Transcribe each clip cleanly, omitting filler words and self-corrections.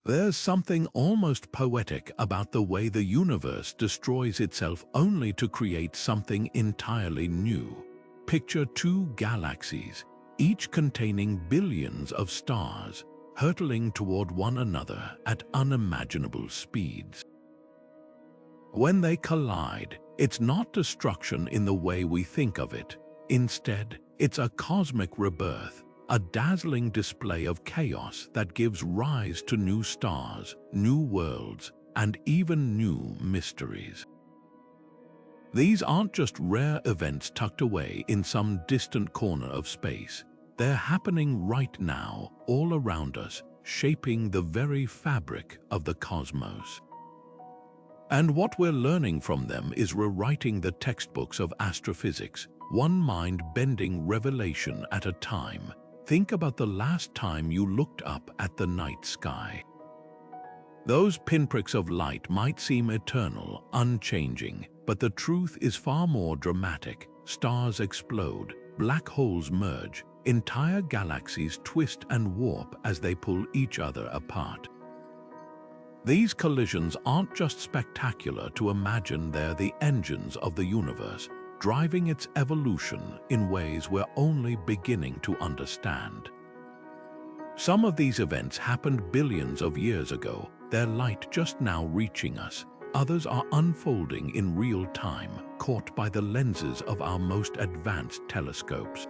There's something almost poetic about the way the universe destroys itself only to create something entirely new. Picture two galaxies, each containing billions of stars, hurtling toward one another at unimaginable speeds. When they collide, it's not destruction in the way we think of it. Instead, it's a cosmic rebirth, a dazzling display of chaos that gives rise to new stars, new worlds, and even new mysteries. These aren't just rare events tucked away in some distant corner of space. They're happening right now, all around us, shaping the very fabric of the cosmos. And what we're learning from them is rewriting the textbooks of astrophysics, one mind-bending revelation at a time. Think about the last time you looked up at the night sky. Those pinpricks of light might seem eternal, unchanging, but the truth is far more dramatic. Stars explode, black holes merge, entire galaxies twist and warp as they pull each other apart. These collisions aren't just spectacular to imagine, they're the engines of the universe, driving its evolution in ways we're only beginning to understand. Some of these events happened billions of years ago, their light just now reaching us. Others are unfolding in real time, caught by the lenses of our most advanced telescopes.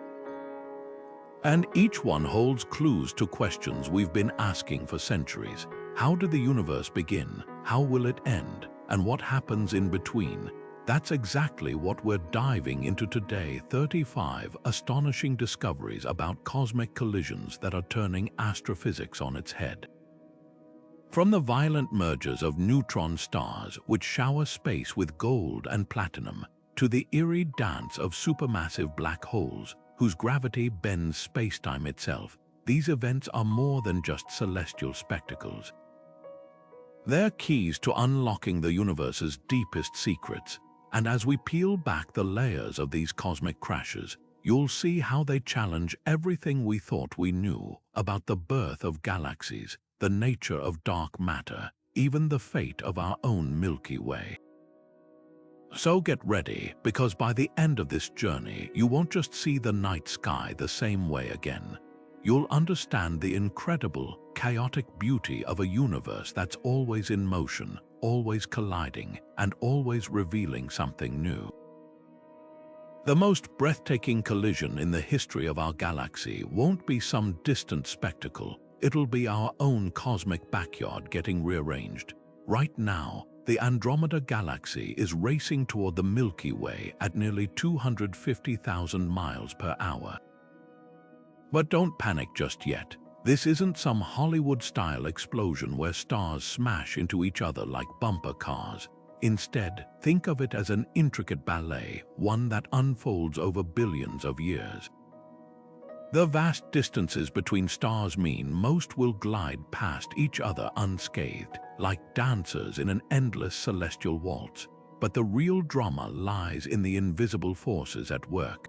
And each one holds clues to questions we've been asking for centuries. How did the universe begin? How will it end? And what happens in between? That's exactly what we're diving into today. 35 astonishing discoveries about cosmic collisions that are turning astrophysics on its head. From the violent mergers of neutron stars, which shower space with gold and platinum, to the eerie dance of supermassive black holes, whose gravity bends space-time itself, these events are more than just celestial spectacles. They're keys to unlocking the universe's deepest secrets, and as we peel back the layers of these cosmic crashes, you'll see how they challenge everything we thought we knew about the birth of galaxies, the nature of dark matter, even the fate of our own Milky Way. So get ready, because by the end of this journey, you won't just see the night sky the same way again. You'll understand the incredible, chaotic beauty of a universe that's always in motion, always colliding, and always revealing something new. The most breathtaking collision in the history of our galaxy won't be some distant spectacle. It'll be our own cosmic backyard getting rearranged. Right now, the Andromeda Galaxy is racing toward the Milky Way at nearly 250,000 miles per hour. But don't panic just yet. This isn't some Hollywood-style explosion where stars smash into each other like bumper cars. Instead, think of it as an intricate ballet, one that unfolds over billions of years. The vast distances between stars mean most will glide past each other unscathed, like dancers in an endless celestial waltz. But the real drama lies in the invisible forces at work.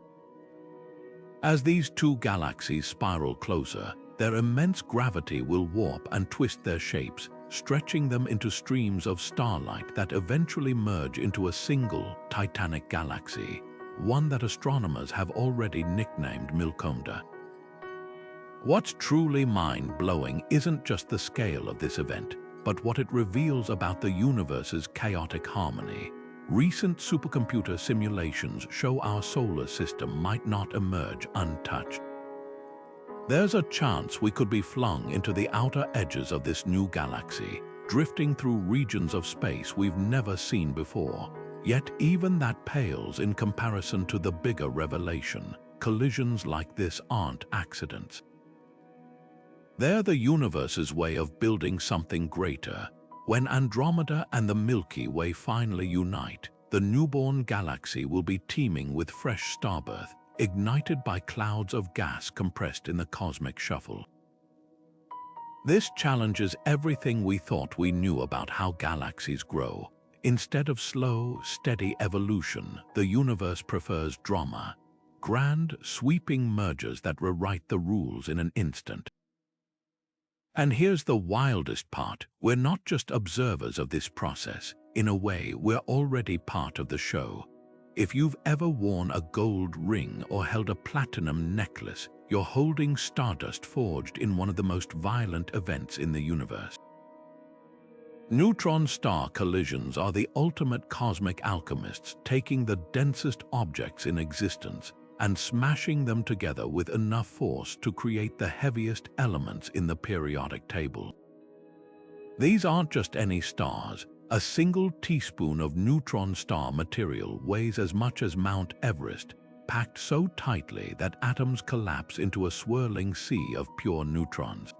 As these two galaxies spiral closer, their immense gravity will warp and twist their shapes, stretching them into streams of starlight that eventually merge into a single titanic galaxy, one that astronomers have already nicknamed Milkomda. What's truly mind-blowing isn't just the scale of this event, but what it reveals about the universe's chaotic harmony. Recent supercomputer simulations show our solar system might not emerge untouched. There's a chance we could be flung into the outer edges of this new galaxy, drifting through regions of space we've never seen before. Yet even that pales in comparison to the bigger revelation. Collisions like this aren't accidents. They're the universe's way of building something greater. When Andromeda and the Milky Way finally unite, the newborn galaxy will be teeming with fresh starbirth, ignited by clouds of gas compressed in the cosmic shuffle. This challenges everything we thought we knew about how galaxies grow. Instead of slow, steady evolution, the universe prefers drama, grand, sweeping mergers that rewrite the rules in an instant. And here's the wildest part. We're not just observers of this process. In a way, we're already part of the show. If you've ever worn a gold ring or held a platinum necklace, you're holding stardust forged in one of the most violent events in the universe. Neutron-star collisions are the ultimate cosmic alchemists, taking the densest objects in existence and smashing them together with enough force to create the heaviest elements in the periodic table. These aren't just any stars. A single teaspoon of neutron star material weighs as much as Mount Everest, packed so tightly that atoms collapse into a swirling sea of pure neutrons.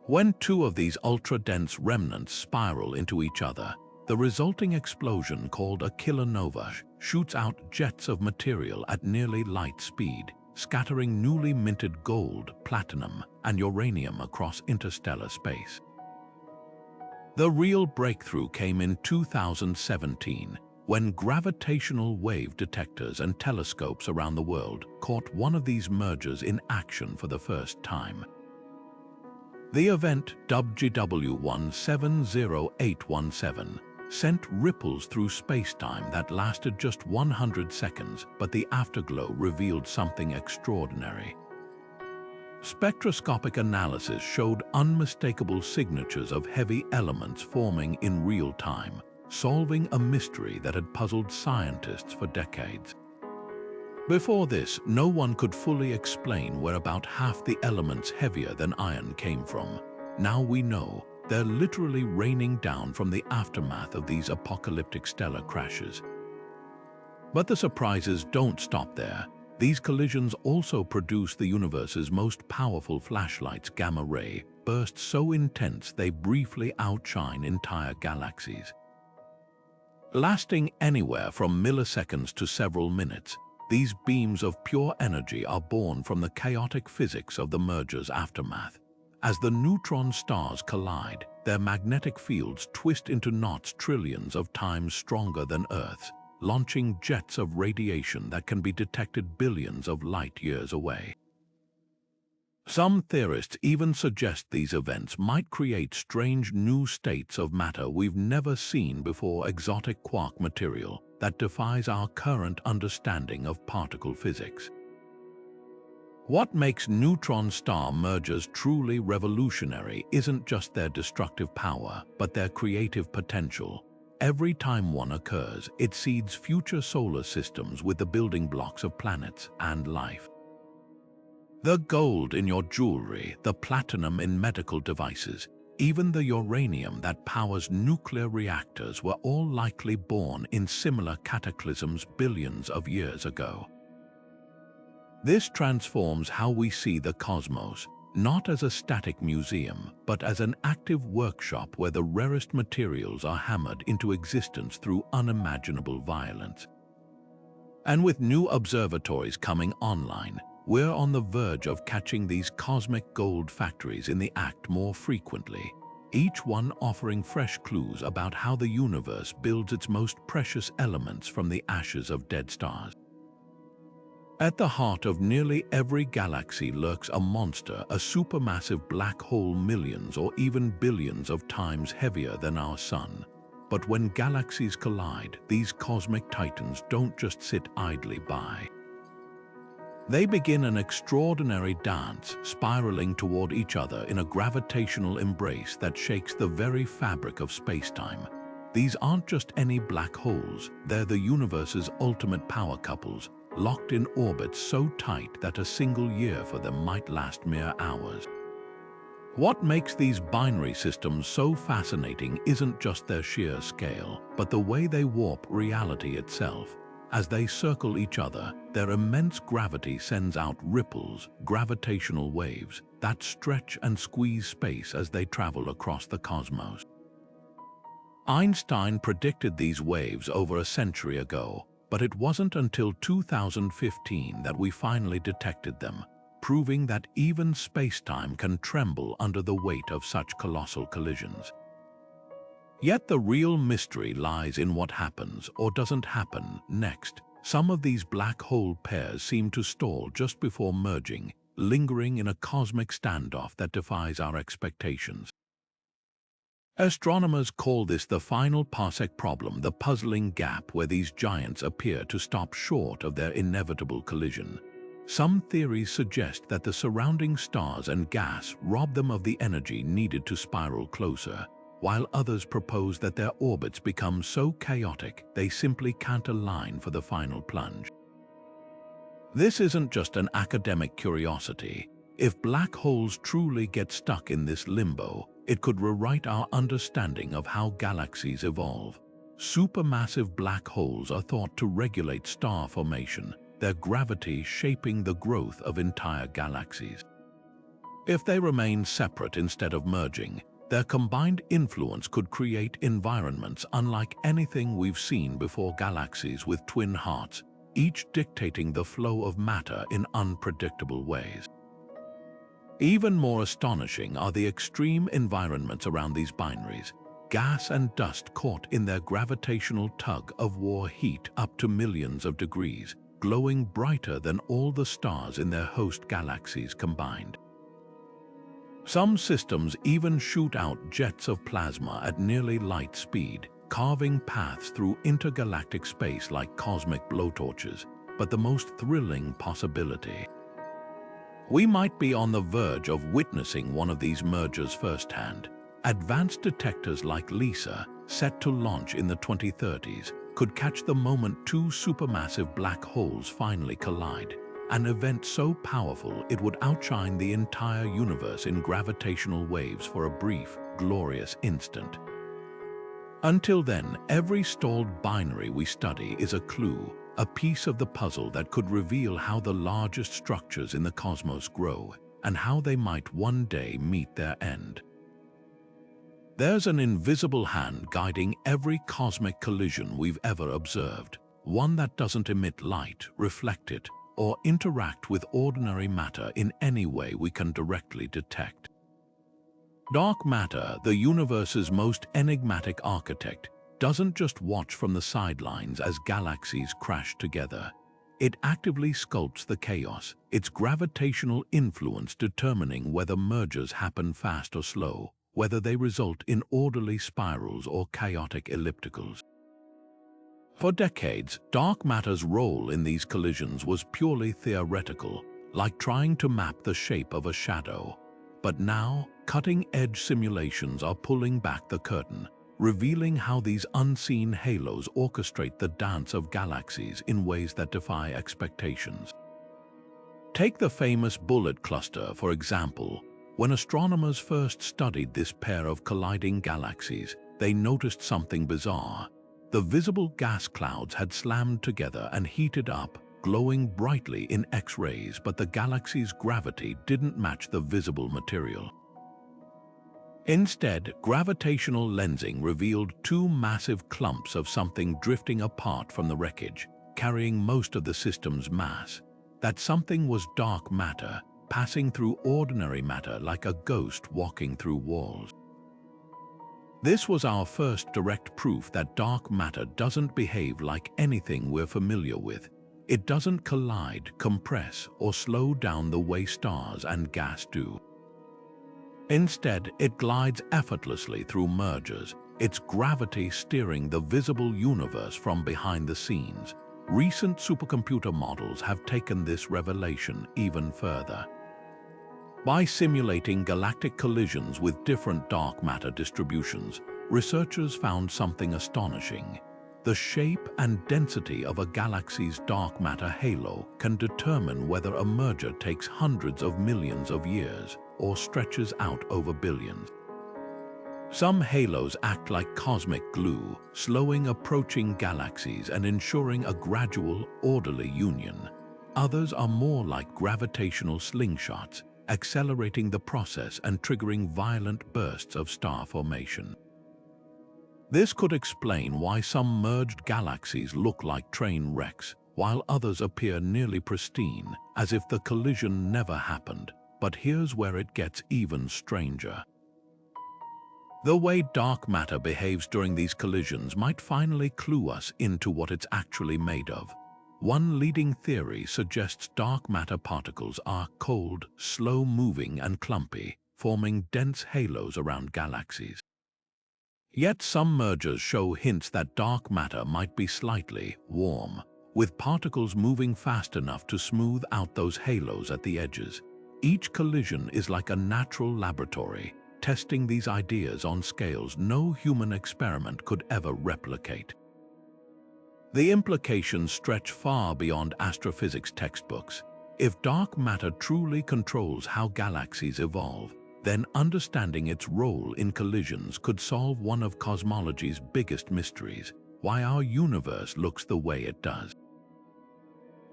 When two of these ultra-dense remnants spiral into each other, the resulting explosion, called a kilonova, shoots out jets of material at nearly light speed, scattering newly minted gold, platinum, and uranium across interstellar space. The real breakthrough came in 2017, when gravitational wave detectors and telescopes around the world caught one of these mergers in action for the first time. The event, dubbed GW170817, sent ripples through spacetime that lasted just 100 seconds, but the afterglow revealed something extraordinary. Spectroscopic analysis showed unmistakable signatures of heavy elements forming in real time, solving a mystery that had puzzled scientists for decades. Before this, no one could fully explain where about half the elements heavier than iron came from. Now we know. They're literally raining down from the aftermath of these apocalyptic stellar crashes. But the surprises don't stop there. These collisions also produce the universe's most powerful flashlights, gamma ray bursts so intense they briefly outshine entire galaxies. Lasting anywhere from milliseconds to several minutes, these beams of pure energy are born from the chaotic physics of the merger's aftermath. As the neutron stars collide, their magnetic fields twist into knots trillions of times stronger than Earth's, launching jets of radiation that can be detected billions of light years away. Some theorists even suggest these events might create strange new states of matter we've never seen before, exotic quark material that defies our current understanding of particle physics. What makes neutron star mergers truly revolutionary isn't just their destructive power, but their creative potential. Every time one occurs, it seeds future solar systems with the building blocks of planets and life. The gold in your jewelry, the platinum in medical devices, even the uranium that powers nuclear reactors were all likely born in similar cataclysms billions of years ago. This transforms how we see the cosmos, not as a static museum, but as an active workshop where the rarest materials are hammered into existence through unimaginable violence. And with new observatories coming online, we're on the verge of catching these cosmic gold factories in the act more frequently, each one offering fresh clues about how the universe builds its most precious elements from the ashes of dead stars. At the heart of nearly every galaxy lurks a monster, a supermassive black hole millions or even billions of times heavier than our Sun. But when galaxies collide, these cosmic titans don't just sit idly by. They begin an extraordinary dance, spiraling toward each other in a gravitational embrace that shakes the very fabric of spacetime. These aren't just any black holes, they're the universe's ultimate power couples, locked in orbits so tight that a single year for them might last mere hours. What makes these binary systems so fascinating isn't just their sheer scale, but the way they warp reality itself. As they circle each other, their immense gravity sends out ripples, gravitational waves, that stretch and squeeze space as they travel across the cosmos. Einstein predicted these waves over a century ago, but it wasn't until 2015 that we finally detected them, proving that even spacetime can tremble under the weight of such colossal collisions. Yet the real mystery lies in what happens or doesn't happen next. Some of these black hole pairs seem to stall just before merging, lingering in a cosmic standoff that defies our expectations. Astronomers call this the final Parsec problem, the puzzling gap where these giants appear to stop short of their inevitable collision. Some theories suggest that the surrounding stars and gas rob them of the energy needed to spiral closer, while others propose that their orbits become so chaotic they simply can't align for the final plunge. This isn't just an academic curiosity. If black holes truly get stuck in this limbo, it could rewrite our understanding of how galaxies evolve. Supermassive black holes are thought to regulate star formation, their gravity shaping the growth of entire galaxies. If they remain separate instead of merging, their combined influence could create environments unlike anything we've seen before, galaxies with twin hearts, each dictating the flow of matter in unpredictable ways. Even more astonishing are the extreme environments around these binaries. Gas and dust caught in their gravitational tug-of-war heat up to millions of degrees, glowing brighter than all the stars in their host galaxies combined. Some systems even shoot out jets of plasma at nearly light speed, carving paths through intergalactic space like cosmic blowtorches. But the most thrilling possibility: we might be on the verge of witnessing one of these mergers firsthand. Advanced detectors like LISA, set to launch in the 2030s, could catch the moment two supermassive black holes finally collide, an event so powerful it would outshine the entire universe in gravitational waves for a brief, glorious instant. Until then, every stalled binary we study is a clue, a piece of the puzzle that could reveal how the largest structures in the cosmos grow and how they might one day meet their end. There's an invisible hand guiding every cosmic collision we've ever observed, one that doesn't emit light, reflect it, or interact with ordinary matter in any way we can directly detect. Dark matter, the universe's most enigmatic architect, doesn't just watch from the sidelines as galaxies crash together. It actively sculpts the chaos, its gravitational influence determining whether mergers happen fast or slow, whether they result in orderly spirals or chaotic ellipticals. For decades, dark matter's role in these collisions was purely theoretical, like trying to map the shape of a shadow. But now, cutting-edge simulations are pulling back the curtain, revealing how these unseen halos orchestrate the dance of galaxies in ways that defy expectations. Take the famous Bullet Cluster, for example. When astronomers first studied this pair of colliding galaxies, they noticed something bizarre. The visible gas clouds had slammed together and heated up, glowing brightly in X-rays, but the galaxy's gravity didn't match the visible material. Instead, gravitational lensing revealed two massive clumps of something drifting apart from the wreckage, carrying most of the system's mass. That something was dark matter, passing through ordinary matter like a ghost walking through walls. This was our first direct proof that dark matter doesn't behave like anything we're familiar with. It doesn't collide, compress, or slow down the way stars and gas do. Instead, it glides effortlessly through mergers, its gravity steering the visible universe from behind the scenes. Recent supercomputer models have taken this revelation even further. By simulating galactic collisions with different dark matter distributions, researchers found something astonishing. The shape and density of a galaxy's dark matter halo can determine whether a merger takes hundreds of millions of years or stretches out over billions. Some halos act like cosmic glue, slowing approaching galaxies and ensuring a gradual, orderly union. Others are more like gravitational slingshots, accelerating the process and triggering violent bursts of star formation. This could explain why some merged galaxies look like train wrecks, while others appear nearly pristine, as if the collision never happened. But here's where it gets even stranger. The way dark matter behaves during these collisions might finally clue us into what it's actually made of. One leading theory suggests dark matter particles are cold, slow-moving and clumpy, forming dense halos around galaxies. Yet some mergers show hints that dark matter might be slightly warm, with particles moving fast enough to smooth out those halos at the edges. Each collision is like a natural laboratory, testing these ideas on scales no human experiment could ever replicate. The implications stretch far beyond astrophysics textbooks. If dark matter truly controls how galaxies evolve, then understanding its role in collisions could solve one of cosmology's biggest mysteries: why our universe looks the way it does.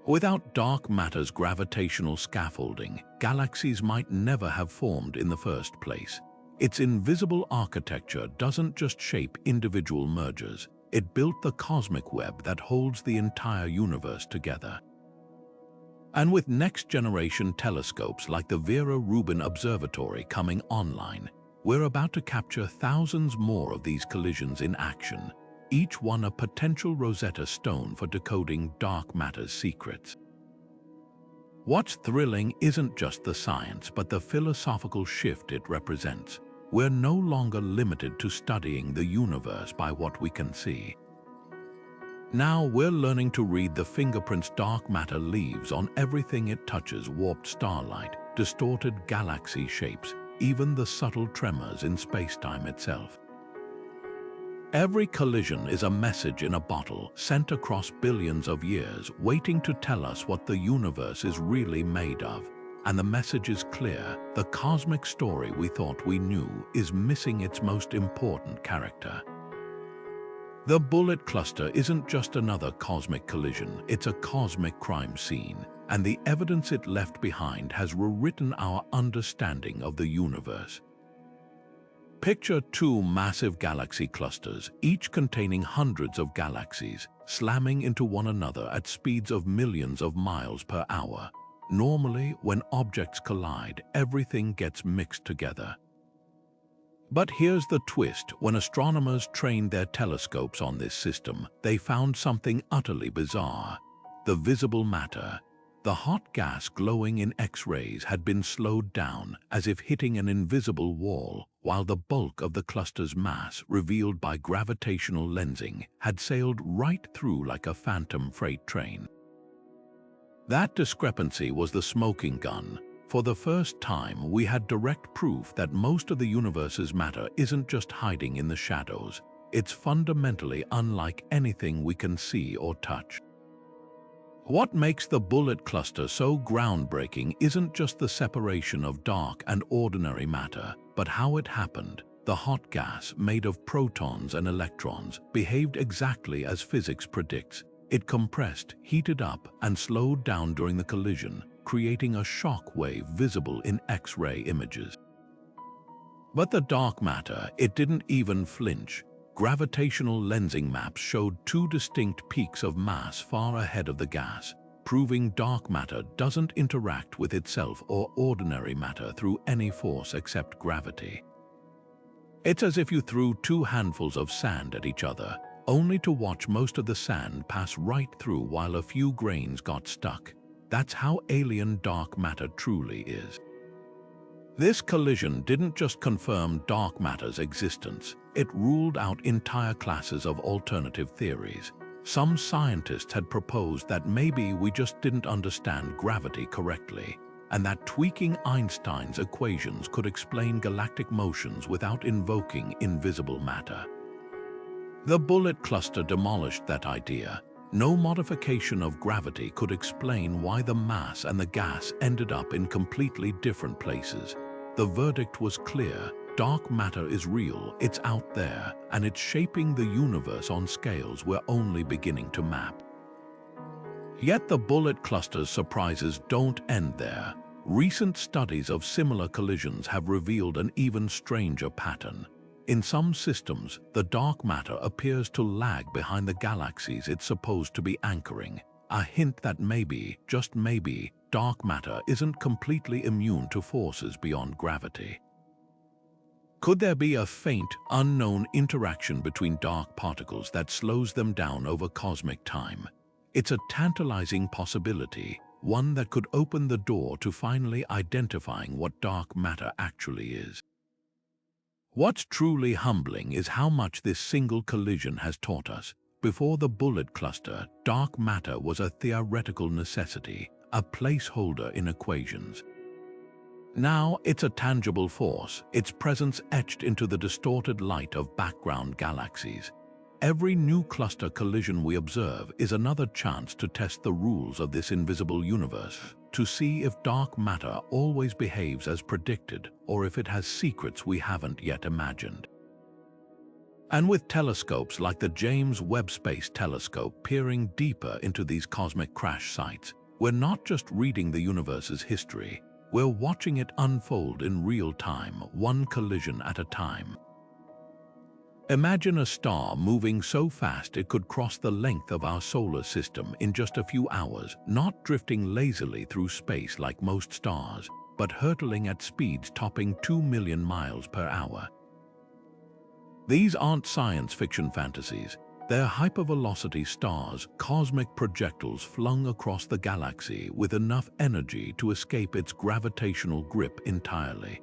Without dark matter's gravitational scaffolding, galaxies might never have formed in the first place. Its invisible architecture doesn't just shape individual mergers, it built the cosmic web that holds the entire universe together. And with next-generation telescopes like the Vera Rubin Observatory coming online, we're about to capture thousands more of these collisions in action, each one a potential Rosetta Stone for decoding dark matter's secrets. What's thrilling isn't just the science, but the philosophical shift it represents. We're no longer limited to studying the universe by what we can see. Now we're learning to read the fingerprints dark matter leaves on everything it touches: warped starlight, distorted galaxy shapes, even the subtle tremors in space-time itself. Every collision is a message in a bottle, sent across billions of years, waiting to tell us what the universe is really made of. And the message is clear: the cosmic story we thought we knew is missing its most important character. The Bullet Cluster isn't just another cosmic collision, it's a cosmic crime scene, and the evidence it left behind has rewritten our understanding of the universe. Picture two massive galaxy clusters, each containing hundreds of galaxies, slamming into one another at speeds of millions of miles per hour. Normally, when objects collide, everything gets mixed together. But here's the twist: when astronomers trained their telescopes on this system, they found something utterly bizarre. The visible matter, the hot gas glowing in X-rays, had been slowed down, as if hitting an invisible wall, while the bulk of the cluster's mass, revealed by gravitational lensing, had sailed right through like a phantom freight train. That discrepancy was the smoking gun. For the first time, we had direct proof that most of the universe's matter isn't just hiding in the shadows. It's fundamentally unlike anything we can see or touch. What makes the Bullet Cluster so groundbreaking isn't just the separation of dark and ordinary matter, but how it happened. The hot gas, made of protons and electrons, behaved exactly as physics predicts. It compressed, heated up, and slowed down during the collision, creating a shock wave visible in X-ray images. But the dark matter, it didn't even flinch. Gravitational lensing maps showed two distinct peaks of mass far ahead of the gas, proving dark matter doesn't interact with itself or ordinary matter through any force except gravity. It's as if you threw two handfuls of sand at each other, only to watch most of the sand pass right through while a few grains got stuck. That's how alien dark matter truly is. This collision didn't just confirm dark matter's existence, it ruled out entire classes of alternative theories. Some scientists had proposed that maybe we just didn't understand gravity correctly, and that tweaking Einstein's equations could explain galactic motions without invoking invisible matter. The Bullet Cluster demolished that idea. No modification of gravity could explain why the mass and the gas ended up in completely different places. The verdict was clear: dark matter is real, it's out there, and it's shaping the universe on scales we're only beginning to map. Yet the Bullet Cluster's surprises don't end there. Recent studies of similar collisions have revealed an even stranger pattern. In some systems, the dark matter appears to lag behind the galaxies it's supposed to be anchoring, a hint that maybe, just maybe, dark matter isn't completely immune to forces beyond gravity. Could there be a faint, unknown interaction between dark particles that slows them down over cosmic time? It's a tantalizing possibility, one that could open the door to finally identifying what dark matter actually is. What's truly humbling is how much this single collision has taught us. Before the bullet cluster, dark matter was a theoretical necessity, a placeholder in equations. Now it's a tangible force, its presence etched into the distorted light of background galaxies. Every new cluster collision we observe is another chance to test the rules of this invisible universe, to see if dark matter always behaves as predicted or if it has secrets we haven't yet imagined. And with telescopes like the James Webb Space Telescope peering deeper into these cosmic crash sites, we're not just reading the universe's history, we're watching it unfold in real time, one collision at a time. Imagine a star moving so fast it could cross the length of our solar system in just a few hours, not drifting lazily through space like most stars, but hurtling at speeds topping 2 million miles per hour. These aren't science fiction fantasies. They're hypervelocity stars, cosmic projectiles flung across the galaxy with enough energy to escape its gravitational grip entirely.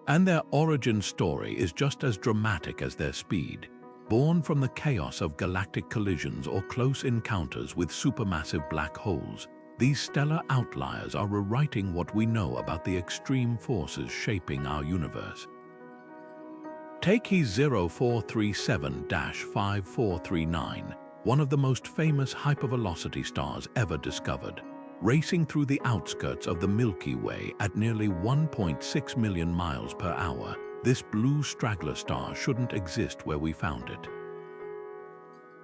And their origin story is just as dramatic as their speed. Born from the chaos of galactic collisions or close encounters with supermassive black holes, these stellar outliers are rewriting what we know about the extreme forces shaping our universe. Take HE 0437-5439, one of the most famous hypervelocity stars ever discovered. Racing through the outskirts of the Milky Way at nearly 1.6 million miles per hour, this blue straggler star shouldn't exist where we found it.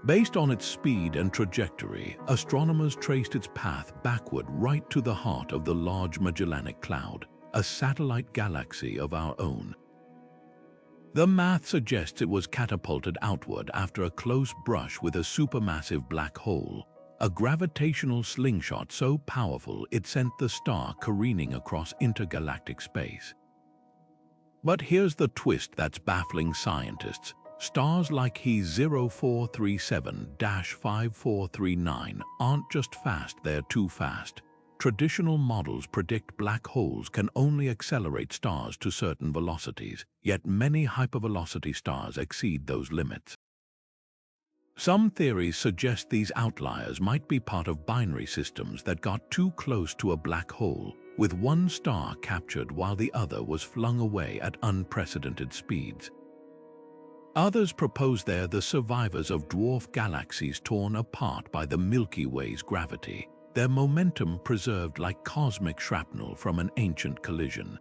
Based on its speed and trajectory, astronomers traced its path backward right to the heart of the Large Magellanic Cloud, a satellite galaxy of our own. The math suggests it was catapulted outward after a close brush with a supermassive black hole, a gravitational slingshot so powerful it sent the star careening across intergalactic space. But here's the twist that's baffling scientists. Stars like HE 0437-5439 aren't just fast, they're too fast. Traditional models predict black holes can only accelerate stars to certain velocities, yet many hypervelocity stars exceed those limits. Some theories suggest these outliers might be part of binary systems that got too close to a black hole, with one star captured while the other was flung away at unprecedented speeds. Others propose they're the survivors of dwarf galaxies torn apart by the Milky Way's gravity, their momentum preserved like cosmic shrapnel from an ancient collision.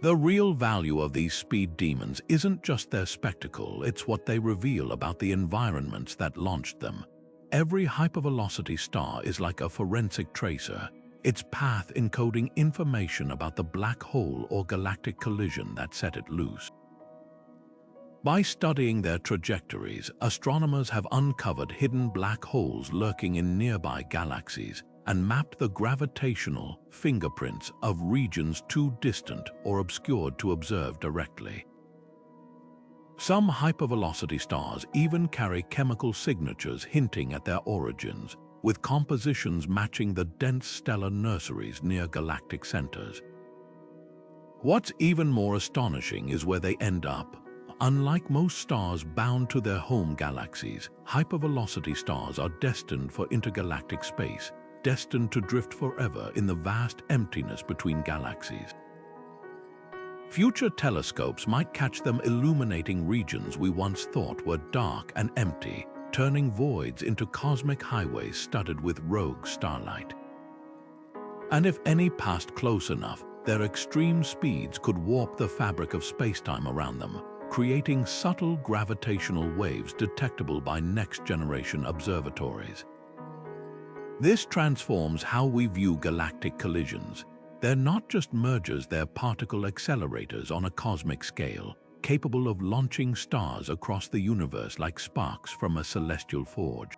The real value of these speed demons isn't just their spectacle, it's what they reveal about the environments that launched them. Every hypervelocity star is like a forensic tracer, its path encoding information about the black hole or galactic collision that set it loose. By studying their trajectories, astronomers have uncovered hidden black holes lurking in nearby galaxies and mapped the gravitational fingerprints of regions too distant or obscured to observe directly. Some hypervelocity stars even carry chemical signatures hinting at their origins, with compositions matching the dense stellar nurseries near galactic centers. What's even more astonishing is where they end up. Unlike most stars bound to their home galaxies, hypervelocity stars are destined for intergalactic space, destined to drift forever in the vast emptiness between galaxies. Future telescopes might catch them illuminating regions we once thought were dark and empty, turning voids into cosmic highways studded with rogue starlight. And if any passed close enough, their extreme speeds could warp the fabric of spacetime around them, creating subtle gravitational waves detectable by next-generation observatories. This transforms how we view galactic collisions. They're not just mergers, they're particle accelerators on a cosmic scale, capable of launching stars across the universe like sparks from a celestial forge.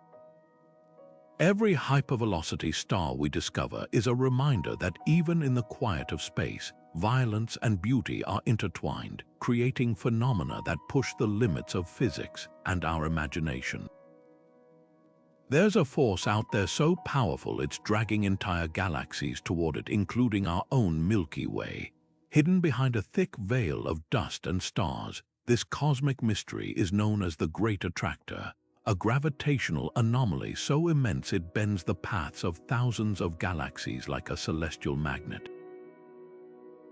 Every hypervelocity star we discover is a reminder that even in the quiet of space, violence and beauty are intertwined, creating phenomena that push the limits of physics and our imagination. There's a force out there so powerful it's dragging entire galaxies toward it, including our own Milky Way. Hidden behind a thick veil of dust and stars, this cosmic mystery is known as the Great Attractor, a gravitational anomaly so immense it bends the paths of thousands of galaxies like a celestial magnet.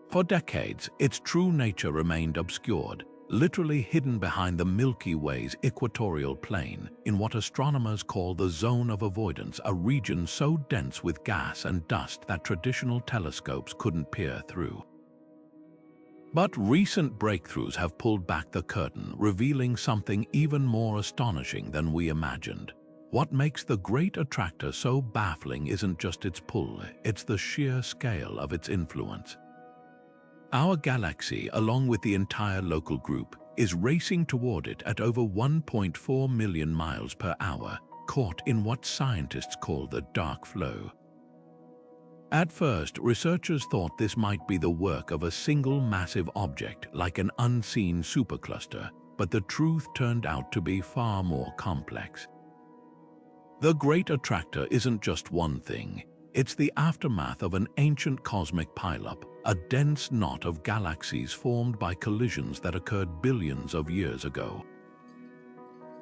For decades, its true nature remained obscured, literally hidden behind the Milky Way's equatorial plane, in what astronomers call the zone of avoidance, a region so dense with gas and dust that traditional telescopes couldn't peer through. But recent breakthroughs have pulled back the curtain, revealing something even more astonishing than we imagined. What makes the Great Attractor so baffling isn't just its pull, it's the sheer scale of its influence. Our galaxy, along with the entire local group, is racing toward it at over 1.4 million miles per hour, caught in what scientists call the dark flow. At first, researchers thought this might be the work of a single massive object like an unseen supercluster, but the truth turned out to be far more complex. The Great Attractor isn't just one thing. It's the aftermath of an ancient cosmic pileup, a dense knot of galaxies formed by collisions that occurred billions of years ago.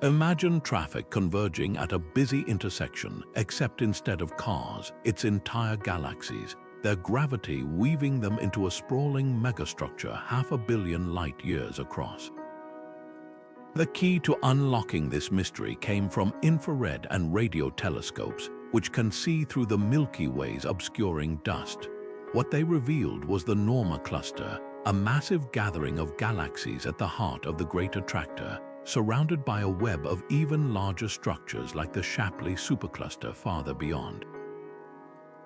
Imagine traffic converging at a busy intersection, except instead of cars, it's entire galaxies, their gravity weaving them into a sprawling megastructure 500 million light-years across. The key to unlocking this mystery came from infrared and radio telescopes, which can see through the Milky Way's obscuring dust. What they revealed was the Norma cluster, a massive gathering of galaxies at the heart of the Great Attractor, surrounded by a web of even larger structures like the Shapley supercluster farther beyond.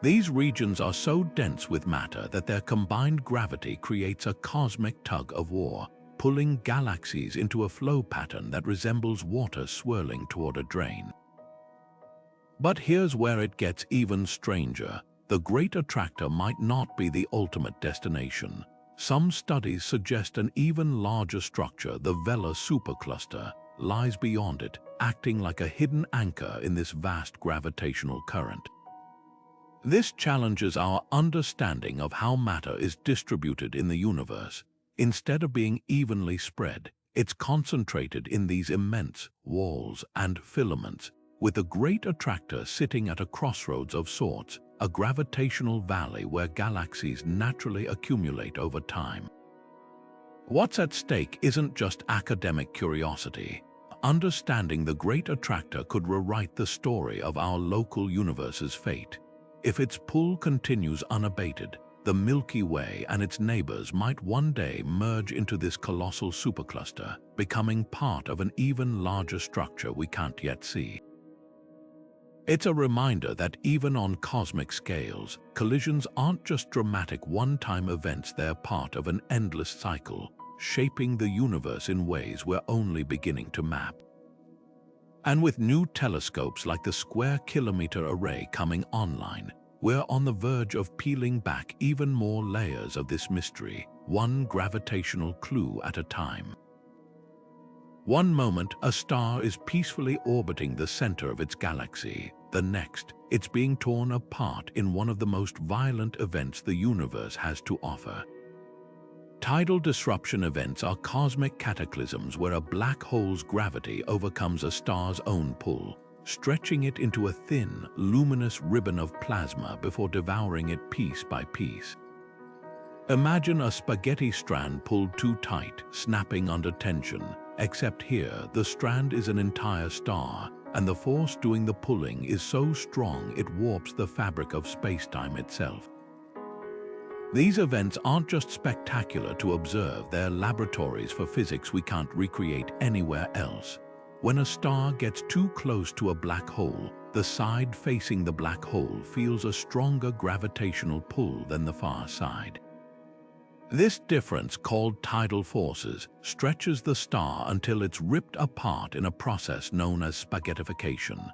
These regions are so dense with matter that their combined gravity creates a cosmic tug-of-war, pulling galaxies into a flow pattern that resembles water swirling toward a drain. But here's where it gets even stranger. The Great Attractor might not be the ultimate destination. Some studies suggest an even larger structure, the Vela supercluster, lies beyond it, acting like a hidden anchor in this vast gravitational current. This challenges our understanding of how matter is distributed in the universe. Instead of being evenly spread, it's concentrated in these immense walls and filaments, with the Great Attractor sitting at a crossroads of sorts, a gravitational valley where galaxies naturally accumulate over time. What's at stake isn't just academic curiosity. Understanding the Great Attractor could rewrite the story of our local universe's fate. If its pull continues unabated, the Milky Way and its neighbors might one day merge into this colossal supercluster, becoming part of an even larger structure we can't yet see. It's a reminder that even on cosmic scales, collisions aren't just dramatic one-time events, they're part of an endless cycle, shaping the universe in ways we're only beginning to map. And with new telescopes like the Square Kilometre Array coming online, we're on the verge of peeling back even more layers of this mystery, one gravitational clue at a time. One moment, a star is peacefully orbiting the center of its galaxy. The next, it's being torn apart in one of the most violent events the universe has to offer. Tidal disruption events are cosmic cataclysms where a black hole's gravity overcomes a star's own pull, stretching it into a thin, luminous ribbon of plasma before devouring it piece by piece. Imagine a spaghetti strand pulled too tight, snapping under tension, except here the strand is an entire star, and the force doing the pulling is so strong it warps the fabric of space-time itself. These events aren't just spectacular to observe, they're laboratories for physics we can't recreate anywhere else. When a star gets too close to a black hole, the side facing the black hole feels a stronger gravitational pull than the far side. This difference, called tidal forces, stretches the star until it's ripped apart in a process known as spaghettification.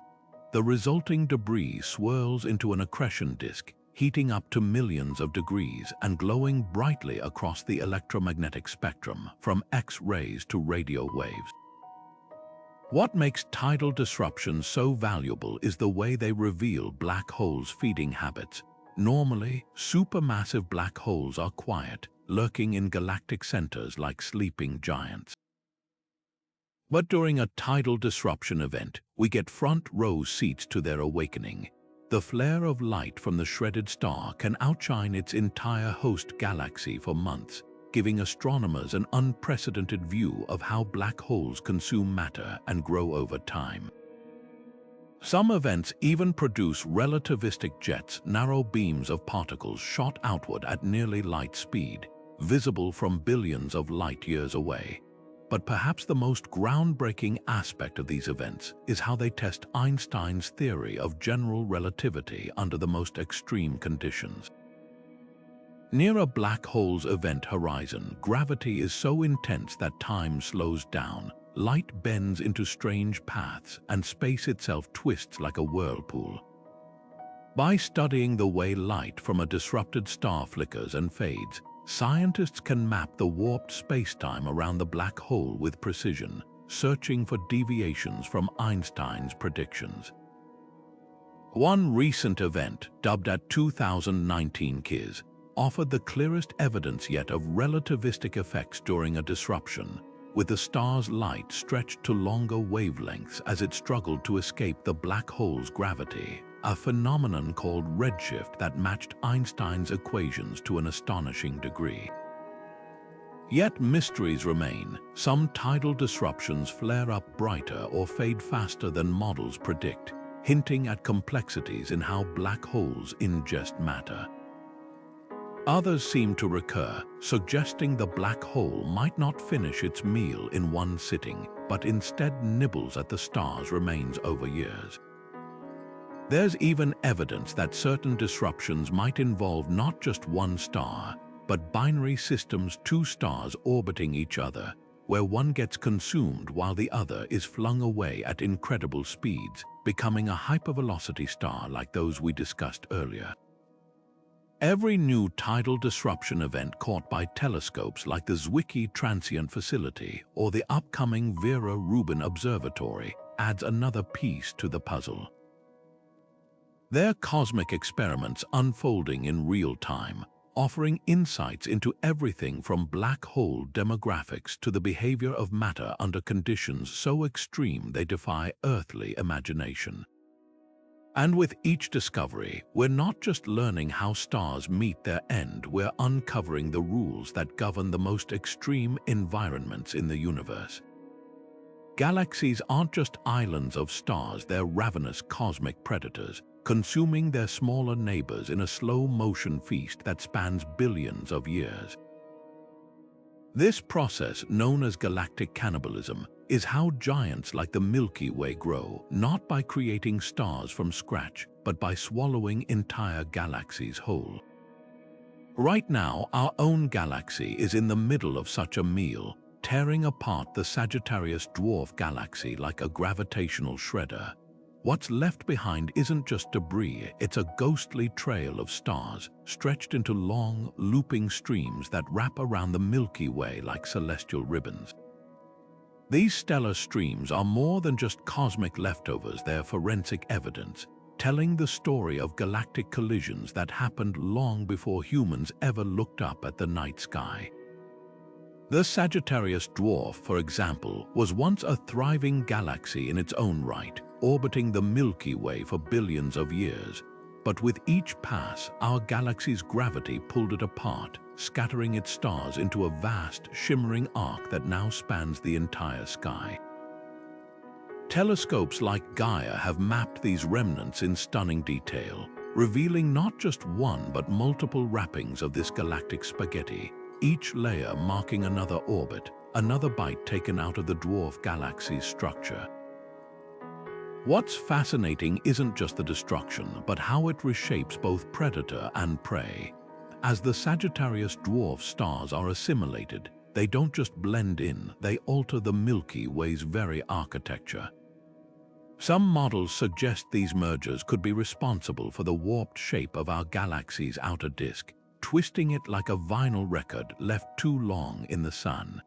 The resulting debris swirls into an accretion disk, heating up to millions of degrees and glowing brightly across the electromagnetic spectrum, from X-rays to radio waves. What makes tidal disruptions so valuable is the way they reveal black holes' feeding habits. Normally, supermassive black holes are quiet, lurking in galactic centers like sleeping giants. But during a tidal disruption event, we get front-row seats to their awakening. The flare of light from the shredded star can outshine its entire host galaxy for months, giving astronomers an unprecedented view of how black holes consume matter and grow over time. Some events even produce relativistic jets, narrow beams of particles shot outward at nearly light speed, visible from billions of light-years away. But perhaps the most groundbreaking aspect of these events is how they test Einstein's theory of general relativity under the most extreme conditions. Near a black hole's event horizon, gravity is so intense that time slows down, light bends into strange paths, and space itself twists like a whirlpool. By studying the way light from a disrupted star flickers and fades, scientists can map the warped spacetime around the black hole with precision, searching for deviations from Einstein's predictions. One recent event, dubbed at 2019 KISS, offered the clearest evidence yet of relativistic effects during a disruption, with the star's light stretched to longer wavelengths as it struggled to escape the black hole's gravity, a phenomenon called redshift that matched Einstein's equations to an astonishing degree. Yet mysteries remain. Some tidal disruptions flare up brighter or fade faster than models predict, hinting at complexities in how black holes ingest matter. Others seem to recur, suggesting the black hole might not finish its meal in one sitting, but instead nibbles at the star's remains over years. There's even evidence that certain disruptions might involve not just one star, but binary systems, two stars orbiting each other, where one gets consumed while the other is flung away at incredible speeds, becoming a hypervelocity star like those we discussed earlier. Every new tidal disruption event caught by telescopes like the Zwicky Transient Facility or the upcoming Vera Rubin Observatory adds another piece to the puzzle. They're cosmic experiments unfolding in real time, offering insights into everything from black hole demographics to the behavior of matter under conditions so extreme they defy earthly imagination. And with each discovery, we're not just learning how stars meet their end, we're uncovering the rules that govern the most extreme environments in the universe. Galaxies aren't just islands of stars, they're ravenous cosmic predators, consuming their smaller neighbors in a slow-motion feast that spans billions of years. This process, known as galactic cannibalism, is how giants like the Milky Way grow, not by creating stars from scratch, but by swallowing entire galaxies whole. Right now, our own galaxy is in the middle of such a meal, tearing apart the Sagittarius dwarf galaxy like a gravitational shredder. What's left behind isn't just debris, it's a ghostly trail of stars, stretched into long, looping streams that wrap around the Milky Way like celestial ribbons. These stellar streams are more than just cosmic leftovers, they're forensic evidence, telling the story of galactic collisions that happened long before humans ever looked up at the night sky. The Sagittarius dwarf, for example, was once a thriving galaxy in its own right, orbiting the Milky Way for billions of years. But with each pass, our galaxy's gravity pulled it apart, scattering its stars into a vast, shimmering arc that now spans the entire sky. Telescopes like Gaia have mapped these remnants in stunning detail, revealing not just one but multiple wrappings of this galactic spaghetti, each layer marking another orbit, another bite taken out of the dwarf galaxy's structure. What's fascinating isn't just the destruction, but how it reshapes both predator and prey. As the Sagittarius dwarf stars are assimilated, they don't just blend in, they alter the Milky Way's very architecture. Some models suggest these mergers could be responsible for the warped shape of our galaxy's outer disk, twisting it like a vinyl record left too long in the sun.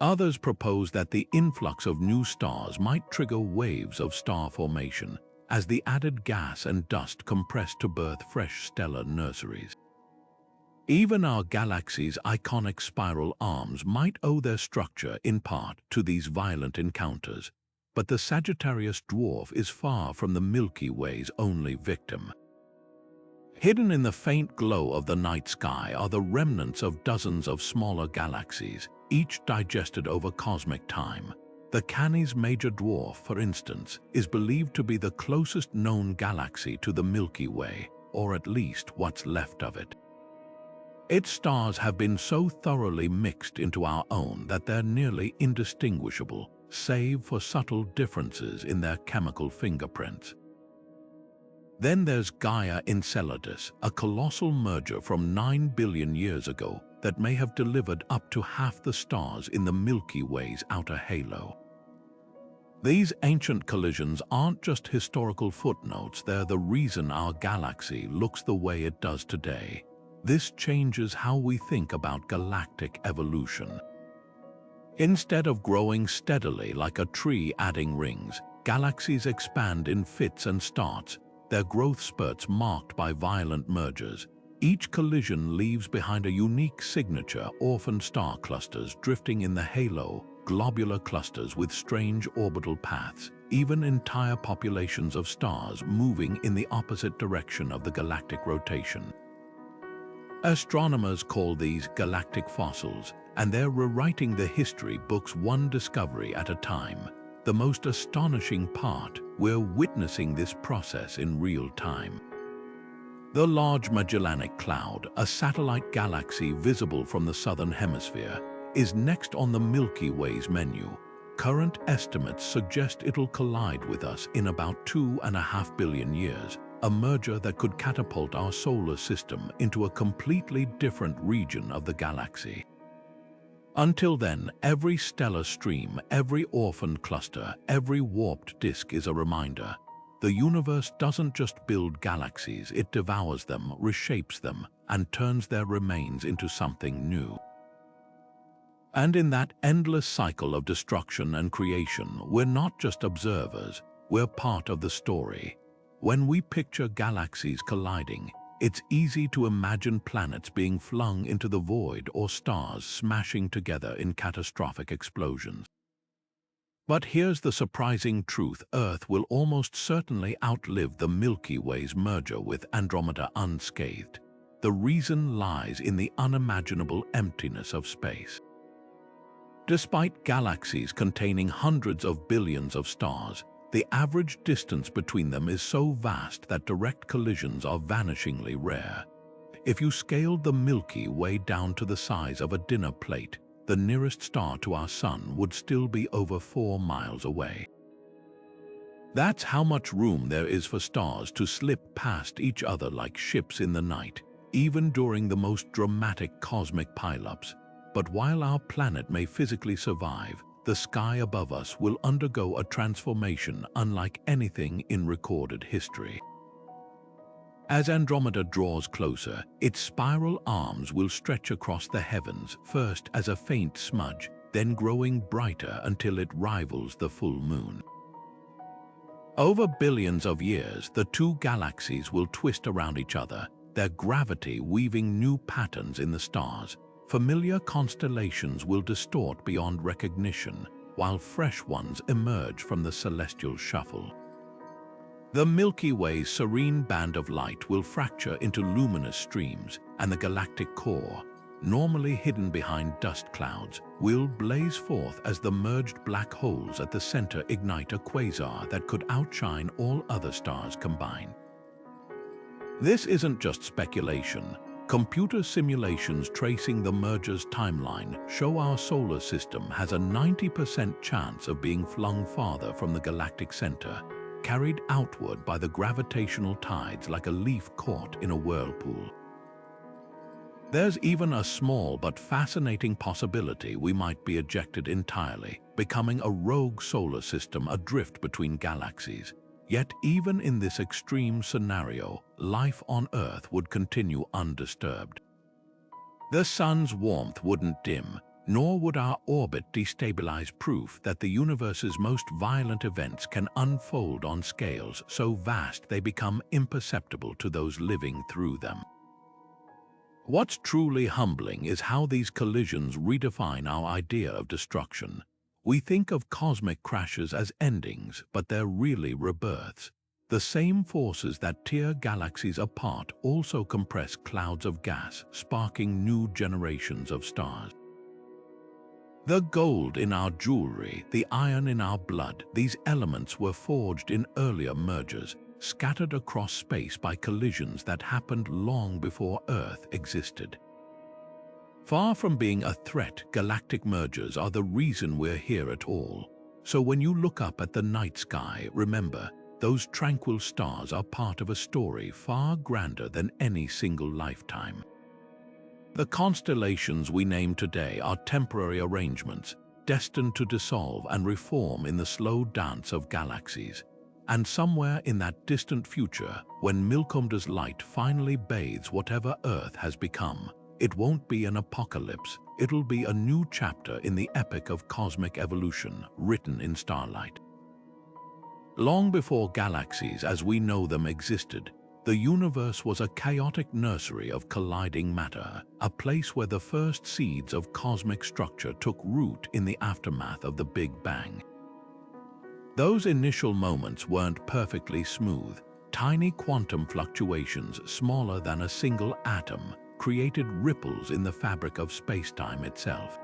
Others propose that the influx of new stars might trigger waves of star formation as the added gas and dust compress to birth fresh stellar nurseries. Even our galaxy's iconic spiral arms might owe their structure in part to these violent encounters, but the Sagittarius dwarf is far from the Milky Way's only victim. Hidden in the faint glow of the night sky are the remnants of dozens of smaller galaxies, each digested over cosmic time. The Canis Major dwarf, for instance, is believed to be the closest known galaxy to the Milky Way, or at least what's left of it. Its stars have been so thoroughly mixed into our own that they're nearly indistinguishable, save for subtle differences in their chemical fingerprints. Then there's Gaia Enceladus, a colossal merger from 9 billion years ago that may have delivered up to half the stars in the Milky Way's outer halo. These ancient collisions aren't just historical footnotes, they're the reason our galaxy looks the way it does today. This changes how we think about galactic evolution. Instead of growing steadily like a tree adding rings, galaxies expand in fits and starts, their growth spurts marked by violent mergers. Each collision leaves behind a unique signature: orphan star clusters drifting in the halo, globular clusters with strange orbital paths, even entire populations of stars moving in the opposite direction of the galactic rotation. Astronomers call these galactic fossils, and they're rewriting the history books one discovery at a time. The most astonishing part, we're witnessing this process in real time. The Large Magellanic Cloud, a satellite galaxy visible from the southern hemisphere, is next on the Milky Way's menu. Current estimates suggest it'll collide with us in about 2.5 billion years, a merger that could catapult our solar system into a completely different region of the galaxy. Until then, every stellar stream, every orphaned cluster, every warped disk is a reminder. The universe doesn't just build galaxies, it devours them, reshapes them, and turns their remains into something new. And in that endless cycle of destruction and creation, we're not just observers, we're part of the story. When we picture galaxies colliding, it's easy to imagine planets being flung into the void or stars smashing together in catastrophic explosions. But here's the surprising truth: Earth will almost certainly outlive the Milky Way's merger with Andromeda unscathed. The reason lies in the unimaginable emptiness of space. Despite galaxies containing hundreds of billions of stars, the average distance between them is so vast that direct collisions are vanishingly rare. If you scaled the Milky Way down to the size of a dinner plate, the nearest star to our Sun would still be over 4 miles away. That's how much room there is for stars to slip past each other like ships in the night, even during the most dramatic cosmic pileups. But while our planet may physically survive, the sky above us will undergo a transformation unlike anything in recorded history. As Andromeda draws closer, its spiral arms will stretch across the heavens, first as a faint smudge, then growing brighter until it rivals the full moon. Over billions of years, the two galaxies will twist around each other, their gravity weaving new patterns in the stars. Familiar constellations will distort beyond recognition, while fresh ones emerge from the celestial shuffle. The Milky Way's serene band of light will fracture into luminous streams, and the galactic core, normally hidden behind dust clouds, will blaze forth as the merged black holes at the center ignite a quasar that could outshine all other stars combined. This isn't just speculation. Computer simulations tracing the merger's timeline show our solar system has a 90% chance of being flung farther from the galactic center, carried outward by the gravitational tides like a leaf caught in a whirlpool. There's even a small but fascinating possibility we might be ejected entirely, becoming a rogue solar system adrift between galaxies. Yet even in this extreme scenario, life on Earth would continue undisturbed. The sun's warmth wouldn't dim, nor would our orbit destabilize, proof that the universe's most violent events can unfold on scales so vast they become imperceptible to those living through them. What's truly humbling is how these collisions redefine our idea of destruction. We think of cosmic crashes as endings, but they're really rebirths. The same forces that tear galaxies apart also compress clouds of gas, sparking new generations of stars. The gold in our jewelry, the iron in our blood, these elements were forged in earlier mergers, scattered across space by collisions that happened long before Earth existed. Far from being a threat, galactic mergers are the reason we're here at all. So when you look up at the night sky, remember, those tranquil stars are part of a story far grander than any single lifetime. The constellations we name today are temporary arrangements, destined to dissolve and reform in the slow dance of galaxies. And somewhere in that distant future, when Milkomda's light finally bathes whatever Earth has become, it won't be an apocalypse, it'll be a new chapter in the epic of cosmic evolution written in starlight. Long before galaxies as we know them existed, the universe was a chaotic nursery of colliding matter, a place where the first seeds of cosmic structure took root in the aftermath of the Big Bang. Those initial moments weren't perfectly smooth. Tiny quantum fluctuations, smaller than a single atom, created ripples in the fabric of space-time itself.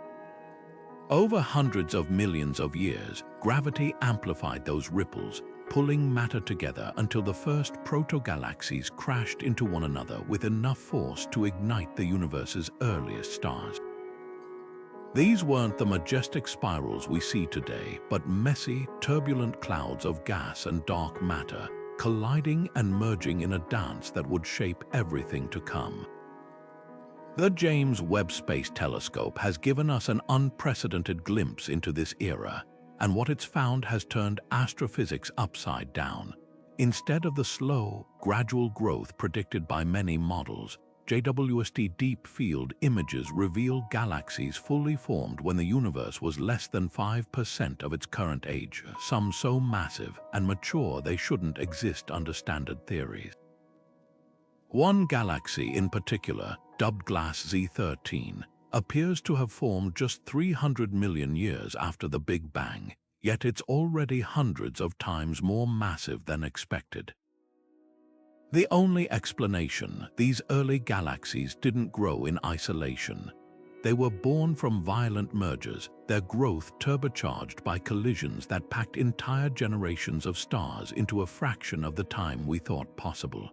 Over hundreds of millions of years, gravity amplified those ripples, pulling matter together until the first proto-galaxies crashed into one another with enough force to ignite the universe's earliest stars. These weren't the majestic spirals we see today, but messy, turbulent clouds of gas and dark matter, colliding and merging in a dance that would shape everything to come. The James Webb Space Telescope has given us an unprecedented glimpse into this era, and what it's found has turned astrophysics upside down. Instead of the slow, gradual growth predicted by many models, JWST deep field images reveal galaxies fully formed when the universe was less than 5% of its current age, some so massive and mature they shouldn't exist under standard theories. One galaxy in particular, dubbed Glass Z13, appears to have formed just 300 million years after the Big Bang, yet it's already hundreds of times more massive than expected. The only explanation: these early galaxies didn't grow in isolation. They were born from violent mergers, their growth turbocharged by collisions that packed entire generations of stars into a fraction of the time we thought possible.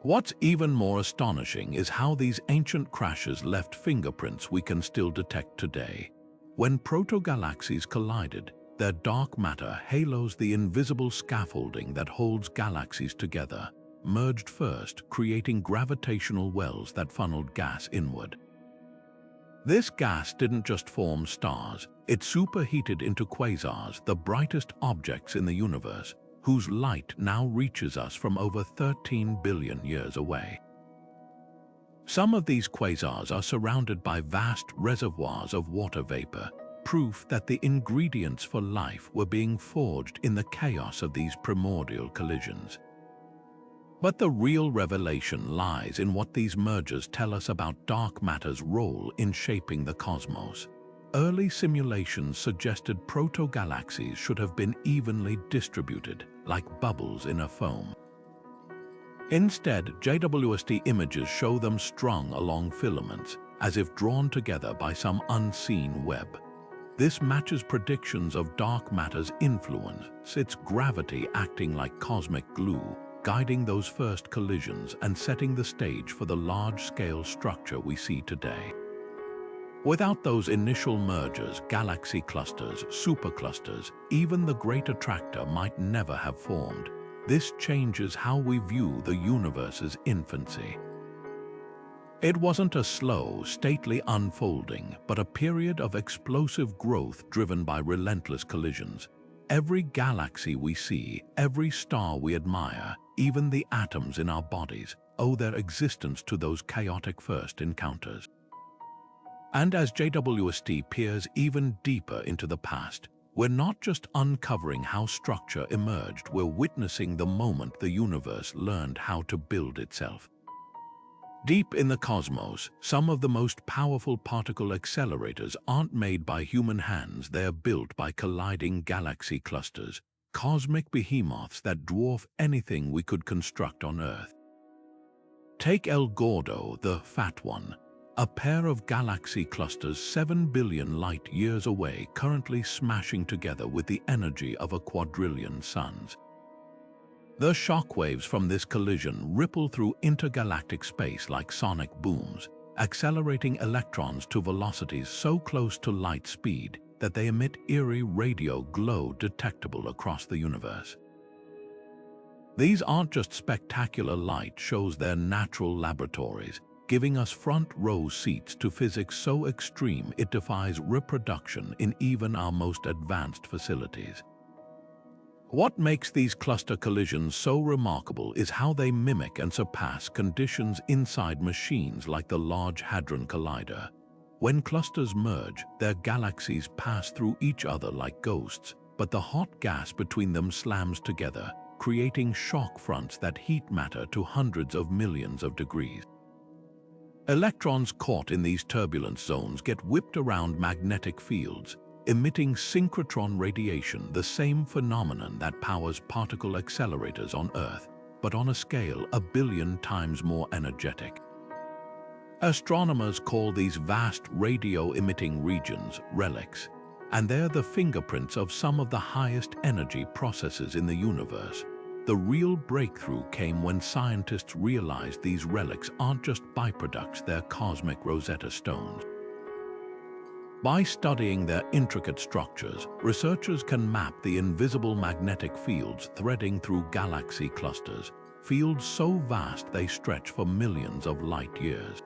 What's even more astonishing is how these ancient crashes left fingerprints we can still detect today. When proto-galaxies collided, their dark matter halos the invisible scaffolding that holds galaxies together, merged first, creating gravitational wells that funneled gas inward. This gas didn't just form stars, it superheated into quasars, the brightest objects in the universe, whose light now reaches us from over 13 billion years away. Some of these quasars are surrounded by vast reservoirs of water vapor, proof that the ingredients for life were being forged in the chaos of these primordial collisions. But the real revelation lies in what these mergers tell us about dark matter's role in shaping the cosmos. Early simulations suggested proto-galaxies should have been evenly distributed, like bubbles in a foam. Instead, JWST images show them strung along filaments, as if drawn together by some unseen web. This matches predictions of dark matter's influence, its gravity acting like cosmic glue, guiding those first collisions and setting the stage for the large-scale structure we see today. Without those initial mergers, galaxy clusters, superclusters, even the Great Attractor might never have formed. This changes how we view the universe's infancy. It wasn't a slow, stately unfolding, but a period of explosive growth driven by relentless collisions. Every galaxy we see, every star we admire, even the atoms in our bodies, owe their existence to those chaotic first encounters. And as JWST peers even deeper into the past, we're not just uncovering how structure emerged, we're witnessing the moment the universe learned how to build itself. Deep in the cosmos, some of the most powerful particle accelerators aren't made by human hands, they're built by colliding galaxy clusters, cosmic behemoths that dwarf anything we could construct on Earth. Take El Gordo, the Fat One, a pair of galaxy clusters 7 billion light-years away, currently smashing together with the energy of a quadrillion suns. The shockwaves from this collision ripple through intergalactic space like sonic booms, accelerating electrons to velocities so close to light speed that they emit eerie radio glow detectable across the universe. These aren't just spectacular light shows, they're natural laboratories, giving us front-row seats to physics so extreme it defies reproduction in even our most advanced facilities. What makes these cluster collisions so remarkable is how they mimic and surpass conditions inside machines like the Large Hadron Collider. When clusters merge, their galaxies pass through each other like ghosts, but the hot gas between them slams together, creating shock fronts that heat matter to hundreds of millions of degrees. Electrons caught in these turbulent zones get whipped around magnetic fields, emitting synchrotron radiation, the same phenomenon that powers particle accelerators on Earth, but on a scale 1 billion times more energetic. Astronomers call these vast radio-emitting regions relics, and they're the fingerprints of some of the highest energy processes in the universe. The real breakthrough came when scientists realized these relics aren't just byproducts, they're cosmic Rosetta Stones. By studying their intricate structures, researchers can map the invisible magnetic fields threading through galaxy clusters, fields so vast they stretch for millions of light-years.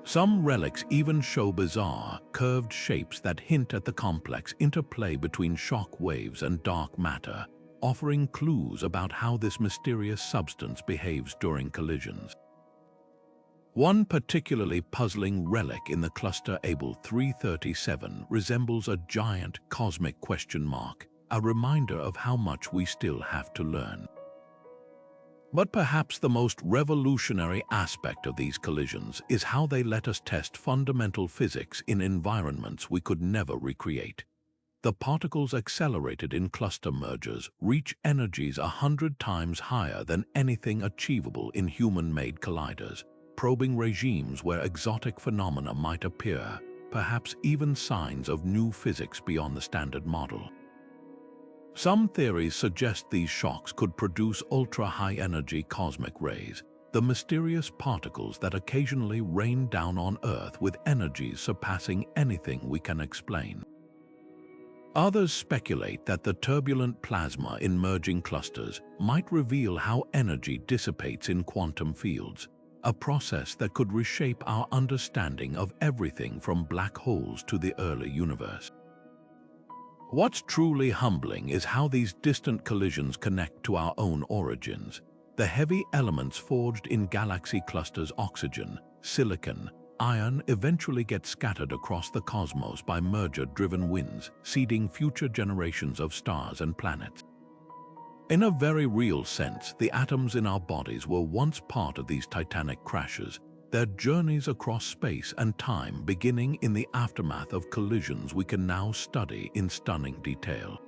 Some relics even show bizarre, curved shapes that hint at the complex interplay between shock waves and dark matter, offering clues about how this mysterious substance behaves during collisions. One particularly puzzling relic in the cluster Able 337 resembles a giant cosmic question mark, a reminder of how much we still have to learn. But perhaps the most revolutionary aspect of these collisions is how they let us test fundamental physics in environments we could never recreate. The particles accelerated in cluster mergers reach energies 100 times higher than anything achievable in human-made colliders, probing regimes where exotic phenomena might appear, perhaps even signs of new physics beyond the standard model. Some theories suggest these shocks could produce ultra-high-energy cosmic rays, the mysterious particles that occasionally rain down on Earth with energies surpassing anything we can explain. Others speculate that the turbulent plasma in merging clusters might reveal how energy dissipates in quantum fields, a process that could reshape our understanding of everything from black holes to the early universe. What's truly humbling is how these distant collisions connect to our own origins. The heavy elements forged in galaxy clusters, oxygen, silicon, iron, eventually get scattered across the cosmos by merger-driven winds, seeding future generations of stars and planets. In a very real sense, the atoms in our bodies were once part of these titanic crashes, their journeys across space and time beginning in the aftermath of collisions we can now study in stunning detail.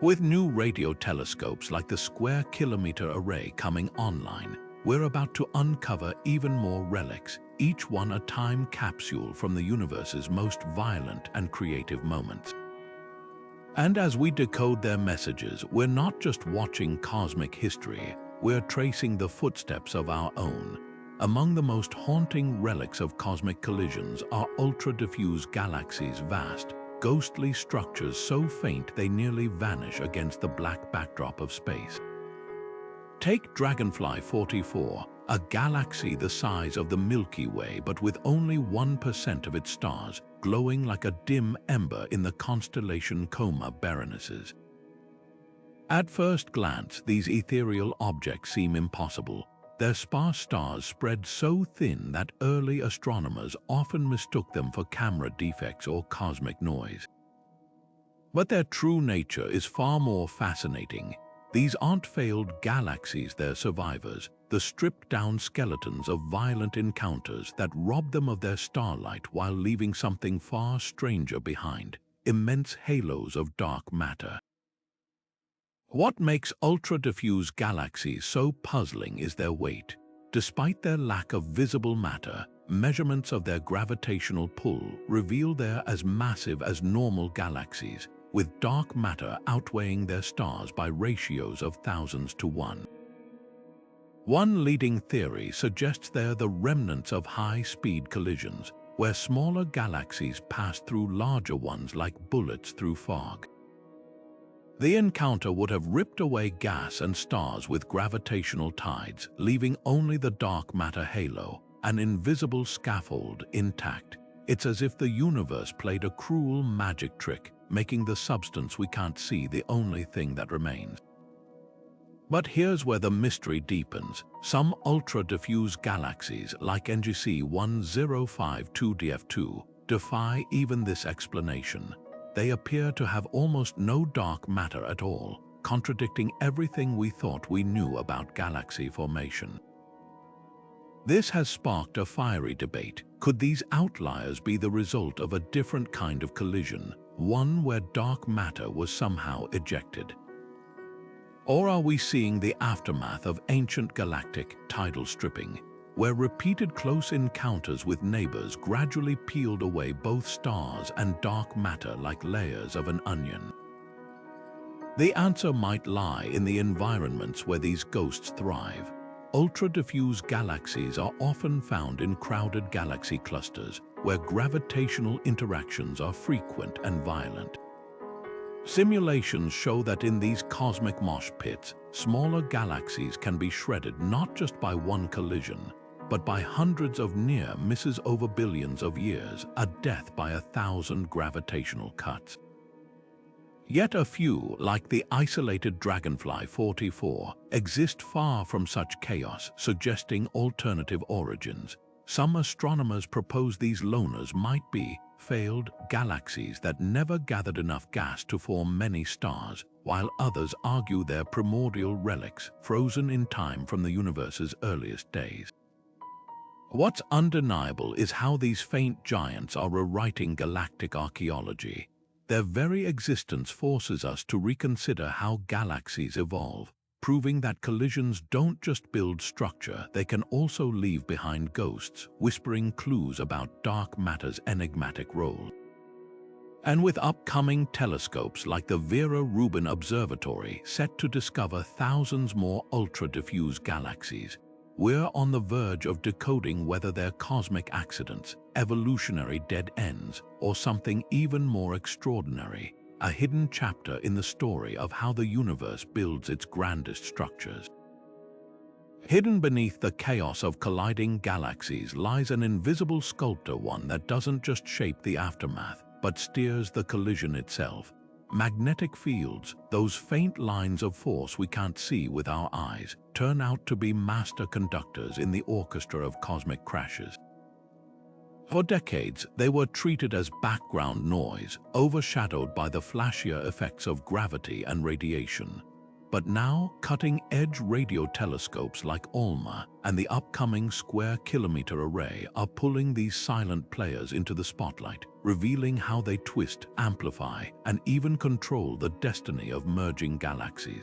With new radio telescopes like the Square Kilometre Array coming online, we're about to uncover even more relics, each one a time capsule from the universe's most violent and creative moments. And as we decode their messages, we're not just watching cosmic history, we're tracing the footsteps of our own. Among the most haunting relics of cosmic collisions are ultra-diffuse galaxies, vast, ghostly structures so faint they nearly vanish against the black backdrop of space. Take Dragonfly 44, a galaxy the size of the Milky Way but with only 1% of its stars, glowing like a dim ember in the constellation Coma Berenices. At first glance, these ethereal objects seem impossible. Their sparse stars spread so thin that early astronomers often mistook them for camera defects or cosmic noise. But their true nature is far more fascinating. These aren't failed galaxies, they're survivors, the stripped-down skeletons of violent encounters that robbed them of their starlight while leaving something far stranger behind: immense halos of dark matter. What makes ultra-diffuse galaxies so puzzling is their weight. Despite their lack of visible matter, measurements of their gravitational pull reveal they're as massive as normal galaxies, with dark matter outweighing their stars by ratios of thousands to one. One leading theory suggests they're the remnants of high-speed collisions, where smaller galaxies pass through larger ones like bullets through fog. The encounter would have ripped away gas and stars with gravitational tides, leaving only the dark matter halo, an invisible scaffold, intact. It's as if the universe played a cruel magic trick, making the substance we can't see the only thing that remains. But here's where the mystery deepens. Some ultra-diffuse galaxies, like NGC 1052DF2, defy even this explanation. They appear to have almost no dark matter at all, contradicting everything we thought we knew about galaxy formation. This has sparked a fiery debate. Could these outliers be the result of a different kind of collision, one where dark matter was somehow ejected? Or are we seeing the aftermath of ancient galactic tidal stripping, where repeated close encounters with neighbors gradually peeled away both stars and dark matter like layers of an onion? The answer might lie in the environments where these ghosts thrive. Ultra-diffuse galaxies are often found in crowded galaxy clusters, where gravitational interactions are frequent and violent. Simulations show that in these cosmic mosh pits, smaller galaxies can be shredded not just by one collision, but by hundreds of near misses over billions of years, a death by 1,000 gravitational cuts. Yet a few, like the isolated Dragonfly 44, exist far from such chaos, suggesting alternative origins. Some astronomers propose these loners might be failed galaxies that never gathered enough gas to form many stars, while others argue they're primordial relics, frozen in time from the universe's earliest days. What's undeniable is how these faint giants are rewriting galactic archaeology. Their very existence forces us to reconsider how galaxies evolve, proving that collisions don't just build structure, they can also leave behind ghosts, whispering clues about dark matter's enigmatic role. And with upcoming telescopes like the Vera Rubin Observatory set to discover thousands more ultra-diffuse galaxies, we're on the verge of decoding whether they're cosmic accidents, evolutionary dead ends, or something even more extraordinary, a hidden chapter in the story of how the universe builds its grandest structures. Hidden beneath the chaos of colliding galaxies lies an invisible sculptor, one that doesn't just shape the aftermath, but steers the collision itself. Magnetic fields, those faint lines of force we can't see with our eyes, turn out to be master conductors in the orchestra of cosmic crashes. For decades, they were treated as background noise, overshadowed by the flashier effects of gravity and radiation. But now, cutting-edge radio telescopes like ALMA and the upcoming Square Kilometre Array are pulling these silent players into the spotlight, revealing how they twist, amplify, and even control the destiny of merging galaxies.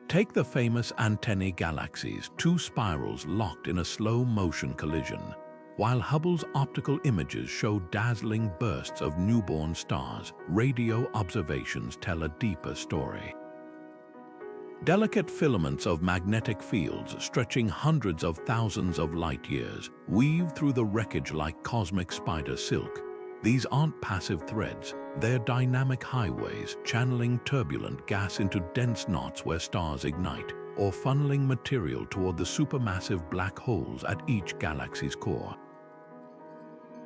Take the famous antennae galaxies, two spirals locked in a slow-motion collision. While Hubble's optical images show dazzling bursts of newborn stars, radio observations tell a deeper story. Delicate filaments of magnetic fields stretching hundreds of thousands of light years weave through the wreckage like cosmic spider silk. These aren't passive threads, they're dynamic highways, channeling turbulent gas into dense knots where stars ignite, or funneling material toward the supermassive black holes at each galaxy's core.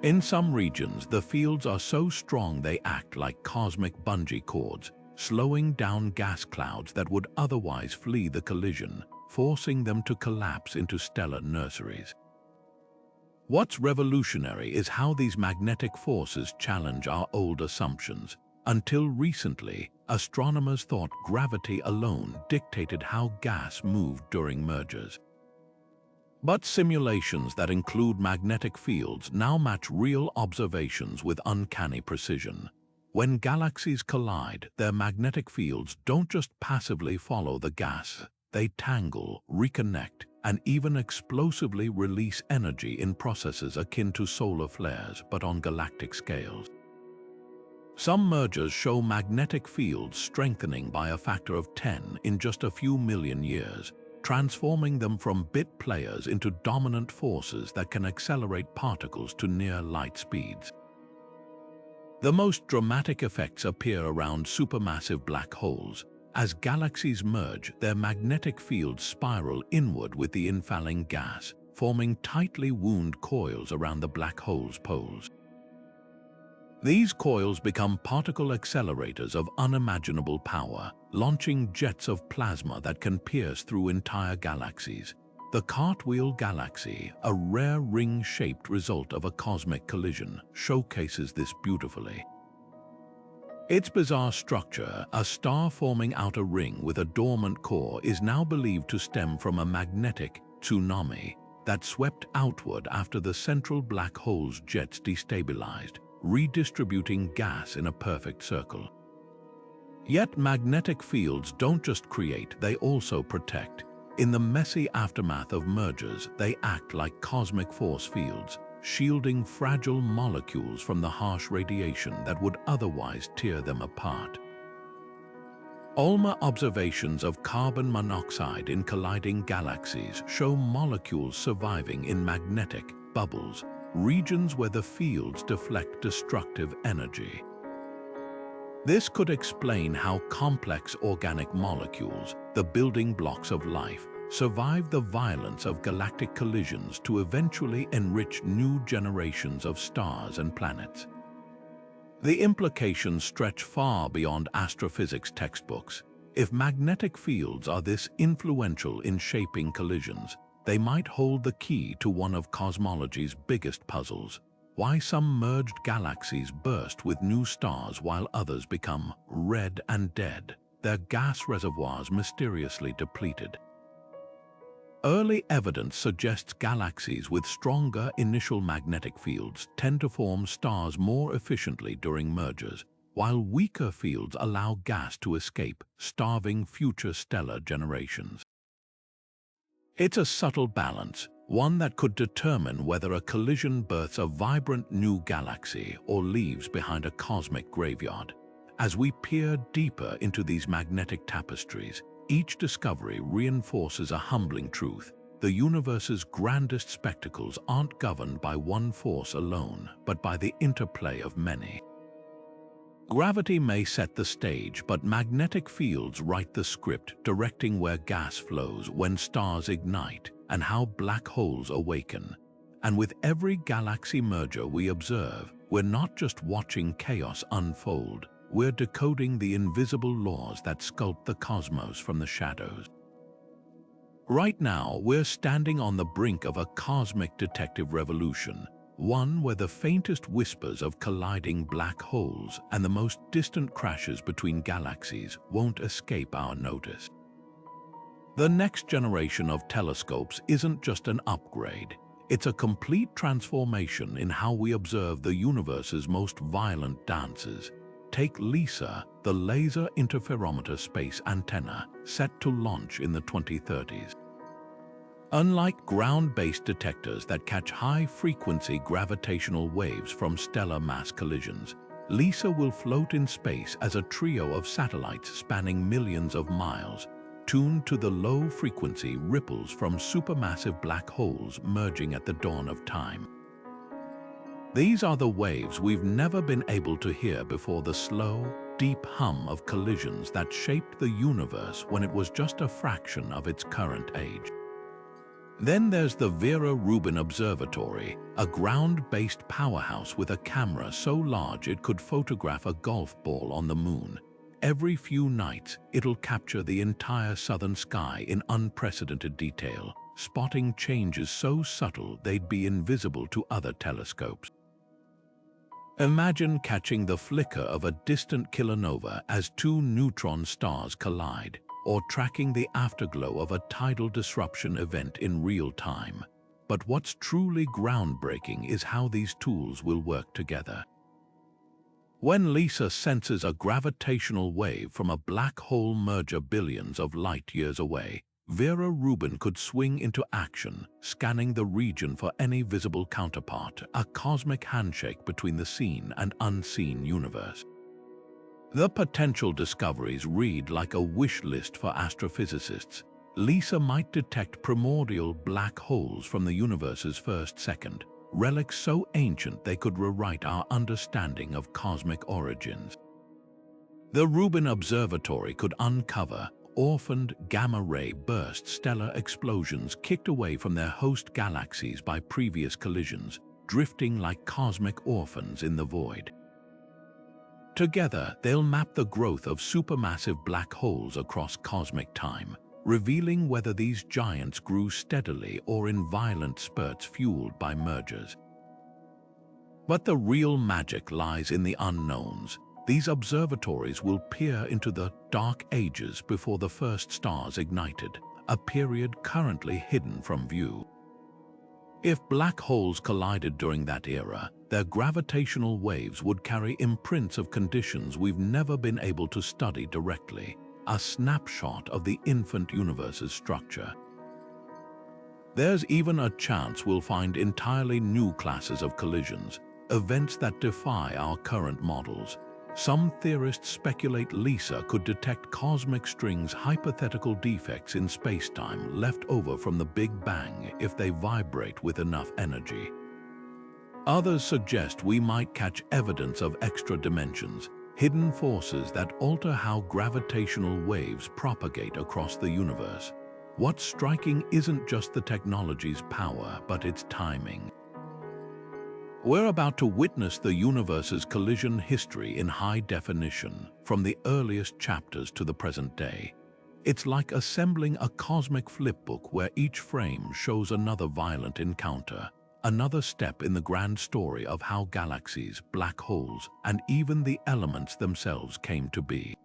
In some regions, the fields are so strong they act like cosmic bungee cords, slowing down gas clouds that would otherwise flee the collision. forcing them to collapse into stellar nurseries. What's revolutionary is how these magnetic forces challenge our old assumptions. Until recently, astronomers thought gravity alone dictated how gas moved during mergers. But simulations that include magnetic fields now match real observations with uncanny precision. When galaxies collide, their magnetic fields don't just passively follow the gas. They tangle, reconnect, and even explosively release energy in processes akin to solar flares, but on galactic scales. Some mergers show magnetic fields strengthening by a factor of 10 in just a few million years, transforming them from bit players into dominant forces that can accelerate particles to near light speeds. The most dramatic effects appear around supermassive black holes. As galaxies merge, their magnetic fields spiral inward with the infalling gas, forming tightly wound coils around the black hole's poles. These coils become particle accelerators of unimaginable power, launching jets of plasma that can pierce through entire galaxies. The Cartwheel Galaxy, a rare ring-shaped result of a cosmic collision, showcases this beautifully. Its bizarre structure, a star-forming outer ring with a dormant core, is now believed to stem from a magnetic tsunami that swept outward after the central black hole's jets destabilized, redistributing gas in a perfect circle. Yet magnetic fields don't just create, they also protect. In the messy aftermath of mergers, they act like cosmic force fields, shielding fragile molecules from the harsh radiation that would otherwise tear them apart. ULMA observations of carbon monoxide in colliding galaxies show molecules surviving in magnetic bubbles, regions where the fields deflect destructive energy. This could explain how complex organic molecules, the building blocks of life, survive the violence of galactic collisions to eventually enrich new generations of stars and planets. The implications stretch far beyond astrophysics textbooks. If magnetic fields are this influential in shaping collisions, they might hold the key to one of cosmology's biggest puzzles: why some merged galaxies burst with new stars while others become red and dead, their gas reservoirs mysteriously depleted. Early evidence suggests galaxies with stronger initial magnetic fields tend to form stars more efficiently during mergers, while weaker fields allow gas to escape, starving future stellar generations. It's a subtle balance, one that could determine whether a collision births a vibrant new galaxy or leaves behind a cosmic graveyard. As we peer deeper into these magnetic tapestries, each discovery reinforces a humbling truth: the universe's grandest spectacles aren't governed by one force alone, but by the interplay of many. Gravity may set the stage, but magnetic fields write the script, directing where gas flows, when stars ignite, and how black holes awaken. And with every galaxy merger we observe, we're not just watching chaos unfold, we're decoding the invisible laws that sculpt the cosmos from the shadows. Right now, we're standing on the brink of a cosmic detective revolution, one where the faintest whispers of colliding black holes and the most distant crashes between galaxies won't escape our notice. The next generation of telescopes isn't just an upgrade, it's a complete transformation in how we observe the universe's most violent dances. Take LISA, the Laser Interferometer Space Antenna, set to launch in the 2030s. Unlike ground-based detectors that catch high-frequency gravitational waves from stellar mass collisions, LISA will float in space as a trio of satellites spanning millions of miles, tuned to the low-frequency ripples from supermassive black holes merging at the dawn of time. These are the waves we've never been able to hear before, the slow, deep hum of collisions that shaped the universe when it was just a fraction of its current age. Then there's the Vera Rubin Observatory, a ground-based powerhouse with a camera so large it could photograph a golf ball on the moon, Every few nights, it'll capture the entire southern sky in unprecedented detail, spotting changes so subtle they'd be invisible to other telescopes. Imagine catching the flicker of a distant kilonova as two neutron stars collide, or tracking the afterglow of a tidal disruption event in real time. But what's truly groundbreaking is how these tools will work together. When LISA senses a gravitational wave from a black hole merger billions of light-years away, Vera Rubin could swing into action, scanning the region for any visible counterpart, a cosmic handshake between the seen and unseen universe. The potential discoveries read like a wish list for astrophysicists. LISA might detect primordial black holes from the universe's first second, relics so ancient they could rewrite our understanding of cosmic origins. The Rubin Observatory could uncover orphaned gamma-ray burst stellar explosions kicked away from their host galaxies by previous collisions, drifting like cosmic orphans in the void. Together, they'll map the growth of supermassive black holes across cosmic time, revealing whether these giants grew steadily or in violent spurts fueled by mergers. But the real magic lies in the unknowns. These observatories will peer into the dark ages before the first stars ignited, a period currently hidden from view. If black holes collided during that era, their gravitational waves would carry imprints of conditions we've never been able to study directly, a snapshot of the infant universe's structure. There's even a chance we'll find entirely new classes of collisions, events that defy our current models. Some theorists speculate LISA could detect cosmic strings hypothetical defects in spacetime left over from the Big Bang if they vibrate with enough energy. Others suggest we might catch evidence of extra dimensions, hidden forces that alter how gravitational waves propagate across the universe. What's striking isn't just the technology's power, but its timing. We're about to witness the universe's collision history in high definition, from the earliest chapters to the present day. It's like assembling a cosmic flipbook where each frame shows another violent encounter, another step in the grand story of how galaxies, black holes, and even the elements themselves came to be.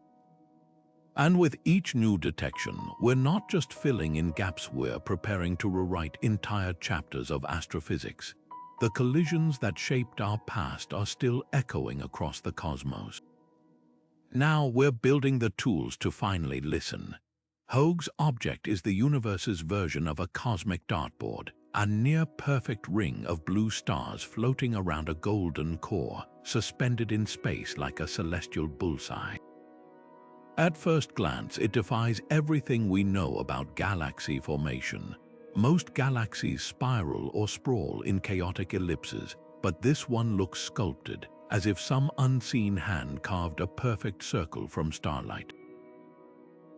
And with each new detection, we're not just filling in gaps, we're preparing to rewrite entire chapters of astrophysics. The collisions that shaped our past are still echoing across the cosmos. Now we're building the tools to finally listen. Hoag's object is the universe's version of a cosmic dartboard, a near-perfect ring of blue stars floating around a golden core, suspended in space like a celestial bullseye. At first glance, it defies everything we know about galaxy formation. Most galaxies spiral or sprawl in chaotic ellipses, but this one looks sculpted, as if some unseen hand carved a perfect circle from starlight.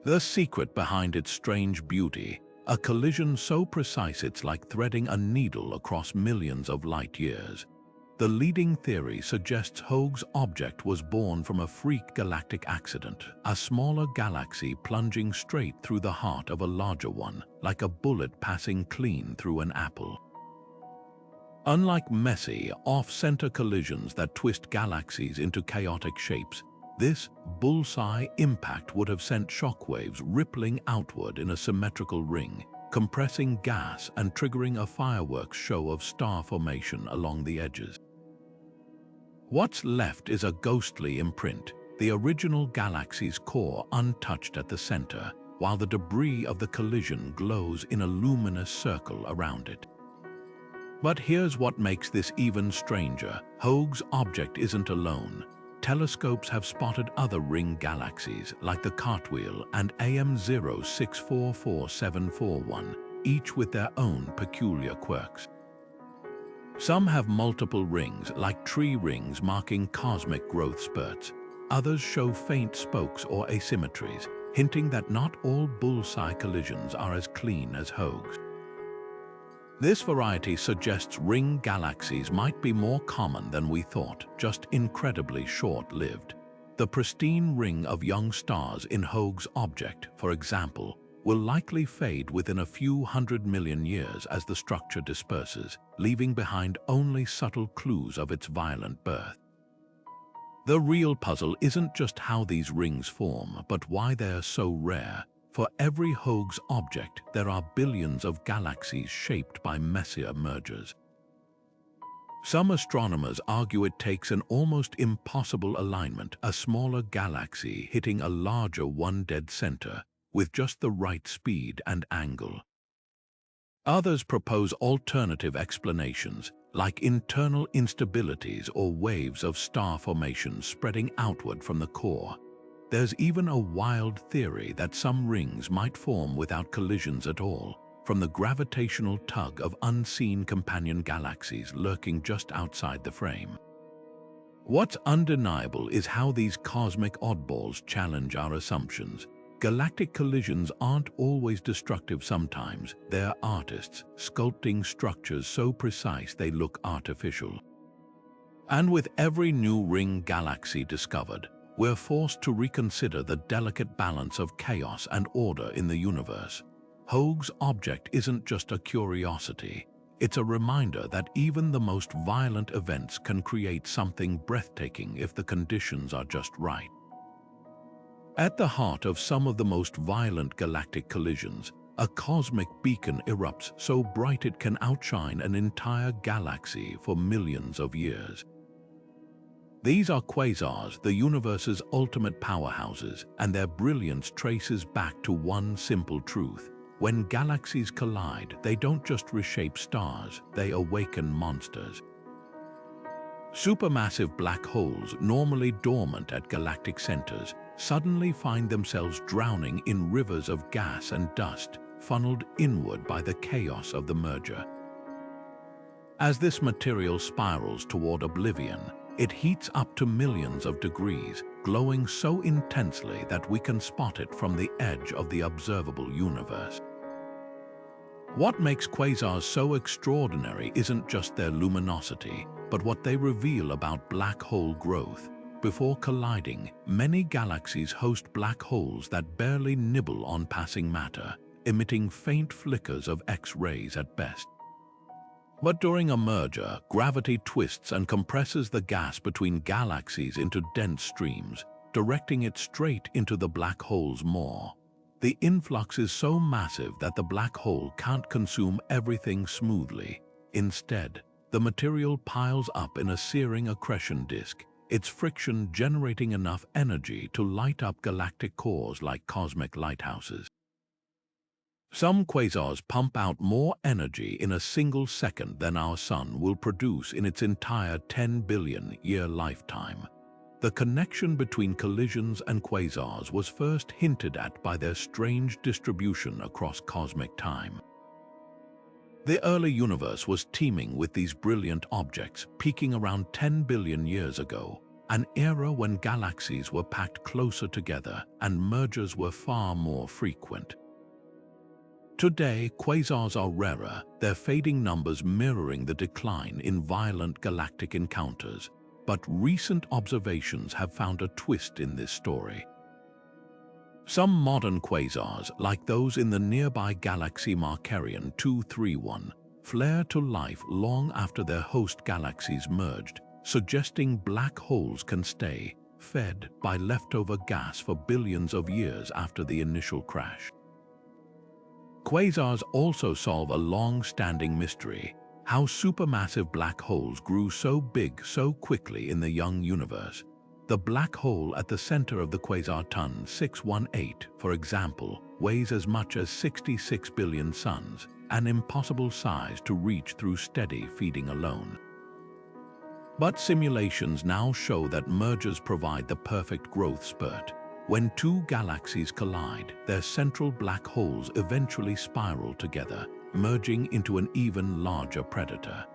The secret behind its strange beauty, a collision so precise it's like threading a needle across millions of light years. The leading theory suggests Hoag's object was born from a freak galactic accident, a smaller galaxy plunging straight through the heart of a larger one, like a bullet passing clean through an apple. Unlike messy, off-center collisions that twist galaxies into chaotic shapes, this bullseye impact would have sent shockwaves rippling outward in a symmetrical ring, compressing gas and triggering a fireworks show of star formation along the edges. What's left is a ghostly imprint, the original galaxy's core untouched at the center, while the debris of the collision glows in a luminous circle around it. But here's what makes this even stranger. Hoag's object isn't alone. Telescopes have spotted other ring galaxies, like the Cartwheel and AM 0644741, each with their own peculiar quirks. Some have multiple rings, like tree rings marking cosmic growth spurts. Others show faint spokes or asymmetries, hinting that not all bullseye collisions are as clean as Hoag's. This variety suggests ring galaxies might be more common than we thought, just incredibly short-lived. The pristine ring of young stars in Hoag's object, for example, will likely fade within a few 100 million years as the structure disperses, leaving behind only subtle clues of its violent birth. The real puzzle isn't just how these rings form, but why they are so rare. For every Hoag's object, there are billions of galaxies shaped by messier mergers. Some astronomers argue it takes an almost impossible alignment, a smaller galaxy hitting a larger one dead center, with just the right speed and angle. Others propose alternative explanations, like internal instabilities or waves of star formation spreading outward from the core. There's even a wild theory that some rings might form without collisions at all, from the gravitational tug of unseen companion galaxies lurking just outside the frame. What's undeniable is how these cosmic oddballs challenge our assumptions. Galactic collisions aren't always destructive sometimes. They're artists, sculpting structures so precise they look artificial. And with every new ring galaxy discovered, we're forced to reconsider the delicate balance of chaos and order in the universe. Hoag's object isn't just a curiosity. It's a reminder that even the most violent events can create something breathtaking if the conditions are just right. At the heart of some of the most violent galactic collisions, a cosmic beacon erupts so bright it can outshine an entire galaxy for millions of years. These are quasars, the universe's ultimate powerhouses, and their brilliance traces back to one simple truth. When galaxies collide, they don't just reshape stars, they awaken monsters. Supermassive black holes, normally dormant at galactic centers, suddenly find themselves drowning in rivers of gas and dust, funneled inward by the chaos of the merger. As this material spirals toward oblivion, it heats up to millions of degrees, glowing so intensely that we can spot it from the edge of the observable universe. What makes quasars so extraordinary isn't just their luminosity, but what they reveal about black hole growth. Before colliding, many galaxies host black holes that barely nibble on passing matter, emitting faint flickers of X-rays at best. But during a merger, gravity twists and compresses the gas between galaxies into dense streams, directing it straight into the black hole's maw. The influx is so massive that the black hole can't consume everything smoothly. Instead, the material piles up in a searing accretion disk, its friction generating enough energy to light up galactic cores like cosmic lighthouses. Some quasars pump out more energy in a single second than our Sun will produce in its entire 10 billion-year lifetime. The connection between collisions and quasars was first hinted at by their strange distribution across cosmic time. The early universe was teeming with these brilliant objects, peaking around 10 billion years ago, an era when galaxies were packed closer together and mergers were far more frequent. Today, quasars are rarer, their fading numbers mirroring the decline in violent galactic encounters. But recent observations have found a twist in this story. Some modern quasars, like those in the nearby galaxy Markarian 231, flare to life long after their host galaxies merged, suggesting black holes can stay fed by leftover gas for billions of years after the initial crash. Quasars also solve a long-standing mystery: how supermassive black holes grew so big so quickly in the young universe. The black hole at the center of the quasar Ton 618, for example, weighs as much as 66 billion suns, an impossible size to reach through steady feeding alone. But simulations now show that mergers provide the perfect growth spurt. When two galaxies collide, their central black holes eventually spiral together, merging into an even larger predator.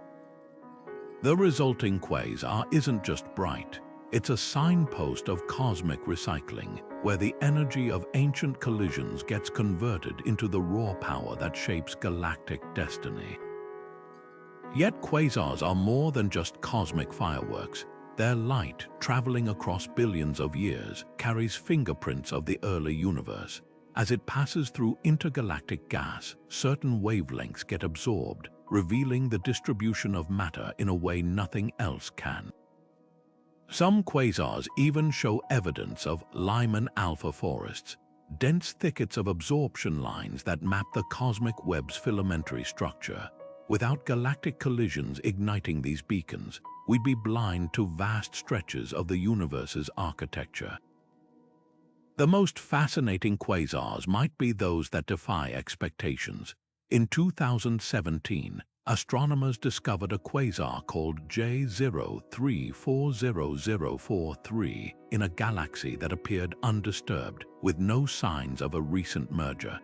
The resulting quasar isn't just bright, it's a signpost of cosmic recycling, where the energy of ancient collisions gets converted into the raw power that shapes galactic destiny. Yet quasars are more than just cosmic fireworks. Their light, traveling across billions of years, carries fingerprints of the early universe. As it passes through intergalactic gas, certain wavelengths get absorbed, revealing the distribution of matter in a way nothing else can. Some quasars even show evidence of Lyman alpha forests, dense thickets of absorption lines that map the cosmic web's filamentary structure. Without galactic collisions igniting these beacons, we'd be blind to vast stretches of the universe's architecture. The most fascinating quasars might be those that defy expectations. In 2017, astronomers discovered a quasar called J03400043 in a galaxy that appeared undisturbed, with no signs of a recent merger.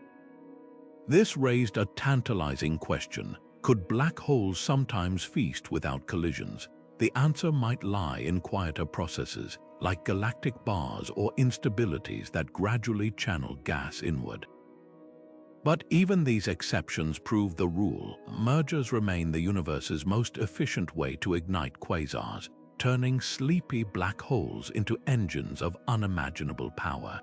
This raised a tantalizing question: could black holes sometimes feast without collisions? The answer might lie in quieter processes, like galactic bars or instabilities that gradually channel gas inward. But even these exceptions prove the rule. Mergers remain the universe's most efficient way to ignite quasars, turning sleepy black holes into engines of unimaginable power.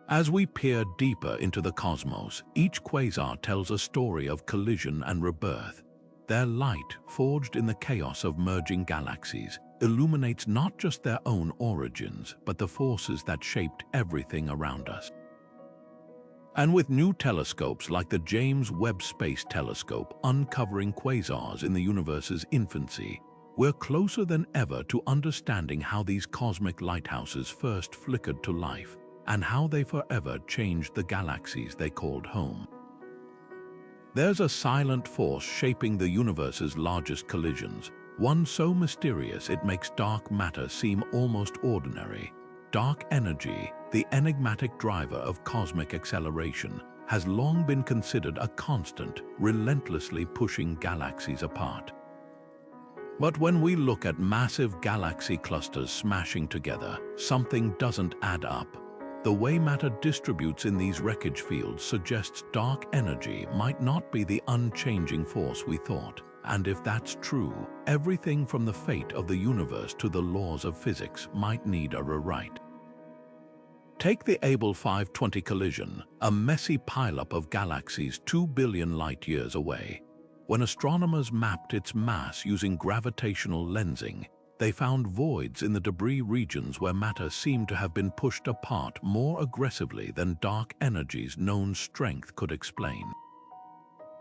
As we peer deeper into the cosmos, each quasar tells a story of collision and rebirth. Their light, forged in the chaos of merging galaxies, illuminates not just their own origins, but the forces that shaped everything around us. And with new telescopes like the James Webb Space Telescope uncovering quasars in the universe's infancy, we're closer than ever to understanding how these cosmic lighthouses first flickered to life, and how they forever changed the galaxies they called home. There's a silent force shaping the universe's largest collisions, one so mysterious it makes dark matter seem almost ordinary. Dark energy, the enigmatic driver of cosmic acceleration, has long been considered a constant, relentlessly pushing galaxies apart. But when we look at massive galaxy clusters smashing together, something doesn't add up. The way matter distributes in these wreckage fields suggests dark energy might not be the unchanging force we thought. And if that's true, everything from the fate of the universe to the laws of physics might need a rewrite. Take the Abell 520 collision, a messy pileup of galaxies 2 billion light-years away. When astronomers mapped its mass using gravitational lensing, they found voids in the debris regions where matter seemed to have been pushed apart more aggressively than dark energy's known strength could explain.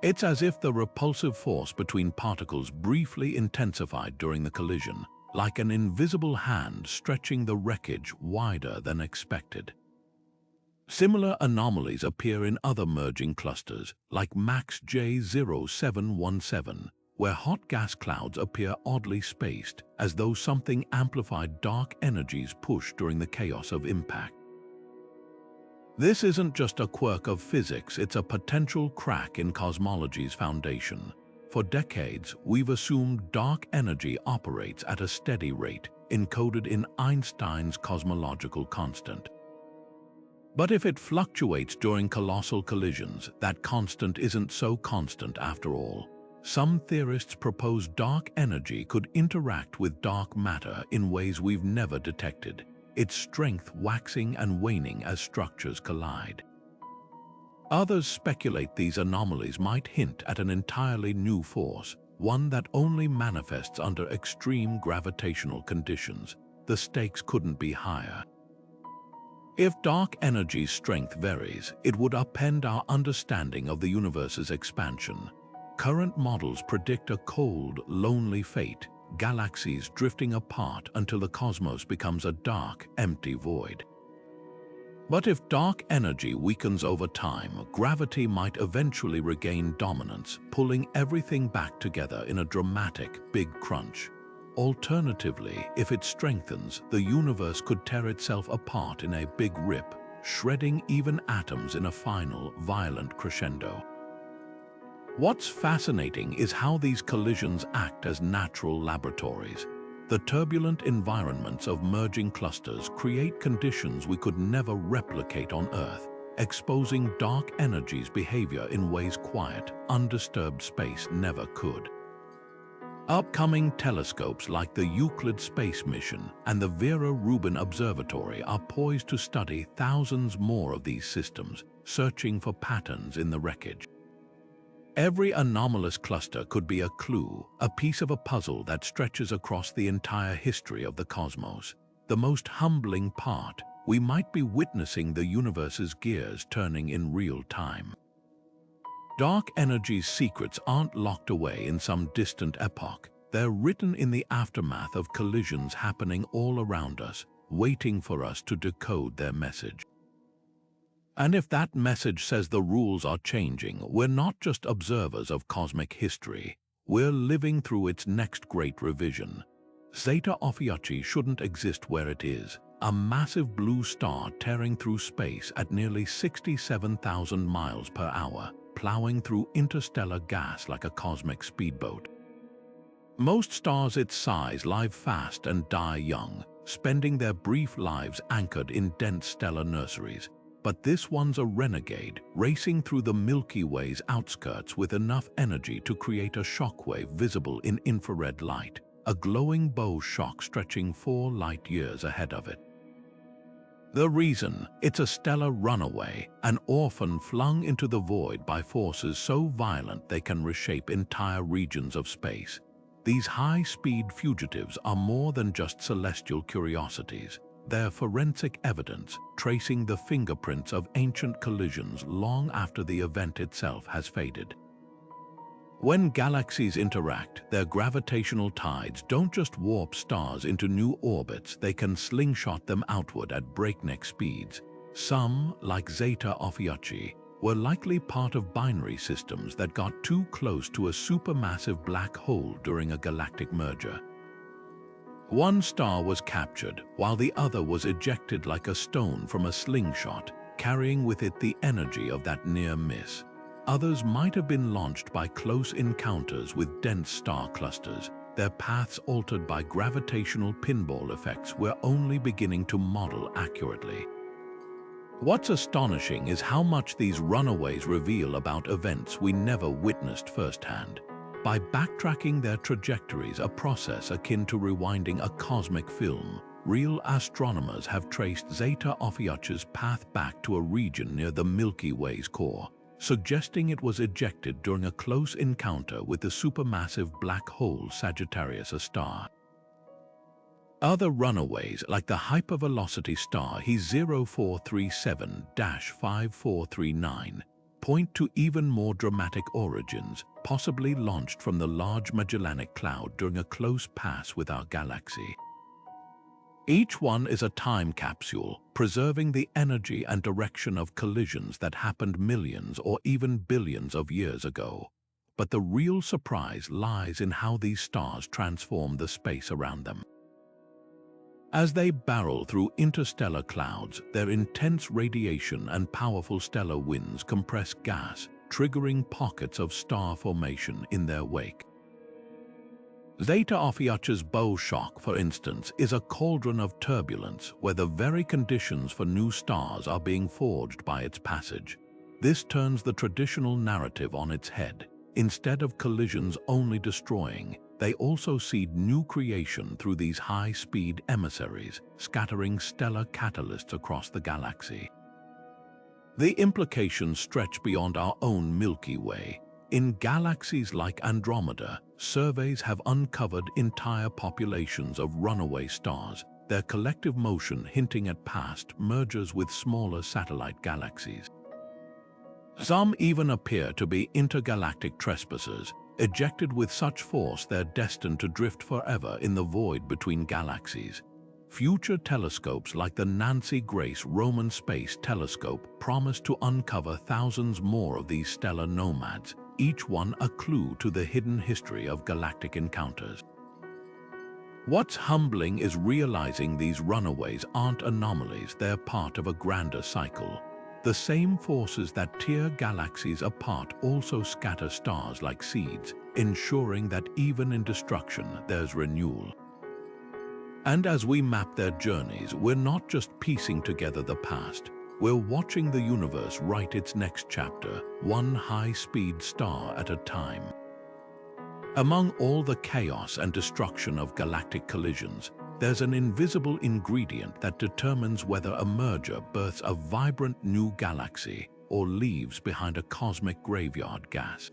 It's as if the repulsive force between particles briefly intensified during the collision, like an invisible hand stretching the wreckage wider than expected. Similar anomalies appear in other merging clusters, like MAX J0717, where hot gas clouds appear oddly spaced, as though something amplified dark energy's push during the chaos of impact. This isn't just a quirk of physics, it's a potential crack in cosmology's foundation. For decades, we've assumed dark energy operates at a steady rate, encoded in Einstein's cosmological constant. But if it fluctuates during colossal collisions, that constant isn't so constant after all. Some theorists propose dark energy could interact with dark matter in ways we've never detected, its strength waxing and waning as structures collide. Others speculate these anomalies might hint at an entirely new force, one that only manifests under extreme gravitational conditions. The stakes couldn't be higher. If dark energy's strength varies, it would upend our understanding of the universe's expansion. Current models predict a cold, lonely fate, galaxies drifting apart until the cosmos becomes a dark, empty void. But if dark energy weakens over time, gravity might eventually regain dominance, pulling everything back together in a dramatic, big crunch. Alternatively, if it strengthens, the universe could tear itself apart in a big rip, shredding even atoms in a final, violent crescendo. What's fascinating is how these collisions act as natural laboratories. The turbulent environments of merging clusters create conditions we could never replicate on Earth, exposing dark energy's behavior in ways quiet, undisturbed space never could. Upcoming telescopes like the Euclid Space Mission and the Vera Rubin Observatory are poised to study thousands more of these systems, searching for patterns in the wreckage. Every anomalous cluster could be a clue, a piece of a puzzle that stretches across the entire history of the cosmos. The most humbling part, we might be witnessing the universe's gears turning in real time. Dark energy's secrets aren't locked away in some distant epoch. They're written in the aftermath of collisions happening all around us, waiting for us to decode their message. And if that message says the rules are changing, we're not just observers of cosmic history, we're living through its next great revision. Zeta Ophiuchi shouldn't exist where it is, a massive blue star tearing through space at nearly 67,000 miles per hour, plowing through interstellar gas like a cosmic speedboat. Most stars its size live fast and die young, spending their brief lives anchored in dense stellar nurseries. But this one's a renegade, racing through the Milky Way's outskirts with enough energy to create a shockwave visible in infrared light, a glowing bow shock stretching 4 light-years ahead of it. The reason? It's a stellar runaway, an orphan flung into the void by forces so violent they can reshape entire regions of space. These high-speed fugitives are more than just celestial curiosities. They're forensic evidence, tracing the fingerprints of ancient collisions long after the event itself has faded. When galaxies interact, their gravitational tides don't just warp stars into new orbits, they can slingshot them outward at breakneck speeds. Some, like Zeta Ophiuchi, were likely part of binary systems that got too close to a supermassive black hole during a galactic merger. One star was captured, while the other was ejected like a stone from a slingshot, carrying with it the energy of that near miss. Others might have been launched by close encounters with dense star clusters, their paths altered by gravitational pinball effects we're only beginning to model accurately. What's astonishing is how much these runaways reveal about events we never witnessed firsthand. By backtracking their trajectories, a process akin to rewinding a cosmic film, real astronomers have traced Zeta Ophiuchi's path back to a region near the Milky Way's core, suggesting it was ejected during a close encounter with the supermassive black hole Sagittarius, a star. Other runaways, like the hypervelocity star He 0437-5439, point to even more dramatic origins, possibly launched from the Large Magellanic Cloud during a close pass with our galaxy. Each one is a time capsule, preserving the energy and direction of collisions that happened millions or even billions of years ago. But the real surprise lies in how these stars transform the space around them. As they barrel through interstellar clouds, their intense radiation and powerful stellar winds compress gas, triggering pockets of star formation in their wake. Zeta Ophiuchi's bow shock, for instance, is a cauldron of turbulence where the very conditions for new stars are being forged by its passage. This turns the traditional narrative on its head. Instead of collisions only destroying, they also seed new creation through these high-speed emissaries, scattering stellar catalysts across the galaxy. The implications stretch beyond our own Milky Way. In galaxies like Andromeda, surveys have uncovered entire populations of runaway stars, their collective motion hinting at past mergers with smaller satellite galaxies. Some even appear to be intergalactic trespassers, ejected with such force they're destined to drift forever in the void between galaxies. Future telescopes like the Nancy Grace Roman Space Telescope promise to uncover thousands more of these stellar nomads, each one a clue to the hidden history of galactic encounters. What's humbling is realizing these runaways aren't anomalies, they're part of a grander cycle. The same forces that tear galaxies apart also scatter stars like seeds, ensuring that even in destruction there's renewal. And as we map their journeys, we're not just piecing together the past, we're watching the universe write its next chapter, one high-speed star at a time. Among all the chaos and destruction of galactic collisions, there's an invisible ingredient that determines whether a merger births a vibrant new galaxy or leaves behind a cosmic graveyard gas.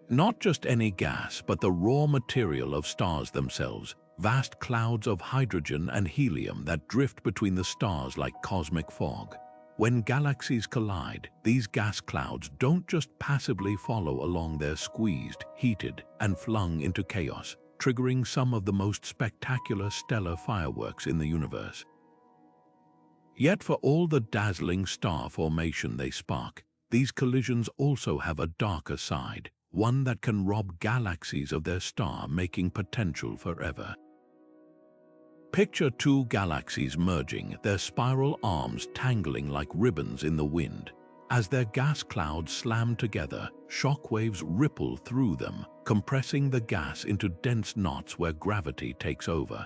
Not just any gas, but the raw material of stars themselves, vast clouds of hydrogen and helium that drift between the stars like cosmic fog. When galaxies collide, these gas clouds don't just passively follow along, they're squeezed, heated, and flung into chaos, triggering some of the most spectacular stellar fireworks in the universe. Yet for all the dazzling star formation they spark, these collisions also have a darker side, one that can rob galaxies of their star-making potential forever. Picture two galaxies merging, their spiral arms tangling like ribbons in the wind. As their gas clouds slam together, shockwaves ripple through them, compressing the gas into dense knots where gravity takes over.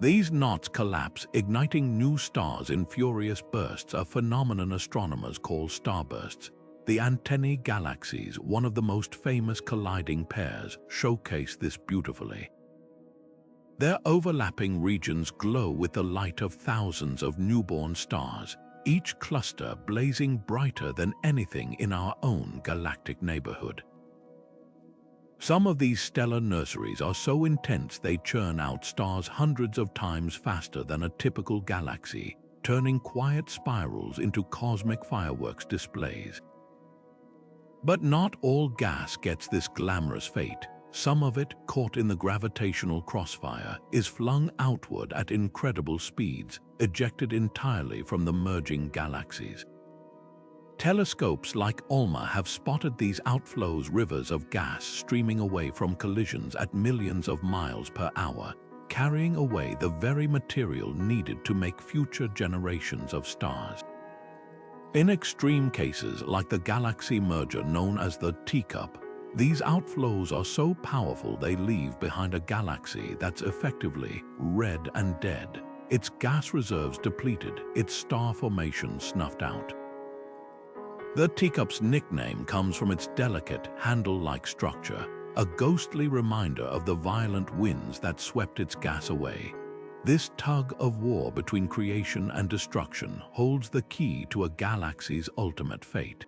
These knots collapse, igniting new stars in furious bursts, a phenomenon astronomers call starbursts. The antennae galaxies, one of the most famous colliding pairs, showcase this beautifully. Their overlapping regions glow with the light of thousands of newborn stars, each cluster blazing brighter than anything in our own galactic neighborhood. Some of these stellar nurseries are so intense they churn out stars hundreds of times faster than a typical galaxy, turning quiet spirals into cosmic fireworks displays. But not all gas gets this glamorous fate. Some of it, caught in the gravitational crossfire, is flung outward at incredible speeds, ejected entirely from the merging galaxies. Telescopes like ALMA have spotted these outflows, rivers of gas streaming away from collisions at millions of miles per hour, carrying away the very material needed to make future generations of stars. In extreme cases, like the galaxy merger known as the teacup, these outflows are so powerful they leave behind a galaxy that's effectively red and dead, its gas reserves depleted, its star formation snuffed out. The teacup's nickname comes from its delicate, handle-like structure, a ghostly reminder of the violent winds that swept its gas away. This tug of war between creation and destruction holds the key to a galaxy's ultimate fate.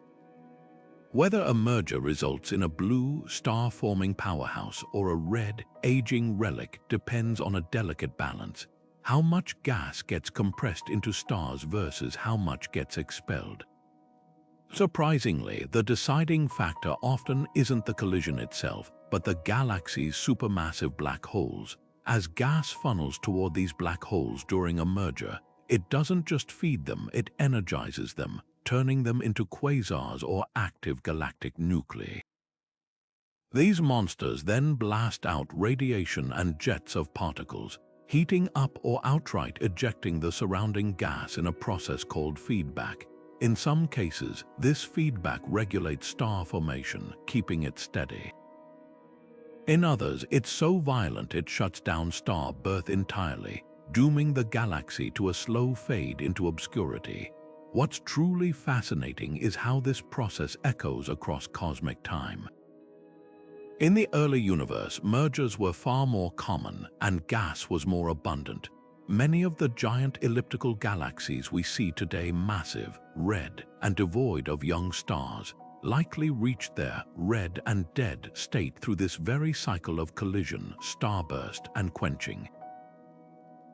Whether a merger results in a blue, star-forming powerhouse or a red, aging relic depends on a delicate balance. How much gas gets compressed into stars versus how much gets expelled. Surprisingly, the deciding factor often isn't the collision itself, but the galaxy's supermassive black holes. As gas funnels toward these black holes during a merger, it doesn't just feed them, it energizes them, turning them into quasars or active galactic nuclei. These monsters then blast out radiation and jets of particles, heating up or outright ejecting the surrounding gas in a process called feedback. In some cases, this feedback regulates star formation, keeping it steady. In others, it's so violent it shuts down star birth entirely, dooming the galaxy to a slow fade into obscurity. What's truly fascinating is how this process echoes across cosmic time. In the early universe, mergers were far more common and gas was more abundant. Many of the giant elliptical galaxies we see today, massive, red, and devoid of young stars, likely reached their red and dead state through this very cycle of collision, starburst, and quenching.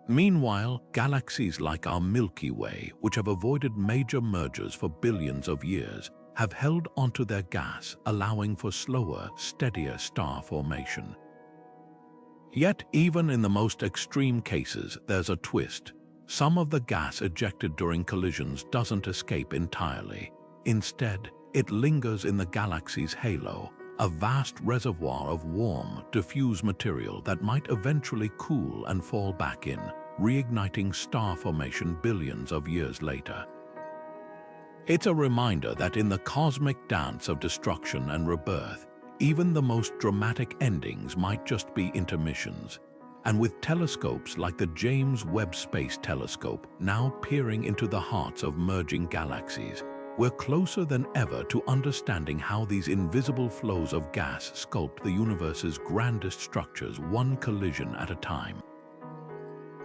Meanwhile, galaxies like our Milky Way, which have avoided major mergers for billions of years, have held onto their gas, allowing for slower, steadier star formation. Yet, even in the most extreme cases, there's a twist. Some of the gas ejected during collisions doesn't escape entirely. Instead, it lingers in the galaxy's halo, a vast reservoir of warm, diffuse material that might eventually cool and fall back in, reigniting star formation billions of years later. It's a reminder that in the cosmic dance of destruction and rebirth, even the most dramatic endings might just be intermissions. And with telescopes like the James Webb Space Telescope now peering into the hearts of merging galaxies, we're closer than ever to understanding how these invisible flows of gas sculpt the universe's grandest structures, one collision at a time.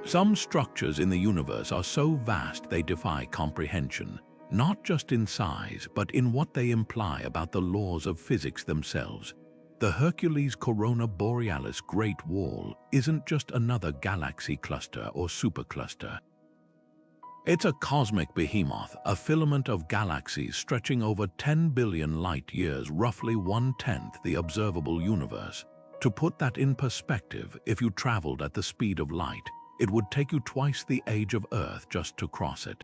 Some structures in the universe are so vast they defy comprehension, not just in size, but in what they imply about the laws of physics themselves. The Hercules Corona Borealis Great Wall isn't just another galaxy cluster or supercluster. It's a cosmic behemoth, a filament of galaxies stretching over 10 billion light-years, roughly 1/10 the observable universe. To put that in perspective, if you traveled at the speed of light, it would take you twice the age of Earth just to cross it.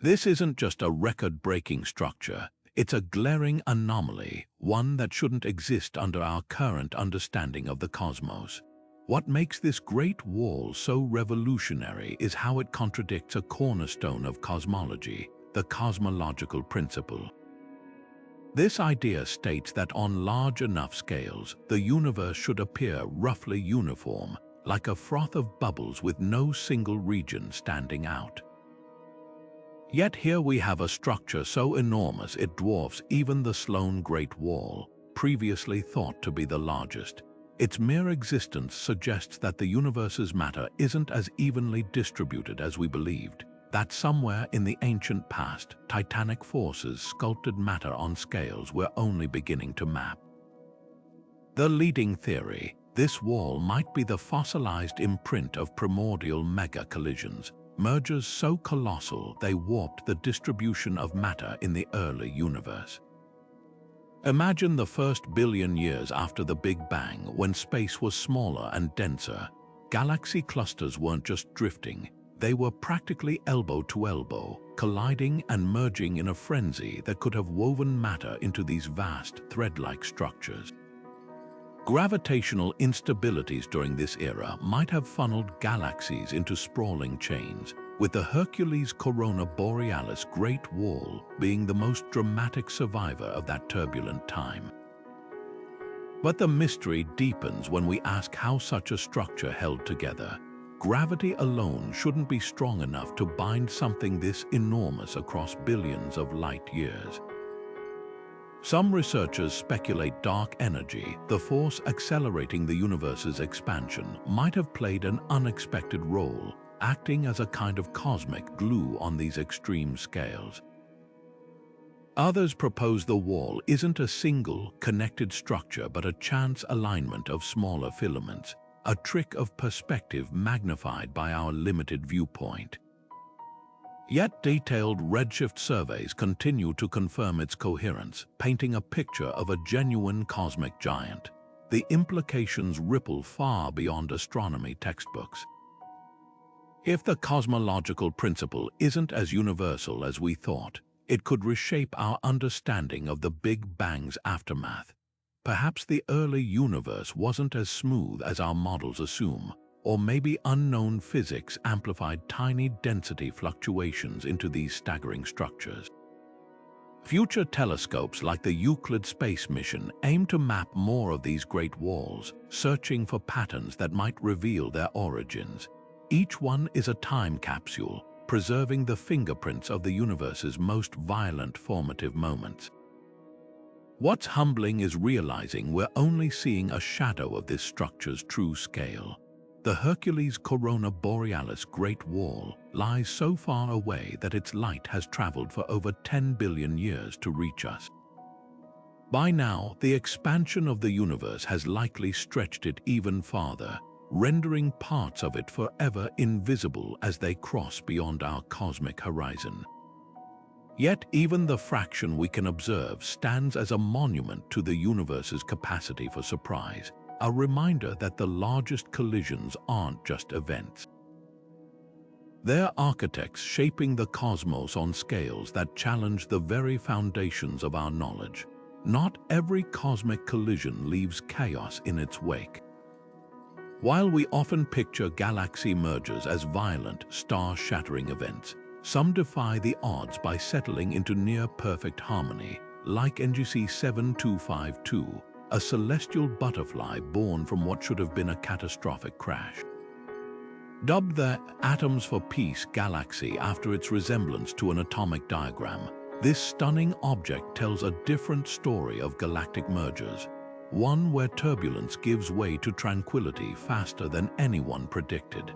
This isn't just a record-breaking structure, it's a glaring anomaly, one that shouldn't exist under our current understanding of the cosmos. What makes this Great Wall so revolutionary is how it contradicts a cornerstone of cosmology, the cosmological principle. This idea states that on large enough scales, the universe should appear roughly uniform, like a froth of bubbles with no single region standing out. Yet here we have a structure so enormous it dwarfs even the Sloan Great Wall, previously thought to be the largest. Its mere existence suggests that the universe's matter isn't as evenly distributed as we believed, that somewhere in the ancient past, titanic forces sculpted matter on scales we're only beginning to map. The leading theory: this wall might be the fossilized imprint of primordial mega-collisions, mergers so colossal they warped the distribution of matter in the early universe. Imagine the first billion years after the Big Bang, when space was smaller and denser. Galaxy clusters weren't just drifting, they were practically elbow to elbow, colliding and merging in a frenzy that could have woven matter into these vast, thread-like structures. Gravitational instabilities during this era might have funneled galaxies into sprawling chains, with the Hercules Corona Borealis Great Wall being the most dramatic survivor of that turbulent time. But the mystery deepens when we ask how such a structure held together. Gravity alone shouldn't be strong enough to bind something this enormous across billions of light-years. Some researchers speculate dark energy, the force accelerating the universe's expansion, might have played an unexpected role, acting as a kind of cosmic glue on these extreme scales. Others propose the wall isn't a single, connected structure but a chance alignment of smaller filaments, a trick of perspective magnified by our limited viewpoint. Yet detailed redshift surveys continue to confirm its coherence, painting a picture of a genuine cosmic giant. The implications ripple far beyond astronomy textbooks. If the cosmological principle isn't as universal as we thought, it could reshape our understanding of the Big Bang's aftermath. Perhaps the early universe wasn't as smooth as our models assume, or maybe unknown physics amplified tiny density fluctuations into these staggering structures. Future telescopes like the Euclid space mission aim to map more of these great walls, searching for patterns that might reveal their origins. Each one is a time capsule, preserving the fingerprints of the universe's most violent formative moments. What's humbling is realizing we're only seeing a shadow of this structure's true scale. The Hercules Corona Borealis Great Wall lies so far away that its light has traveled for over 10 billion years to reach us. By now, the expansion of the universe has likely stretched it even farther, rendering parts of it forever invisible as they cross beyond our cosmic horizon. Yet even the fraction we can observe stands as a monument to the universe's capacity for surprise, a reminder that the largest collisions aren't just events. They're architects shaping the cosmos on scales that challenge the very foundations of our knowledge. Not every cosmic collision leaves chaos in its wake. While we often picture galaxy mergers as violent, star-shattering events, some defy the odds by settling into near-perfect harmony, like NGC 7252, a celestial butterfly born from what should have been a catastrophic crash. Dubbed the Atoms for Peace galaxy after its resemblance to an atomic diagram, this stunning object tells a different story of galactic mergers, one where turbulence gives way to tranquility faster than anyone predicted.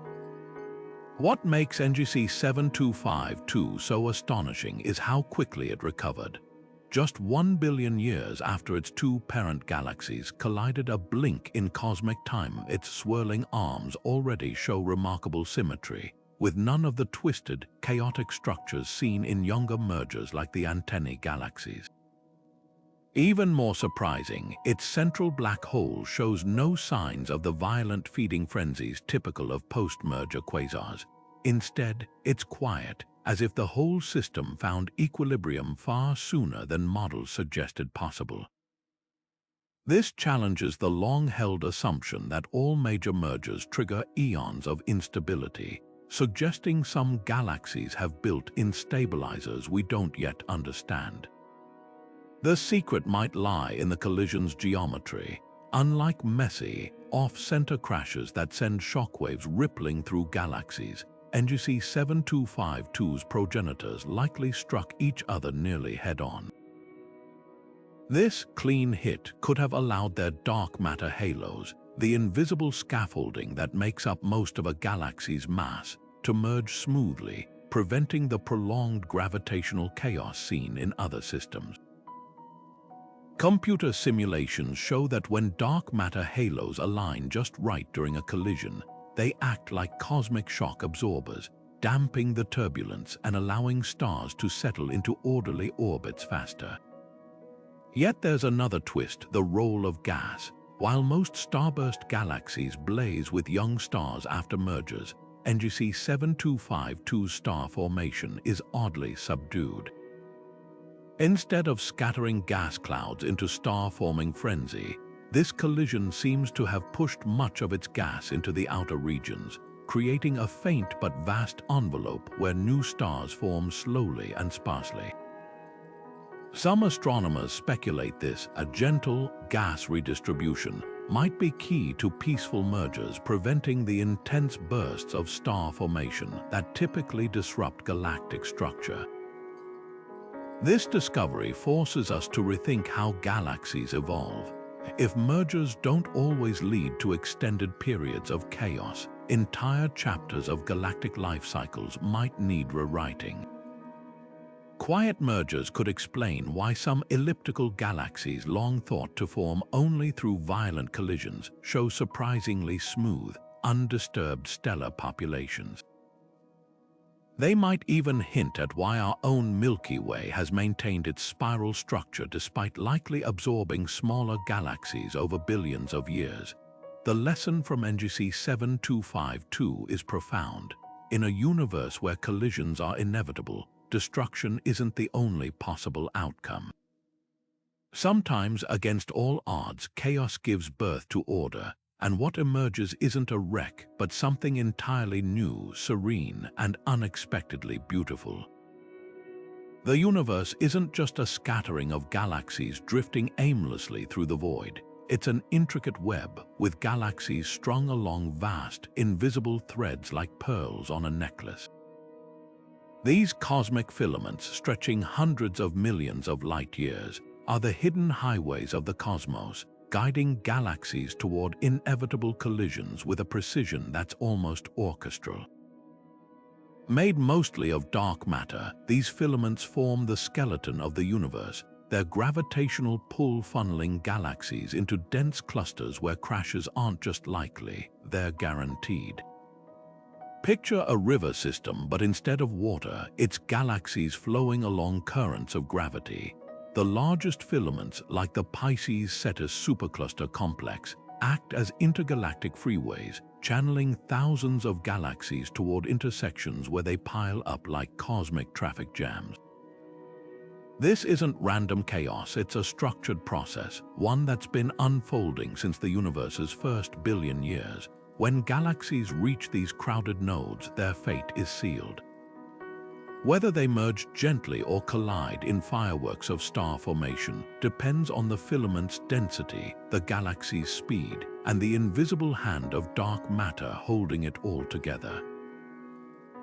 What makes NGC 7252 so astonishing is how quickly it recovered. Just 1 billion years after its two parent galaxies collided, a blink in cosmic time, its swirling arms already show remarkable symmetry, with none of the twisted, chaotic structures seen in younger mergers like the antennae galaxies. Even more surprising, its central black hole shows no signs of the violent feeding frenzies typical of post-merger quasars. Instead, it's quiet, as if the whole system found equilibrium far sooner than models suggested possible. This challenges the long-held assumption that all major mergers trigger eons of instability, suggesting some galaxies have built-in stabilizers we don't yet understand. The secret might lie in the collision's geometry. Unlike messy, off-center crashes that send shockwaves rippling through galaxies, NGC 7252's progenitors likely struck each other nearly head-on. This clean hit could have allowed their dark matter halos, the invisible scaffolding that makes up most of a galaxy's mass, to merge smoothly, preventing the prolonged gravitational chaos seen in other systems. Computer simulations show that when dark matter halos align just right during a collision, they act like cosmic shock absorbers, damping the turbulence and allowing stars to settle into orderly orbits faster. Yet there's another twist: the role of gas. While most starburst galaxies blaze with young stars after mergers, NGC 7252's star formation is oddly subdued. Instead of scattering gas clouds into star-forming frenzy, this collision seems to have pushed much of its gas into the outer regions, creating a faint but vast envelope where new stars form slowly and sparsely. Some astronomers speculate this, a gentle gas redistribution, might be key to peaceful mergers, preventing the intense bursts of star formation that typically disrupt galactic structure. This discovery forces us to rethink how galaxies evolve. If mergers don't always lead to extended periods of chaos, entire chapters of galactic life cycles might need rewriting. Quiet mergers could explain why some elliptical galaxies long thought to form only through violent collisions show surprisingly smooth, undisturbed stellar populations. They might even hint at why our own Milky Way has maintained its spiral structure despite likely absorbing smaller galaxies over billions of years. The lesson from NGC 7252 is profound. In a universe where collisions are inevitable, destruction isn't the only possible outcome. Sometimes, against all odds, chaos gives birth to order, and what emerges isn't a wreck, but something entirely new, serene, and unexpectedly beautiful. The universe isn't just a scattering of galaxies drifting aimlessly through the void. It's an intricate web, with galaxies strung along vast, invisible threads like pearls on a necklace. These cosmic filaments, stretching hundreds of millions of light-years, are the hidden highways of the cosmos, guiding galaxies toward inevitable collisions with a precision that's almost orchestral. Made mostly of dark matter, these filaments form the skeleton of the universe, their gravitational pull funneling galaxies into dense clusters where crashes aren't just likely, they're guaranteed. Picture a river system, but instead of water, it's galaxies flowing along currents of gravity. The largest filaments, like the Pisces-Cetus supercluster complex, act as intergalactic freeways, channeling thousands of galaxies toward intersections where they pile up like cosmic traffic jams. This isn't random chaos, it's a structured process, one that's been unfolding since the universe's first billion years. When galaxies reach these crowded nodes, their fate is sealed. Whether they merge gently or collide in fireworks of star formation depends on the filament's density, the galaxy's speed, and the invisible hand of dark matter holding it all together.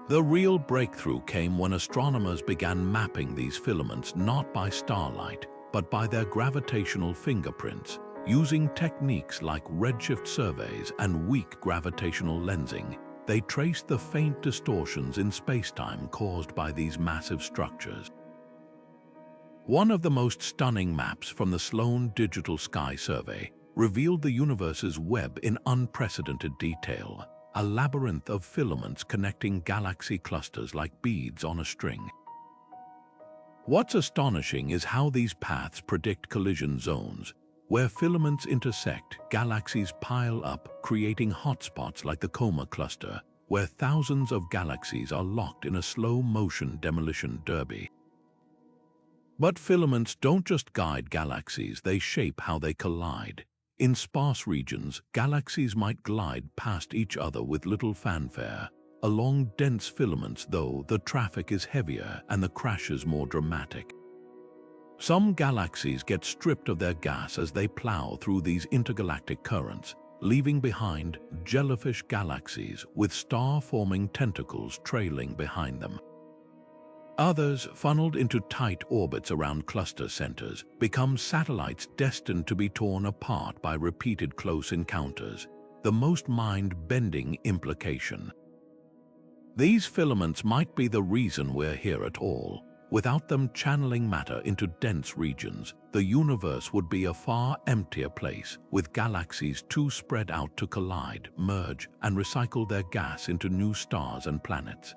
The real breakthrough came when astronomers began mapping these filaments not by starlight, but by their gravitational fingerprints, using techniques like redshift surveys and weak gravitational lensing. They traced the faint distortions in spacetime caused by these massive structures. One of the most stunning maps from the Sloan Digital Sky Survey revealed the universe's web in unprecedented detail, a labyrinth of filaments connecting galaxy clusters like beads on a string. What's astonishing is how these paths predict collision zones. Where filaments intersect, galaxies pile up, creating hotspots like the Coma Cluster, where thousands of galaxies are locked in a slow-motion demolition derby. But filaments don't just guide galaxies, they shape how they collide. In sparse regions, galaxies might glide past each other with little fanfare. Along dense filaments, though, the traffic is heavier and the crashes more dramatic. Some galaxies get stripped of their gas as they plow through these intergalactic currents, leaving behind jellyfish galaxies with star-forming tentacles trailing behind them. Others, funneled into tight orbits around cluster centers, become satellites destined to be torn apart by repeated close encounters, the most mind-bending implication. These filaments might be the reason we're here at all. Without them channeling matter into dense regions, the universe would be a far emptier place, with galaxies too spread out to collide, merge, and recycle their gas into new stars and planets.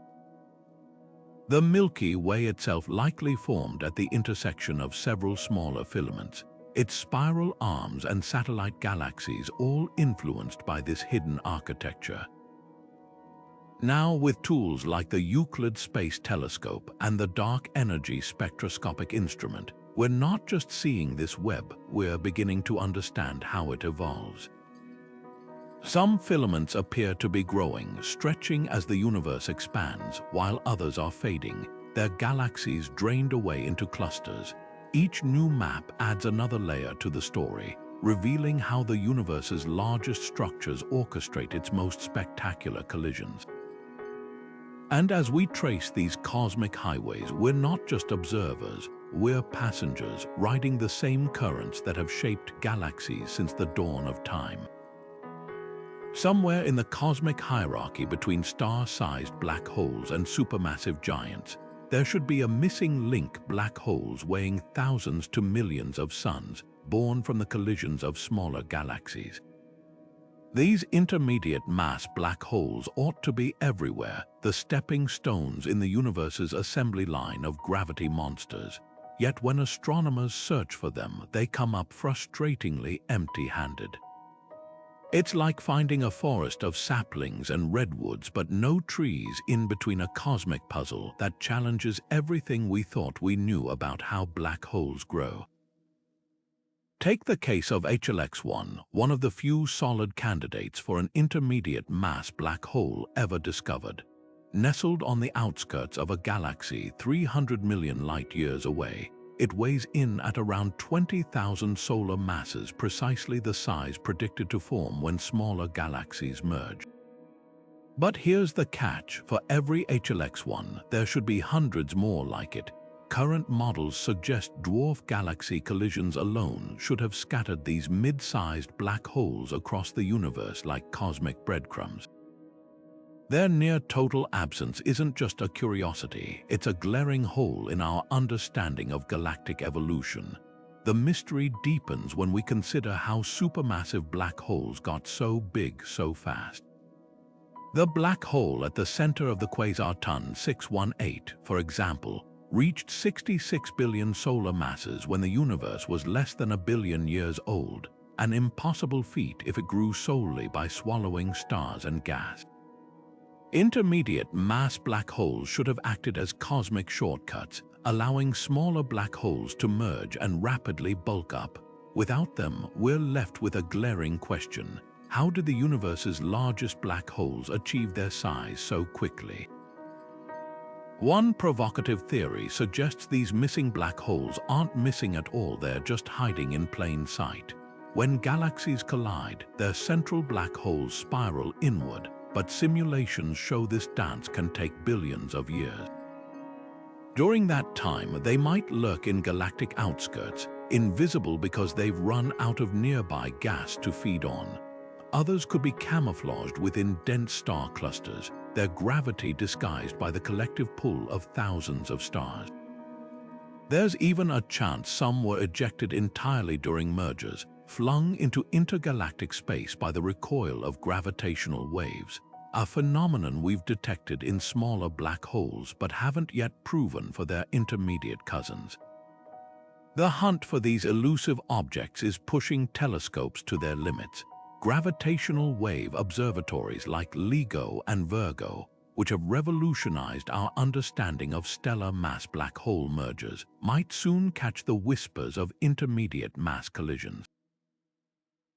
The Milky Way itself likely formed at the intersection of several smaller filaments, its spiral arms and satellite galaxies all influenced by this hidden architecture. Now, with tools like the Euclid Space Telescope and the Dark Energy Spectroscopic Instrument, we're not just seeing this web, we're beginning to understand how it evolves. Some filaments appear to be growing, stretching as the universe expands, while others are fading, their galaxies drained away into clusters. Each new map adds another layer to the story, revealing how the universe's largest structures orchestrate its most spectacular collisions. And as we trace these cosmic highways, we're not just observers, we're passengers riding the same currents that have shaped galaxies since the dawn of time. Somewhere in the cosmic hierarchy between star-sized black holes and supermassive giants, there should be a missing link: black holes weighing thousands to millions of suns, born from the collisions of smaller galaxies. These intermediate mass black holes ought to be everywhere, the stepping stones in the universe's assembly line of gravity monsters. Yet when astronomers search for them, they come up frustratingly empty-handed. It's like finding a forest of saplings and redwoods but no trees in between, a cosmic puzzle that challenges everything we thought we knew about how black holes grow. Take the case of HLX-1, one of the few solid candidates for an intermediate mass black hole ever discovered. Nestled on the outskirts of a galaxy 300 million light-years away, it weighs in at around 20,000 solar masses, precisely the size predicted to form when smaller galaxies merge. But here's the catch: for every HLX-1, there should be hundreds more like it. Current models suggest dwarf galaxy collisions alone should have scattered these mid-sized black holes across the universe like cosmic breadcrumbs. Their near-total absence isn't just a curiosity, it's a glaring hole in our understanding of galactic evolution. The mystery deepens when we consider how supermassive black holes got so big so fast. The black hole at the center of the quasar TUN 618, for example, reached 66 billion solar masses when the universe was less than a billion years old, an impossible feat if it grew solely by swallowing stars and gas. Intermediate mass black holes should have acted as cosmic shortcuts, allowing smaller black holes to merge and rapidly bulk up. Without them, we're left with a glaring question: how did the universe's largest black holes achieve their size so quickly? One provocative theory suggests these missing black holes aren't missing at all, they're just hiding in plain sight. When galaxies collide, their central black holes spiral inward, but simulations show this dance can take billions of years. During that time, they might lurk in galactic outskirts, invisible because they've run out of nearby gas to feed on. Others could be camouflaged within dense star clusters, their gravity disguised by the collective pull of thousands of stars. There's even a chance some were ejected entirely during mergers, flung into intergalactic space by the recoil of gravitational waves, a phenomenon we've detected in smaller black holes but haven't yet proven for their intermediate cousins. The hunt for these elusive objects is pushing telescopes to their limits. Gravitational wave observatories like LIGO and Virgo, which have revolutionized our understanding of stellar mass black hole mergers, might soon catch the whispers of intermediate mass collisions.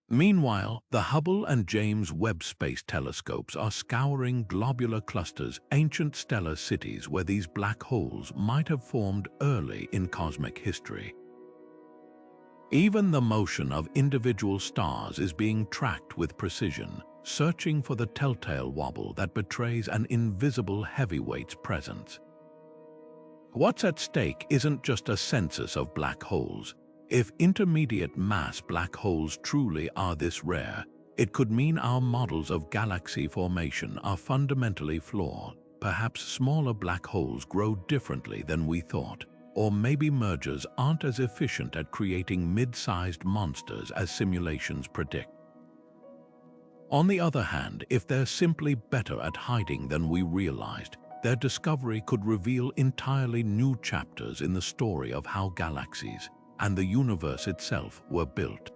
Meanwhile, the Hubble and James Webb Space Telescopes are scouring globular clusters, ancient stellar cities where these black holes might have formed early in cosmic history. Even the motion of individual stars is being tracked with precision, searching for the telltale wobble that betrays an invisible heavyweight's presence. What's at stake isn't just a census of black holes. If intermediate mass black holes truly are this rare, it could mean our models of galaxy formation are fundamentally flawed. Perhaps smaller black holes grow differently than we thought. Or maybe mergers aren't as efficient at creating mid-sized monsters as simulations predict. On the other hand, if they're simply better at hiding than we realized, their discovery could reveal entirely new chapters in the story of how galaxies and the universe itself were built.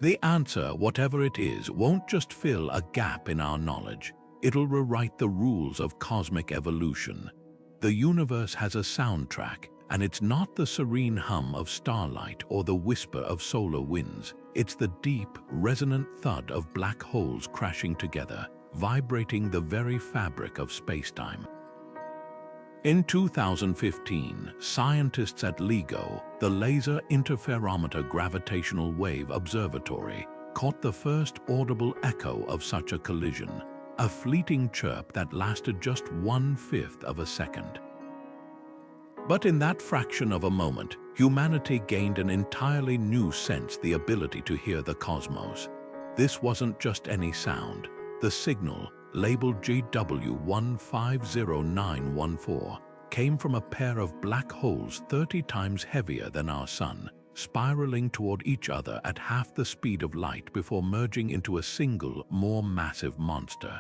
The answer, whatever it is, won't just fill a gap in our knowledge. It'll rewrite the rules of cosmic evolution. The universe has a soundtrack, and it's not the serene hum of starlight or the whisper of solar winds. It's the deep, resonant thud of black holes crashing together, vibrating the very fabric of spacetime. In 2015, scientists at LIGO, the Laser Interferometer Gravitational Wave Observatory, caught the first audible echo of such a collision. A fleeting chirp that lasted just 1/5 of a second. But in that fraction of a moment, humanity gained an entirely new sense, the ability to hear the cosmos. This wasn't just any sound. The signal, labeled GW150914, came from a pair of black holes 30 times heavier than our Sun, spiraling toward each other at half the speed of light before merging into a single, more massive monster.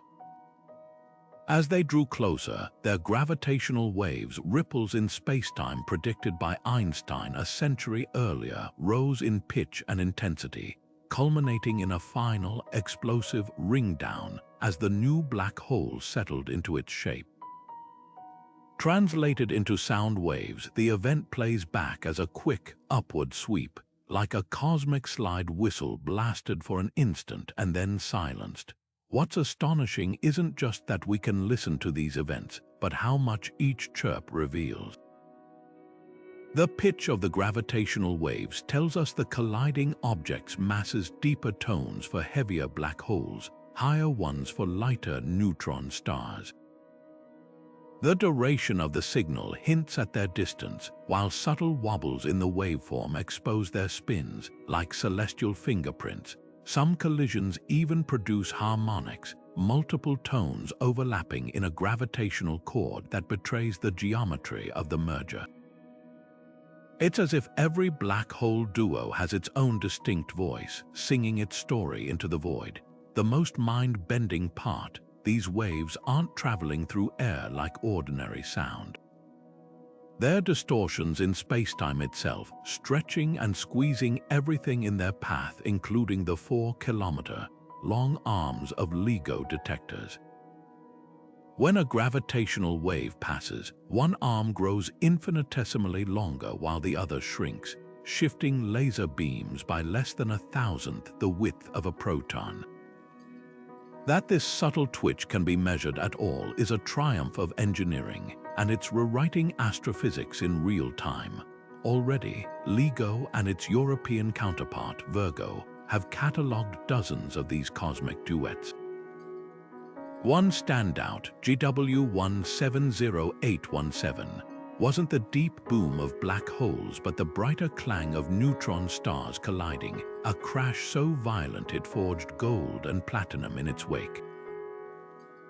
As they drew closer, their gravitational waves, ripples in spacetime predicted by Einstein a century earlier, rose in pitch and intensity, culminating in a final, explosive ring-down as the new black hole settled into its shape. Translated into sound waves, the event plays back as a quick, upward sweep, like a cosmic slide whistle blasted for an instant and then silenced. What's astonishing isn't just that we can listen to these events, but how much each chirp reveals. The pitch of the gravitational waves tells us the colliding object's masses, deeper tones for heavier black holes, higher ones for lighter neutron stars. The duration of the signal hints at their distance, while subtle wobbles in the waveform expose their spins, like celestial fingerprints. Some collisions even produce harmonics, multiple tones overlapping in a gravitational chord that betrays the geometry of the merger. It's as if every black hole duo has its own distinct voice, singing its story into the void. The most mind-bending part, these waves aren't traveling through air like ordinary sound. They're distortions in spacetime itself, stretching and squeezing everything in their path, including the 4-kilometer-long arms of LIGO detectors. When a gravitational wave passes, one arm grows infinitesimally longer while the other shrinks, shifting laser beams by less than 1,000th the width of a proton. That this subtle twitch can be measured at all is a triumph of engineering, and it's rewriting astrophysics in real time. Already, LIGO and its European counterpart, Virgo, have catalogued dozens of these cosmic duets. One standout, GW170817, wasn't the deep boom of black holes but the brighter clang of neutron stars colliding, a crash so violent it forged gold and platinum in its wake.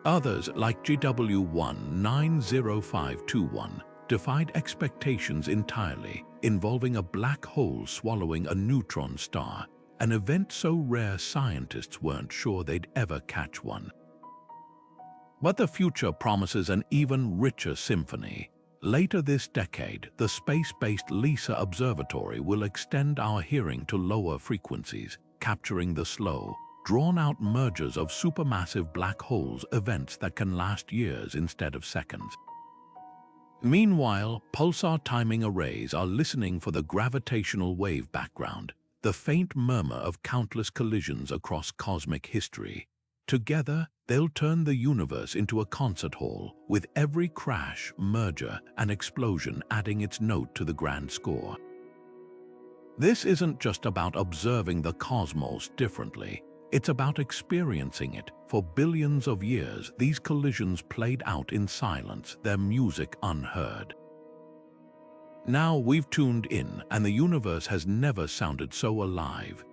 Others, like GW190521, defied expectations entirely, involving a black hole swallowing a neutron star, an event so rare scientists weren't sure they'd ever catch one. But the future promises an even richer symphony. Later this decade, the space-based LISA observatory will extend our hearing to lower frequencies, capturing the slow, drawn-out mergers of supermassive black holes, events that can last years instead of seconds. Meanwhile, pulsar timing arrays are listening for the gravitational wave background, the faint murmur of countless collisions across cosmic history. Together, they'll turn the universe into a concert hall, with every crash, merger, and explosion adding its note to the grand score. This isn't just about observing the cosmos differently. It's about experiencing it. For billions of years, these collisions played out in silence, their music unheard. Now we've tuned in, and the universe has never sounded so alive.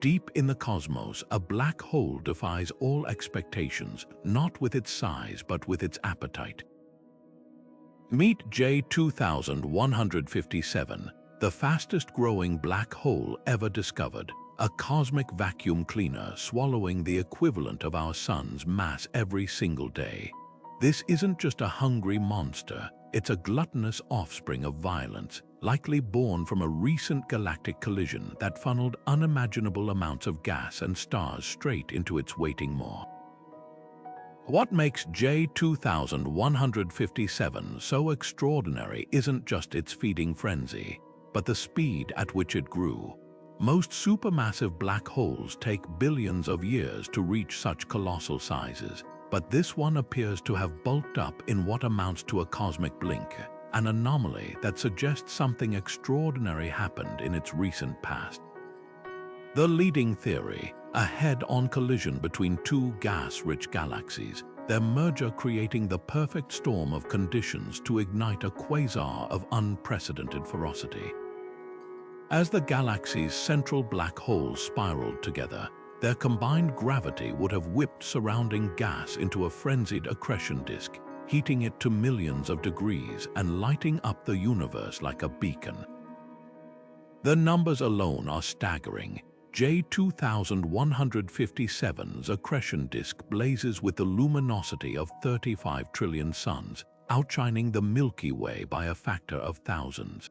Deep in the cosmos, a black hole defies all expectations, not with its size but with its appetite. Meet J2157, the fastest-growing black hole ever discovered, a cosmic vacuum cleaner swallowing the equivalent of our sun's mass every single day. This isn't just a hungry monster, it's a gluttonous offspring of violence, likely born from a recent galactic collision that funneled unimaginable amounts of gas and stars straight into its waiting maw. What makes J2157 so extraordinary isn't just its feeding frenzy, but the speed at which it grew. Most supermassive black holes take billions of years to reach such colossal sizes, but this one appears to have bulked up in what amounts to a cosmic blink, an anomaly that suggests something extraordinary happened in its recent past. The leading theory, a head-on collision between two gas-rich galaxies, their merger creating the perfect storm of conditions to ignite a quasar of unprecedented ferocity. As the galaxy's central black holes spiraled together, their combined gravity would have whipped surrounding gas into a frenzied accretion disk, heating it to millions of degrees and lighting up the universe like a beacon. The numbers alone are staggering. J2157's accretion disk blazes with the luminosity of 35 trillion suns, outshining the Milky Way by a factor of thousands.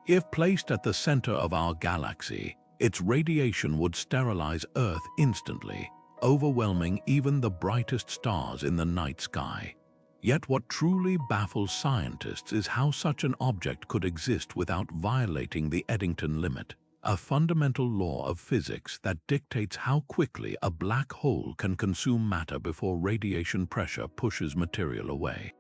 If placed at the center of our galaxy, its radiation would sterilize Earth instantly, overwhelming even the brightest stars in the night sky. Yet what truly baffles scientists is how such an object could exist without violating the Eddington limit, a fundamental law of physics that dictates how quickly a black hole can consume matter before radiation pressure pushes material away.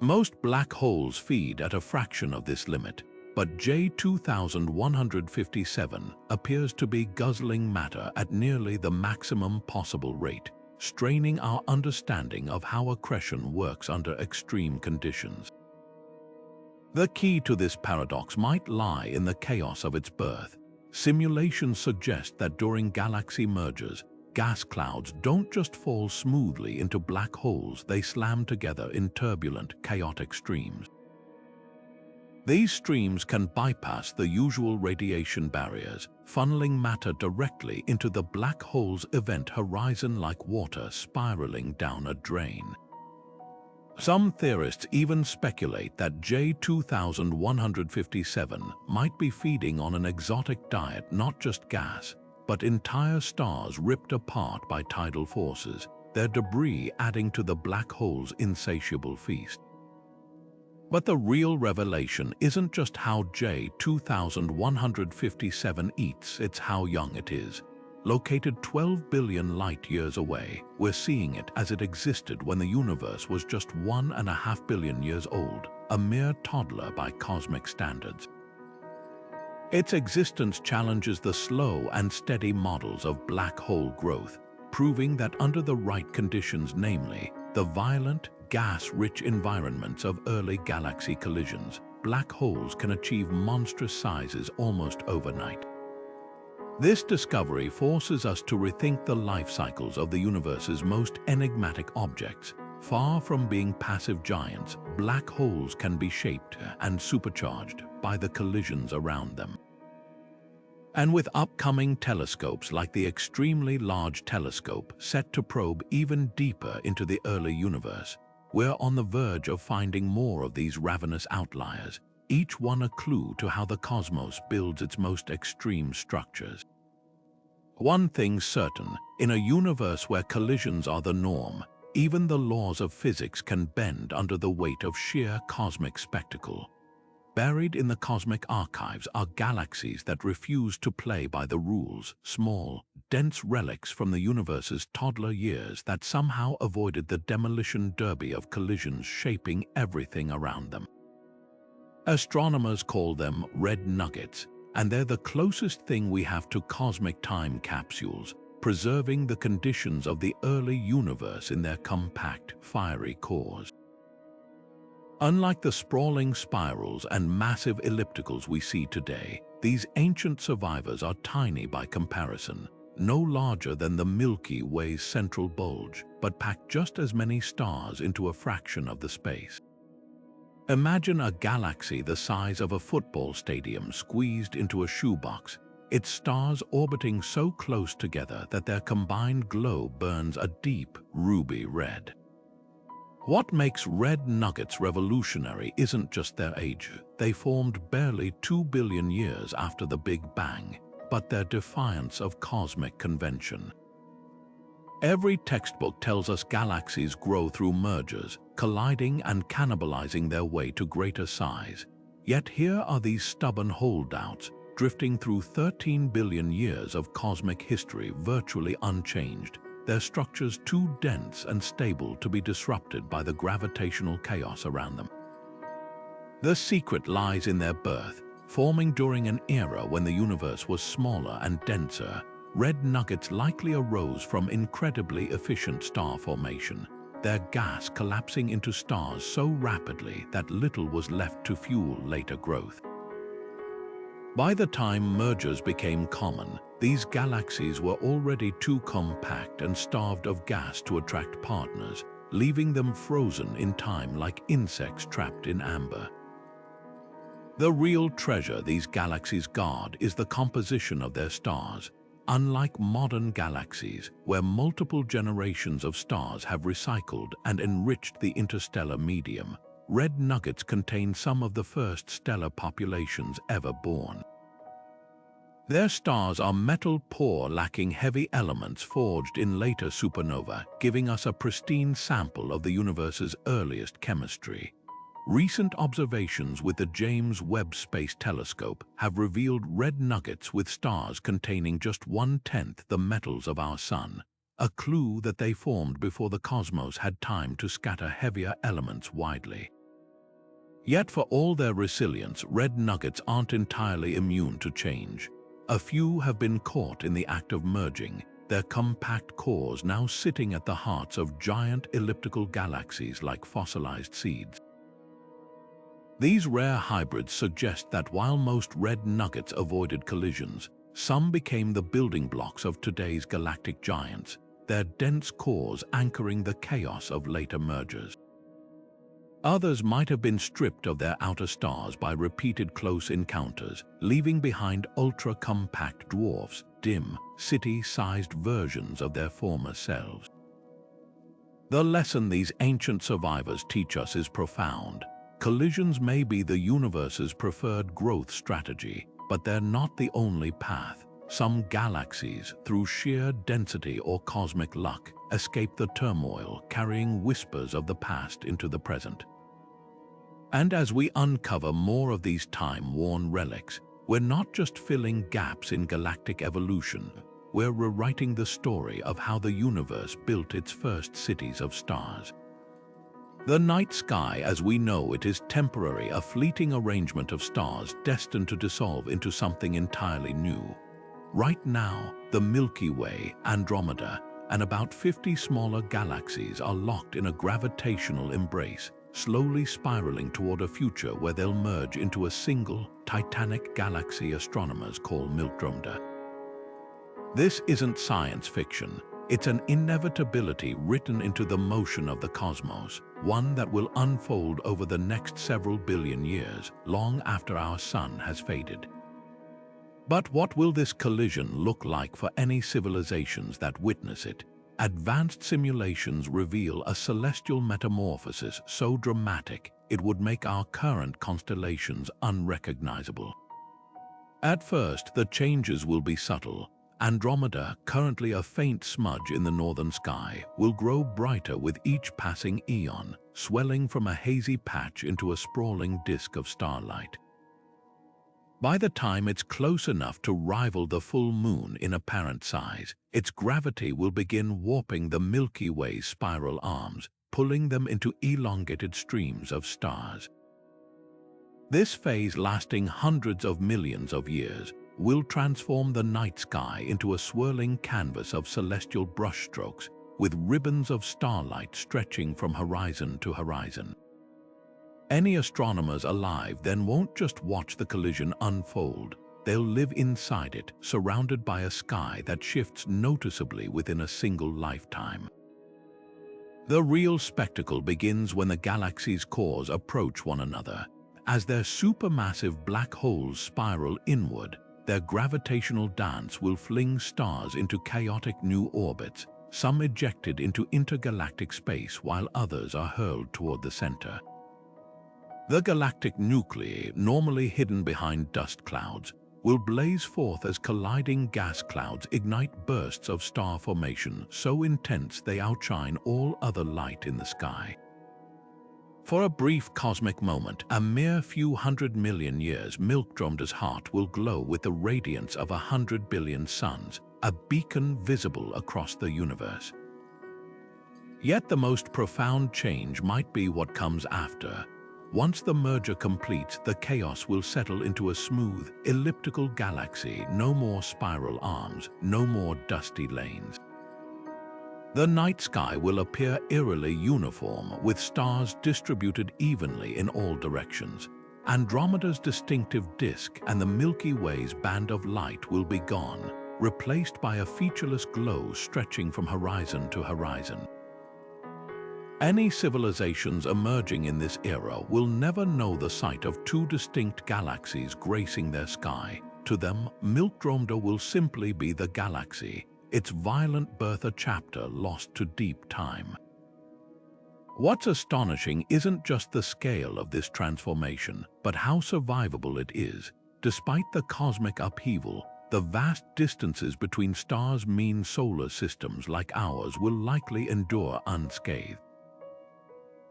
Most black holes feed at a fraction of this limit, but J2157 appears to be guzzling matter at nearly the maximum possible rate, straining our understanding of how accretion works under extreme conditions. The key to this paradox might lie in the chaos of its birth. Simulations suggest that during galaxy mergers, gas clouds don't just fall smoothly into black holes, they slam together in turbulent, chaotic streams. These streams can bypass the usual radiation barriers, funneling matter directly into the black hole's event horizon like water spiraling down a drain. Some theorists even speculate that J2157 might be feeding on an exotic diet, not just gas, but entire stars ripped apart by tidal forces, their debris adding to the black hole's insatiable feast. But the real revelation isn't just how J2157 eats, it's how young it is. located 12 billion light-years away. We're seeing it as it existed when the universe was just 1.5 billion years old, a mere toddler by cosmic standards. Its existence challenges the slow and steady models of black hole growth, proving that under the right conditions, namely the violent, gas-rich environments of early galaxy collisions, black holes can achieve monstrous sizes almost overnight. This discovery forces us to rethink the life cycles of the universe's most enigmatic objects. Far from being passive giants, black holes can be shaped and supercharged by the collisions around them. And with upcoming telescopes like the Extremely Large Telescope set to probe even deeper into the early universe, we're on the verge of finding more of these ravenous outliers, each one a clue to how the cosmos builds its most extreme structures. One thing's certain, in a universe where collisions are the norm, even the laws of physics can bend under the weight of sheer cosmic spectacle. Buried in the cosmic archives are galaxies that refuse to play by the rules, small, dense relics from the universe's toddler years that somehow avoided the demolition derby of collisions shaping everything around them. Astronomers call them red nuggets, and they're the closest thing we have to cosmic time capsules, preserving the conditions of the early universe in their compact, fiery cores. Unlike the sprawling spirals and massive ellipticals we see today, these ancient survivors are tiny by comparison, no larger than the Milky Way's central bulge, but pack just as many stars into a fraction of the space. Imagine a galaxy the size of a football stadium squeezed into a shoebox, its stars orbiting so close together that their combined glow burns a deep ruby red. What makes red nuggets revolutionary isn't just their age. They formed barely 2 billion years after the Big Bang, but their defiance of cosmic convention. Every textbook tells us galaxies grow through mergers, colliding and cannibalizing their way to greater size. Yet here are these stubborn holdouts, drifting through 13 billion years of cosmic history virtually unchanged, their structures too dense and stable to be disrupted by the gravitational chaos around them. The secret lies in their birth, forming during an era when the universe was smaller and denser. Red nuggets likely arose from incredibly efficient star formation, their gas collapsing into stars so rapidly that little was left to fuel later growth. By the time mergers became common, these galaxies were already too compact and starved of gas to attract partners, leaving them frozen in time like insects trapped in amber. The real treasure these galaxies guard is the composition of their stars. Unlike modern galaxies, where multiple generations of stars have recycled and enriched the interstellar medium, red nuggets contain some of the first stellar populations ever born. Their stars are metal-poor, lacking heavy elements forged in later supernovae, giving us a pristine sample of the universe's earliest chemistry. Recent observations with the James Webb Space Telescope have revealed red nuggets with stars containing just 1/10 the metals of our Sun, a clue that they formed before the cosmos had time to scatter heavier elements widely. Yet for all their resilience, red nuggets aren't entirely immune to change. A few have been caught in the act of merging, their compact cores now sitting at the hearts of giant elliptical galaxies like fossilized seeds. These rare hybrids suggest that while most red nuggets avoided collisions, some became the building blocks of today's galactic giants, their dense cores anchoring the chaos of later mergers. Others might have been stripped of their outer stars by repeated close encounters, leaving behind ultra-compact dwarfs, dim, city-sized versions of their former selves. The lesson these ancient survivors teach us is profound. Collisions may be the universe's preferred growth strategy, but they're not the only path. Some galaxies, through sheer density or cosmic luck, escape the turmoil, carrying whispers of the past into the present. And as we uncover more of these time-worn relics, we're not just filling gaps in galactic evolution. we're rewriting the story of how the universe built its first cities of stars. The night sky as we know it is temporary, a fleeting arrangement of stars destined to dissolve into something entirely new. Right now, the Milky Way, Andromeda, and about 50 smaller galaxies are locked in a gravitational embrace, slowly spiraling toward a future where they'll merge into a single, titanic galaxy astronomers call Andromeda. This isn't science fiction. It's an inevitability written into the motion of the cosmos, one that will unfold over the next several billion years, long after our sun has faded. But what will this collision look like for any civilizations that witness it? Advanced simulations reveal a celestial metamorphosis so dramatic it would make our current constellations unrecognizable. At first, the changes will be subtle. Andromeda, currently a faint smudge in the northern sky, will grow brighter with each passing eon, swelling from a hazy patch into a sprawling disk of starlight. By the time it's close enough to rival the full moon in apparent size, its gravity will begin warping the Milky Way's spiral arms, pulling them into elongated streams of stars. This phase, lasting hundreds of millions of years, will transform the night sky into a swirling canvas of celestial brushstrokes, with ribbons of starlight stretching from horizon to horizon. Any astronomers alive then won't just watch the collision unfold. They'll live inside it, surrounded by a sky that shifts noticeably within a single lifetime. The real spectacle begins when the galaxies' cores approach one another. As their supermassive black holes spiral inward, their gravitational dance will fling stars into chaotic new orbits, some ejected into intergalactic space while others are hurled toward the center. The galactic nuclei, normally hidden behind dust clouds, will blaze forth as colliding gas clouds ignite bursts of star formation so intense they outshine all other light in the sky. For a brief cosmic moment, a mere few 100 million years, Andromeda's heart will glow with the radiance of 100 billion suns, a beacon visible across the universe. Yet the most profound change might be what comes after. Once the merger completes, the chaos will settle into a smooth, elliptical galaxy, no more spiral arms, no more dusty lanes. The night sky will appear eerily uniform, with stars distributed evenly in all directions. Andromeda's distinctive disk and the Milky Way's band of light will be gone, replaced by a featureless glow stretching from horizon to horizon. Any civilizations emerging in this era will never know the sight of two distinct galaxies gracing their sky. To them, Andromeda will simply be the galaxy, its violent birth a chapter lost to deep time. What's astonishing isn't just the scale of this transformation, but how survivable it is. Despite the cosmic upheaval, the vast distances between stars mean solar systems like ours will likely endure unscathed.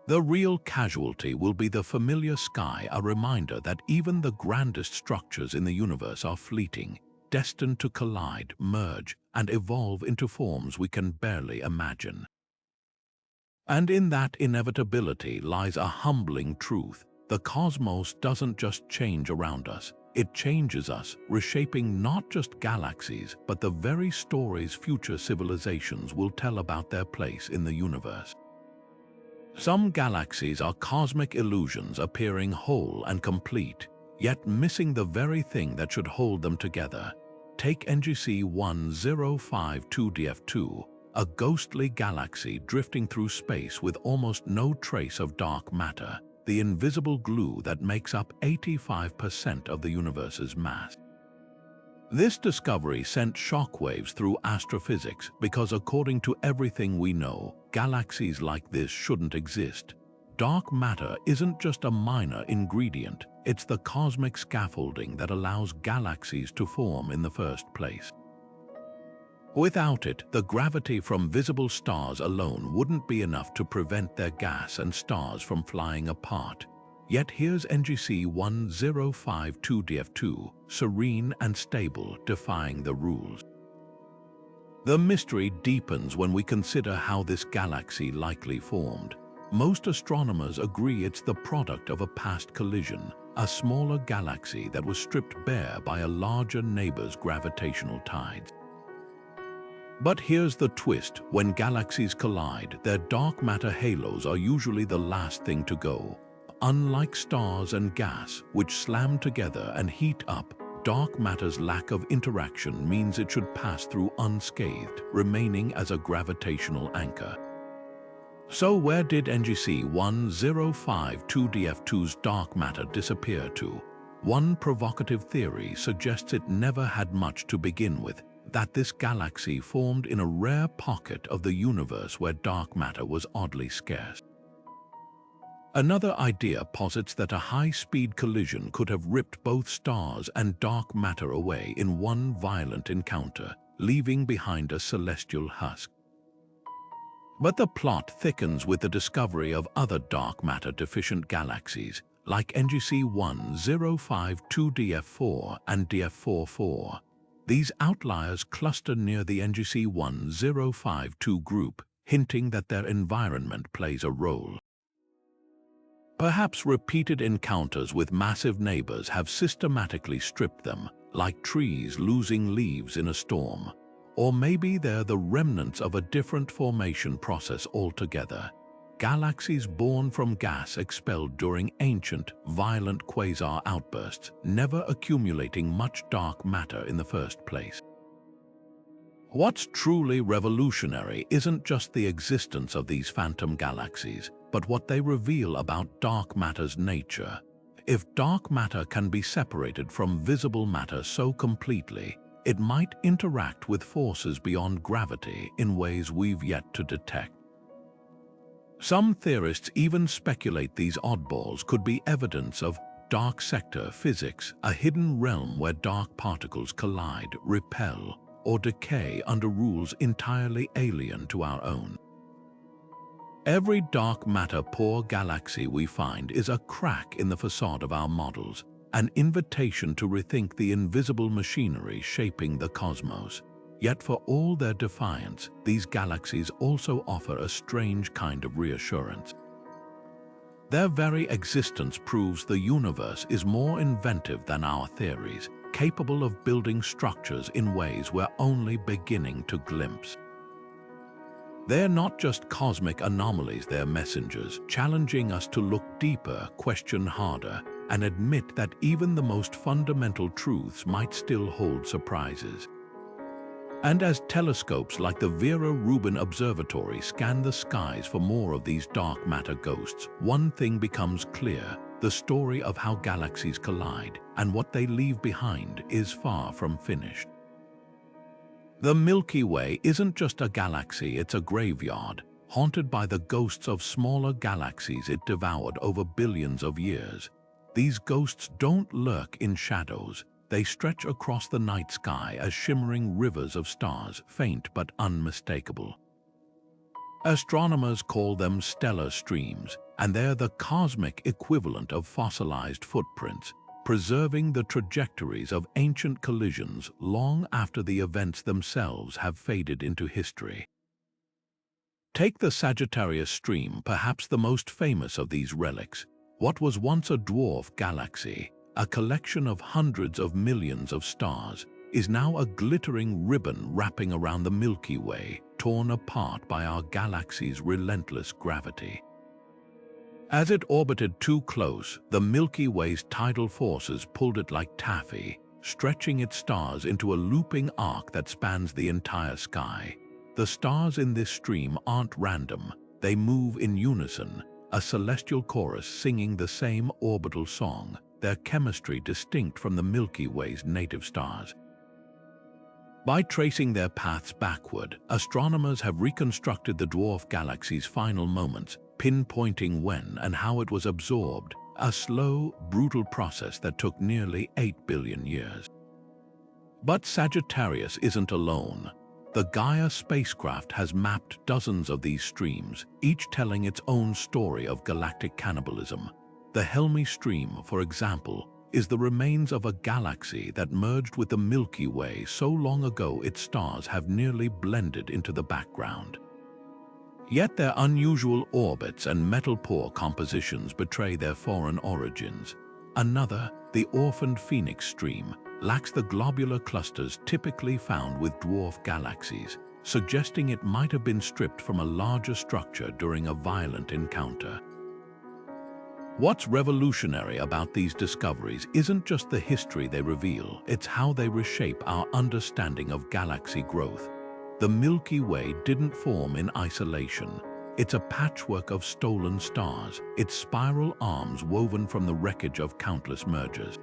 The real casualty will be the familiar sky, a reminder that even the grandest structures in the universe are fleeting, destined to collide, merge, and evolve into forms we can barely imagine. And in that inevitability lies a humbling truth. The cosmos doesn't just change around us, it changes us, reshaping not just galaxies, but the very stories future civilizations will tell about their place in the universe. Some galaxies are cosmic illusions appearing whole and complete, yet missing the very thing that should hold them together. Take NGC 1052DF2, a ghostly galaxy drifting through space with almost no trace of dark matter, the invisible glue that makes up 85% of the universe's mass. This discovery sent shockwaves through astrophysics because, according to everything we know, galaxies like this shouldn't exist. Dark matter isn't just a minor ingredient, it's the cosmic scaffolding that allows galaxies to form in the first place. Without it, the gravity from visible stars alone wouldn't be enough to prevent their gas and stars from flying apart. Yet here's NGC 1052DF2, serene and stable, defying the rules. The mystery deepens when we consider how this galaxy likely formed. Most astronomers agree it's the product of a past collision, a smaller galaxy that was stripped bare by a larger neighbor's gravitational tides. But here's the twist: when galaxies collide, their dark matter halos are usually the last thing to go. Unlike stars and gas, which slam together and heat up, dark matter's lack of interaction means it should pass through unscathed, remaining as a gravitational anchor. So where did NGC 1052DF2's dark matter disappear to? One provocative theory suggests it never had much to begin with, that this galaxy formed in a rare pocket of the universe where dark matter was oddly scarce. Another idea posits that a high-speed collision could have ripped both stars and dark matter away in one violent encounter, leaving behind a celestial husk. But the plot thickens with the discovery of other dark matter-deficient galaxies, like NGC 1052DF4 and DF44. These outliers cluster near the NGC 1052 group, hinting that their environment plays a role. Perhaps repeated encounters with massive neighbors have systematically stripped them, like trees losing leaves in a storm. Or maybe they're the remnants of a different formation process altogether. Galaxies born from gas expelled during ancient, violent quasar outbursts, never accumulating much dark matter in the first place. What's truly revolutionary isn't just the existence of these phantom galaxies, but what they reveal about dark matter's nature. If dark matter can be separated from visible matter so completely, it might interact with forces beyond gravity in ways we've yet to detect. Some theorists even speculate these oddballs could be evidence of dark sector physics, a hidden realm where dark particles collide, repel, or decay under rules entirely alien to our own. Every dark matter-poor galaxy we find is a crack in the facade of our models, an invitation to rethink the invisible machinery shaping the cosmos. Yet for all their defiance, these galaxies also offer a strange kind of reassurance. Their very existence proves the universe is more inventive than our theories, capable of building structures in ways we're only beginning to glimpse. They're not just cosmic anomalies, they're messengers, challenging us to look deeper, question harder, and admit that even the most fundamental truths might still hold surprises. And as telescopes like the Vera Rubin Observatory scan the skies for more of these dark matter ghosts, one thing becomes clear: the story of how galaxies collide and what they leave behind is far from finished. The Milky Way isn't just a galaxy, it's a graveyard, haunted by the ghosts of smaller galaxies it devoured over billions of years. These ghosts don't lurk in shadows. They stretch across the night sky as shimmering rivers of stars, faint but unmistakable. Astronomers call them stellar streams, and they're the cosmic equivalent of fossilized footprints, preserving the trajectories of ancient collisions long after the events themselves have faded into history. Take the Sagittarius stream, perhaps the most famous of these relics. What was once a dwarf galaxy, a collection of hundreds of millions of stars, is now a glittering ribbon wrapping around the Milky Way, torn apart by our galaxy's relentless gravity. As it orbited too close, the Milky Way's tidal forces pulled it like taffy, stretching its stars into a looping arc that spans the entire sky. The stars in this stream aren't random, they move in unison, a celestial chorus singing the same orbital song, their chemistry distinct from the Milky Way's native stars. By tracing their paths backward, astronomers have reconstructed the dwarf galaxy's final moments, pinpointing when and how it was absorbed, a slow, brutal process that took nearly 8 billion years. But Sagittarius isn't alone. The Gaia spacecraft has mapped dozens of these streams, each telling its own story of galactic cannibalism. The Helmi stream, for example, is the remains of a galaxy that merged with the Milky Way so long ago its stars have nearly blended into the background. Yet their unusual orbits and metal-poor compositions betray their foreign origins. Another, the orphaned Phoenix stream, lacks the globular clusters typically found with dwarf galaxies, suggesting it might have been stripped from a larger structure during a violent encounter. What's revolutionary about these discoveries isn't just the history they reveal, it's how they reshape our understanding of galaxy growth. The Milky Way didn't form in isolation. It's a patchwork of stolen stars, its spiral arms woven from the wreckage of countless mergers.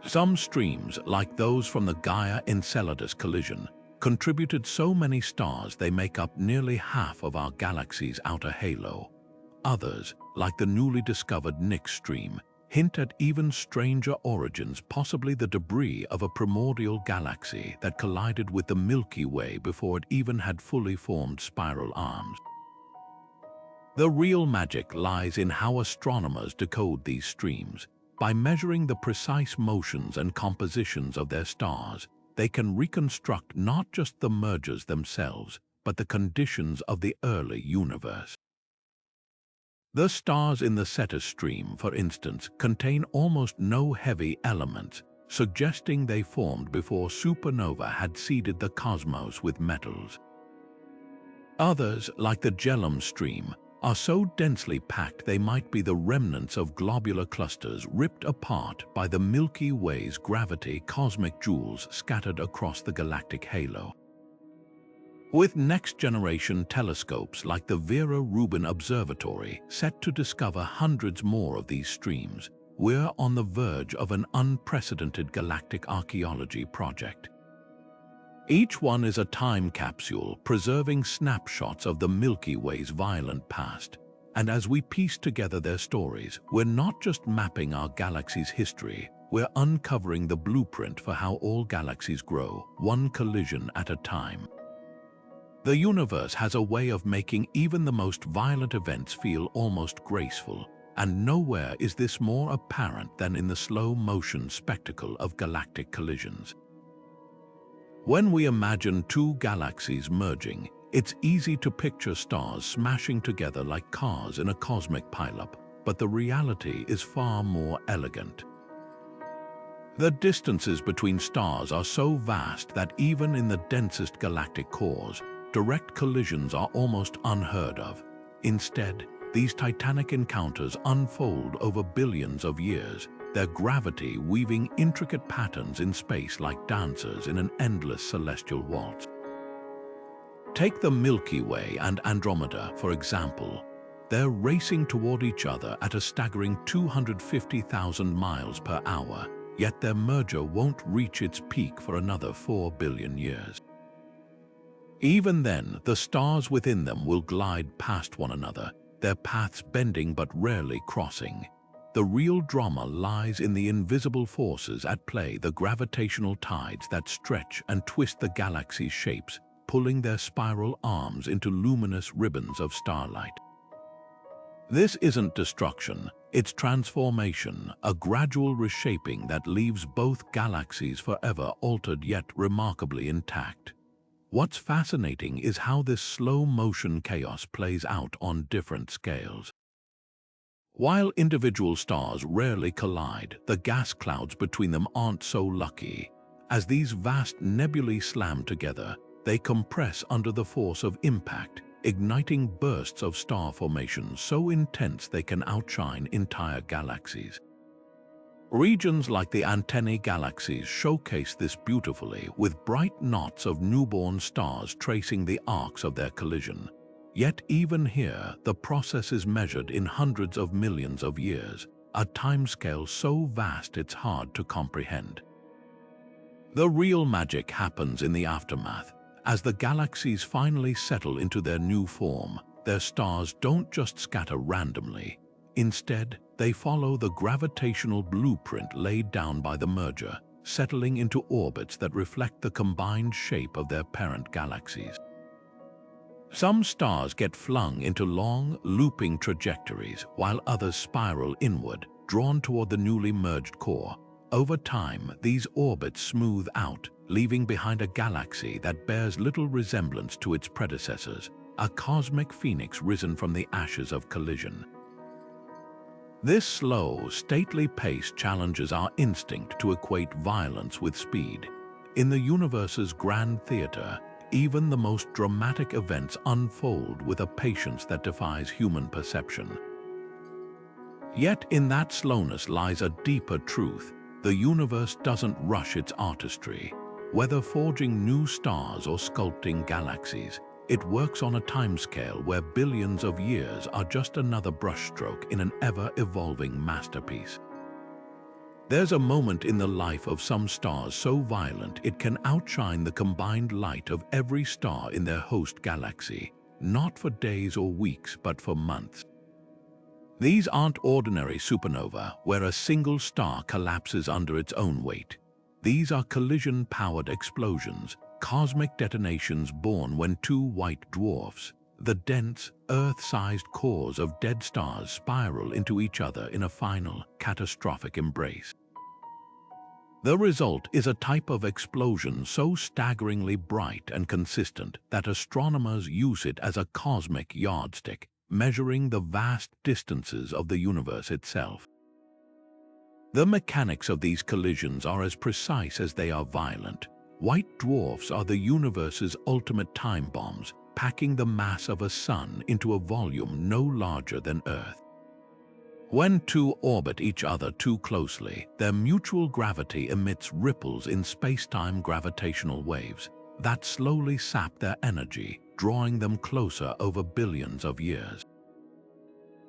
Some streams, like those from the Gaia-Enceladus collision, contributed so many stars they make up nearly half of our galaxy's outer halo. Others, like the newly discovered Nix stream, hint at even stranger origins, possibly the debris of a primordial galaxy that collided with the Milky Way before it even had fully formed spiral arms. The real magic lies in how astronomers decode these streams. By measuring the precise motions and compositions of their stars, they can reconstruct not just the mergers themselves, but the conditions of the early universe. The stars in the Cetus stream, for instance, contain almost no heavy elements, suggesting they formed before supernovae had seeded the cosmos with metals. Others, like the Jhelum stream, are so densely packed they might be the remnants of globular clusters ripped apart by the Milky Way's gravity, cosmic jewels scattered across the galactic halo. With next-generation telescopes like the Vera Rubin Observatory set to discover hundreds more of these streams, we're on the verge of an unprecedented galactic archaeology project. Each one is a time capsule preserving snapshots of the Milky Way's violent past. And as we piece together their stories, we're not just mapping our galaxy's history, we're uncovering the blueprint for how all galaxies grow, one collision at a time. The universe has a way of making even the most violent events feel almost graceful, and nowhere is this more apparent than in the slow-motion spectacle of galactic collisions. When we imagine two galaxies merging, it's easy to picture stars smashing together like cars in a cosmic pileup, but the reality is far more elegant. The distances between stars are so vast that even in the densest galactic cores, direct collisions are almost unheard of. Instead, these titanic encounters unfold over billions of years, their gravity weaving intricate patterns in space like dancers in an endless celestial waltz. Take the Milky Way and Andromeda, for example. They're racing toward each other at a staggering 250,000 miles per hour, yet their merger won't reach its peak for another 4 billion years. Even then, the stars within them will glide past one another, their paths bending but rarely crossing. The real drama lies in the invisible forces at play, the gravitational tides that stretch and twist the galaxy's shapes, pulling their spiral arms into luminous ribbons of starlight. This isn't destruction, it's transformation, a gradual reshaping that leaves both galaxies forever altered yet remarkably intact. What's fascinating is how this slow-motion chaos plays out on different scales. While individual stars rarely collide, the gas clouds between them aren't so lucky. As these vast nebulae slam together, they compress under the force of impact, igniting bursts of star formation so intense they can outshine entire galaxies. Regions like the antennae galaxies showcase this beautifully, with bright knots of newborn stars tracing the arcs of their collision. Yet even here, the process is measured in hundreds of millions of years, a timescale so vast it's hard to comprehend. The real magic happens in the aftermath. As the galaxies finally settle into their new form, their stars don't just scatter randomly. Instead, they follow the gravitational blueprint laid down by the merger, settling into orbits that reflect the combined shape of their parent galaxies. Some stars get flung into long, looping trajectories, while others spiral inward, drawn toward the newly merged core. Over time, these orbits smooth out, leaving behind a galaxy that bears little resemblance to its predecessors, a cosmic phoenix risen from the ashes of collision. This slow, stately pace challenges our instinct to equate violence with speed. In the universe's grand theater, even the most dramatic events unfold with a patience that defies human perception. Yet in that slowness lies a deeper truth. The universe doesn't rush its artistry. Whether forging new stars or sculpting galaxies, it works on a timescale where billions of years are just another brushstroke in an ever-evolving masterpiece. There's a moment in the life of some stars so violent it can outshine the combined light of every star in their host galaxy, not for days or weeks, but for months. These aren't ordinary supernovae where a single star collapses under its own weight. These are collision-powered explosions, cosmic detonations born when two white dwarfs, the dense, Earth-sized cores of dead stars, spiral into each other in a final, catastrophic embrace. The result is a type of explosion so staggeringly bright and consistent that astronomers use it as a cosmic yardstick, measuring the vast distances of the universe itself. The mechanics of these collisions are as precise as they are violent. White dwarfs are the universe's ultimate time bombs, packing the mass of a sun into a volume no larger than Earth. When two orbit each other too closely, their mutual gravity emits ripples in space-time gravitational waves that slowly sap their energy, drawing them closer over billions of years.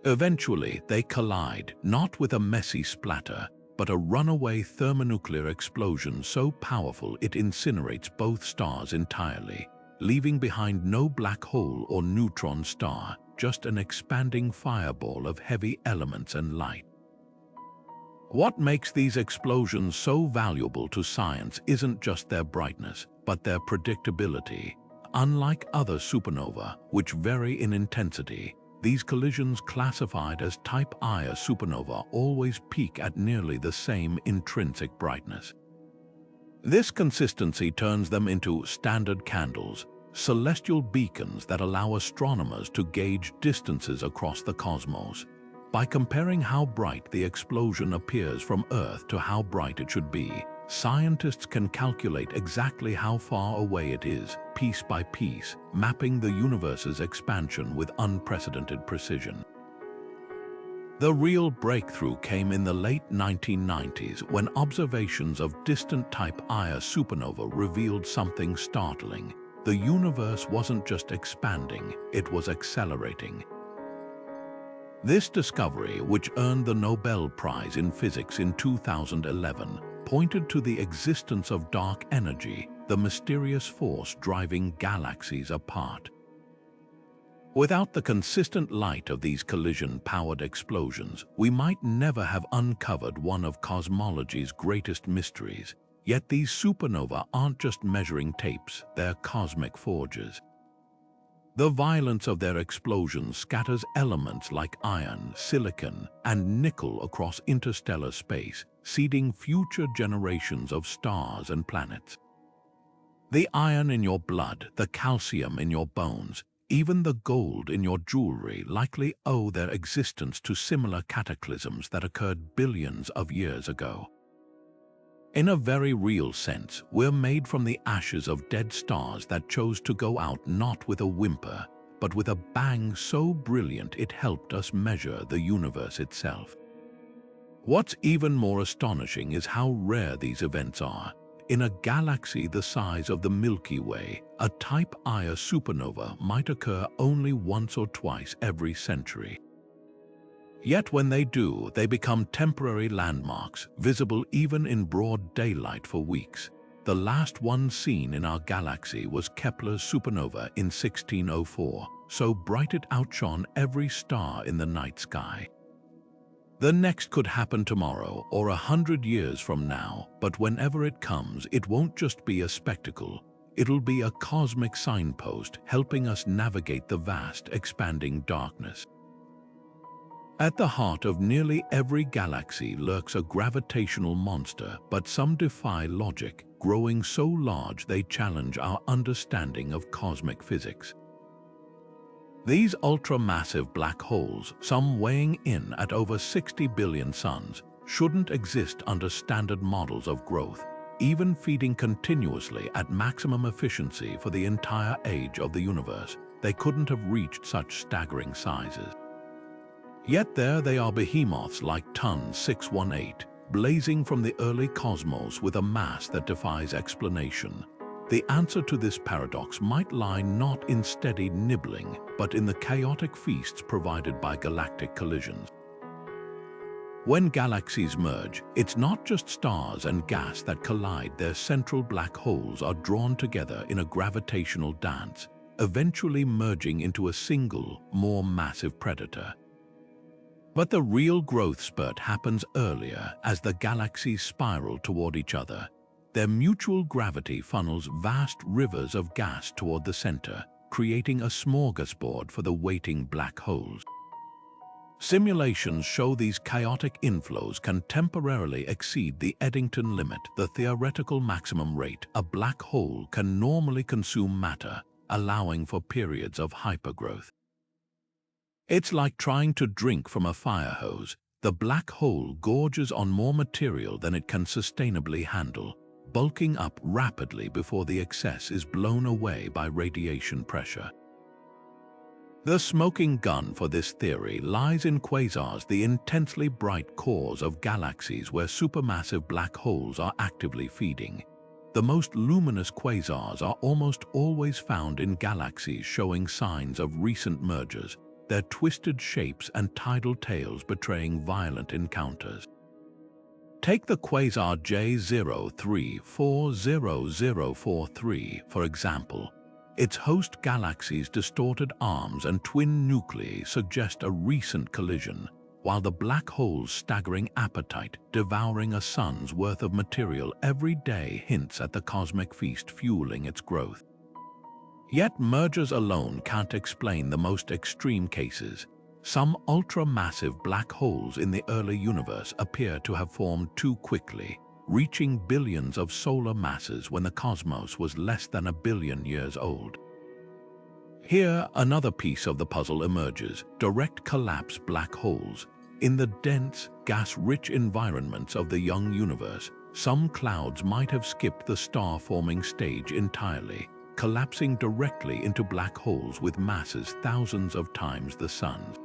Eventually, they collide, not with a messy splatter, but a runaway thermonuclear explosion so powerful it incinerates both stars entirely, leaving behind no black hole or neutron star, just an expanding fireball of heavy elements and light. What makes these explosions so valuable to science isn't just their brightness, but their predictability. Unlike other supernovae, which vary in intensity, these collisions, classified as Type Ia supernova, always peak at nearly the same intrinsic brightness. This consistency turns them into standard candles, celestial beacons that allow astronomers to gauge distances across the cosmos. By comparing how bright the explosion appears from Earth to how bright it should be, scientists can calculate exactly how far away it is, piece by piece, mapping the universe's expansion with unprecedented precision. The real breakthrough came in the late 1990s when observations of distant Type Ia supernova revealed something startling. The universe wasn't just expanding, it was accelerating. This discovery, which earned the Nobel Prize in Physics in 2011, pointed to the existence of dark energy, the mysterious force driving galaxies apart. Without the consistent light of these collision-powered explosions, we might never have uncovered one of cosmology's greatest mysteries. Yet these supernovae aren't just measuring tapes, they're cosmic forges. The violence of their explosions scatters elements like iron, silicon, and nickel across interstellar space, seeding future generations of stars and planets. The iron in your blood, the calcium in your bones, even the gold in your jewelry likely owe their existence to similar cataclysms that occurred billions of years ago. In a very real sense, we're made from the ashes of dead stars that chose to go out not with a whimper, but with a bang so brilliant it helped us measure the universe itself. What's even more astonishing is how rare these events are. In a galaxy the size of the Milky Way, a Type Ia supernova might occur only once or twice every century. Yet when they do, they become temporary landmarks, visible even in broad daylight for weeks. The last one seen in our galaxy was Kepler's supernova in 1604, so bright it outshone every star in the night sky. The next could happen tomorrow or 100 years from now, but whenever it comes, it won't just be a spectacle. It'll be a cosmic signpost helping us navigate the vast, expanding darkness. At the heart of nearly every galaxy lurks a gravitational monster, but some defy logic, growing so large they challenge our understanding of cosmic physics. These ultra-massive black holes, some weighing in at over 60 billion suns, shouldn't exist under standard models of growth, even feeding continuously at maximum efficiency for the entire age of the universe. They couldn't have reached such staggering sizes. Yet there they are, behemoths like Ton 618, blazing from the early cosmos with a mass that defies explanation. The answer to this paradox might lie not in steady nibbling, but in the chaotic feasts provided by galactic collisions. When galaxies merge, it's not just stars and gas that collide. Their central black holes are drawn together in a gravitational dance, eventually merging into a single, more massive predator. But the real growth spurt happens earlier as the galaxies spiral toward each other. Their mutual gravity funnels vast rivers of gas toward the center, creating a smorgasbord for the waiting black holes. Simulations show these chaotic inflows can temporarily exceed the Eddington limit, the theoretical maximum rate a black hole can normally consume matter, allowing for periods of hypergrowth. It's like trying to drink from a fire hose. The black hole gorges on more material than it can sustainably handle, bulking up rapidly before the excess is blown away by radiation pressure. The smoking gun for this theory lies in quasars, the intensely bright cores of galaxies where supermassive black holes are actively feeding. The most luminous quasars are almost always found in galaxies showing signs of recent mergers, their twisted shapes and tidal tails betraying violent encounters. Take the quasar J03400043, for example. Its host galaxy's distorted arms and twin nuclei suggest a recent collision, while the black hole's staggering appetite, devouring a sun's worth of material every day, hints at the cosmic feast fueling its growth. Yet mergers alone can't explain the most extreme cases. Some ultra-massive black holes in the early universe appear to have formed too quickly, reaching billions of solar masses when the cosmos was less than a billion years old. Here, another piece of the puzzle emerges: direct collapse black holes. In the dense, gas-rich environments of the young universe, some clouds might have skipped the star-forming stage entirely, collapsing directly into black holes with masses thousands of times the sun's.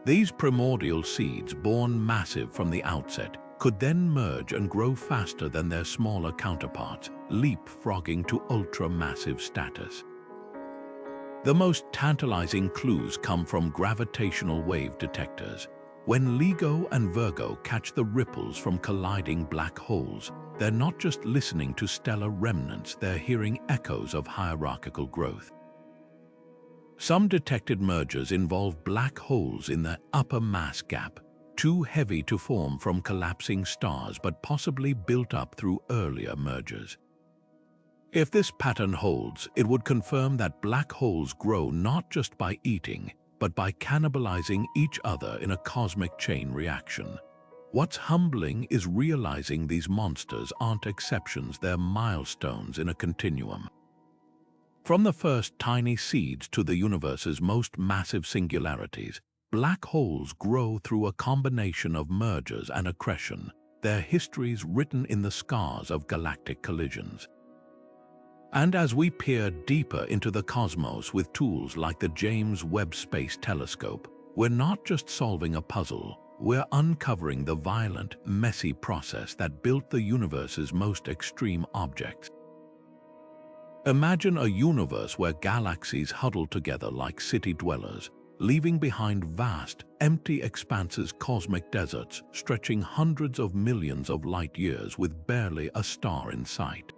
These primordial seeds, born massive from the outset, could then merge and grow faster than their smaller counterparts, leapfrogging to ultra-massive status. The most tantalizing clues come from gravitational wave detectors. When LIGO and Virgo catch the ripples from colliding black holes, they're not just listening to stellar remnants, they're hearing echoes of hierarchical growth. Some detected mergers involve black holes in the upper mass gap, too heavy to form from collapsing stars but possibly built up through earlier mergers. If this pattern holds, it would confirm that black holes grow not just by eating, but by cannibalizing each other in a cosmic chain reaction. What's humbling is realizing these monsters aren't exceptions, they're milestones in a continuum. From the first tiny seeds to the universe's most massive singularities, black holes grow through a combination of mergers and accretion, their histories written in the scars of galactic collisions. And as we peer deeper into the cosmos with tools like the James Webb Space Telescope, we're not just solving a puzzle, we're uncovering the violent, messy process that built the universe's most extreme objects. Imagine a universe where galaxies huddle together like city dwellers, leaving behind vast, empty expanses, cosmic deserts stretching hundreds of millions of light years with barely a star in sight.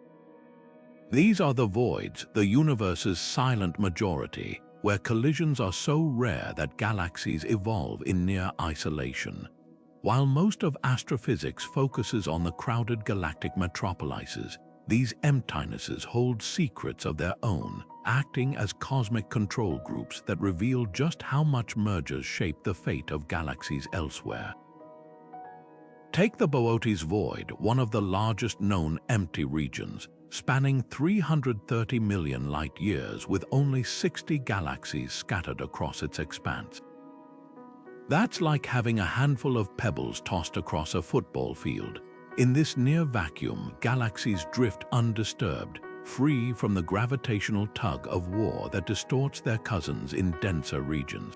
These are the voids, the universe's silent majority, where collisions are so rare that galaxies evolve in near isolation. While most of astrophysics focuses on the crowded galactic metropolises, These emptinesses hold secrets of their own, acting as cosmic control groups that reveal just how much mergers shape the fate of galaxies elsewhere. Take the Boötes Void, one of the largest known empty regions, spanning 330 million light-years with only 60 galaxies scattered across its expanse. That's like having a handful of pebbles tossed across a football field. In this near vacuum, galaxies drift undisturbed, free from the gravitational tug of war that distorts their cousins in denser regions.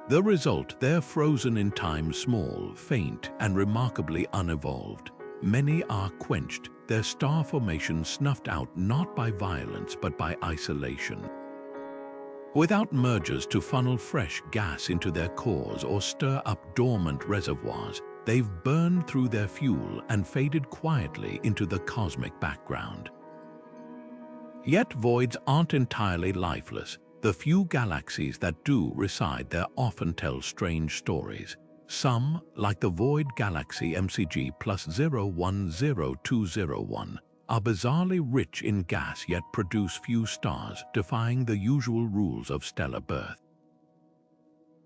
The result, they're frozen in time, small, faint, and remarkably unevolved. Many are quenched, their star formation snuffed out not by violence but by isolation. Without mergers to funnel fresh gas into their cores or stir up dormant reservoirs, they've burned through their fuel and faded quietly into the cosmic background. Yet voids aren't entirely lifeless. The few galaxies that do reside there often tell strange stories. Some, like the void galaxy MCG plus 010201, are bizarrely rich in gas yet produce few stars, defying the usual rules of stellar birth.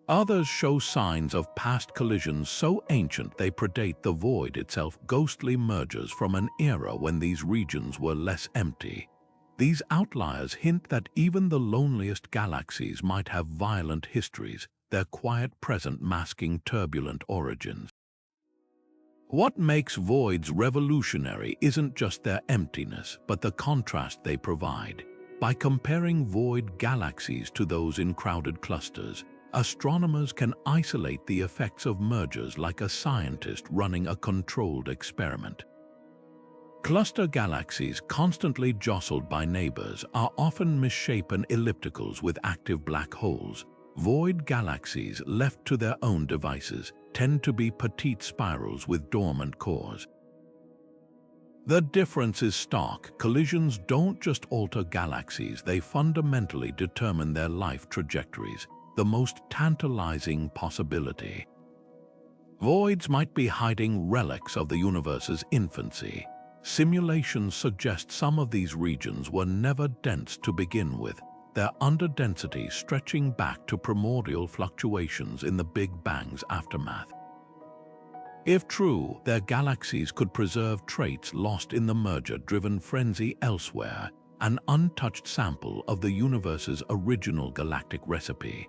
Others show signs of past collisions so ancient they predate the void itself, ghostly mergers from an era when these regions were less empty. These outliers hint that even the loneliest galaxies might have violent histories, their quiet present masking turbulent origins. What makes voids revolutionary isn't just their emptiness, but the contrast they provide. By comparing void galaxies to those in crowded clusters, astronomers can isolate the effects of mergers like a scientist running a controlled experiment. Cluster galaxies, constantly jostled by neighbors, are often misshapen ellipticals with active black holes. Void galaxies, left to their own devices, tend to be petite spirals with dormant cores. The difference is stark. Collisions don't just alter galaxies, they fundamentally determine their life trajectories, the most tantalizing possibility. Voids might be hiding relics of the universe's infancy. Simulations suggest some of these regions were never dense to begin with, their underdensity stretching back to primordial fluctuations in the Big Bang's aftermath. If true, their galaxies could preserve traits lost in the merger-driven frenzy elsewhere, an untouched sample of the universe's original galactic recipe.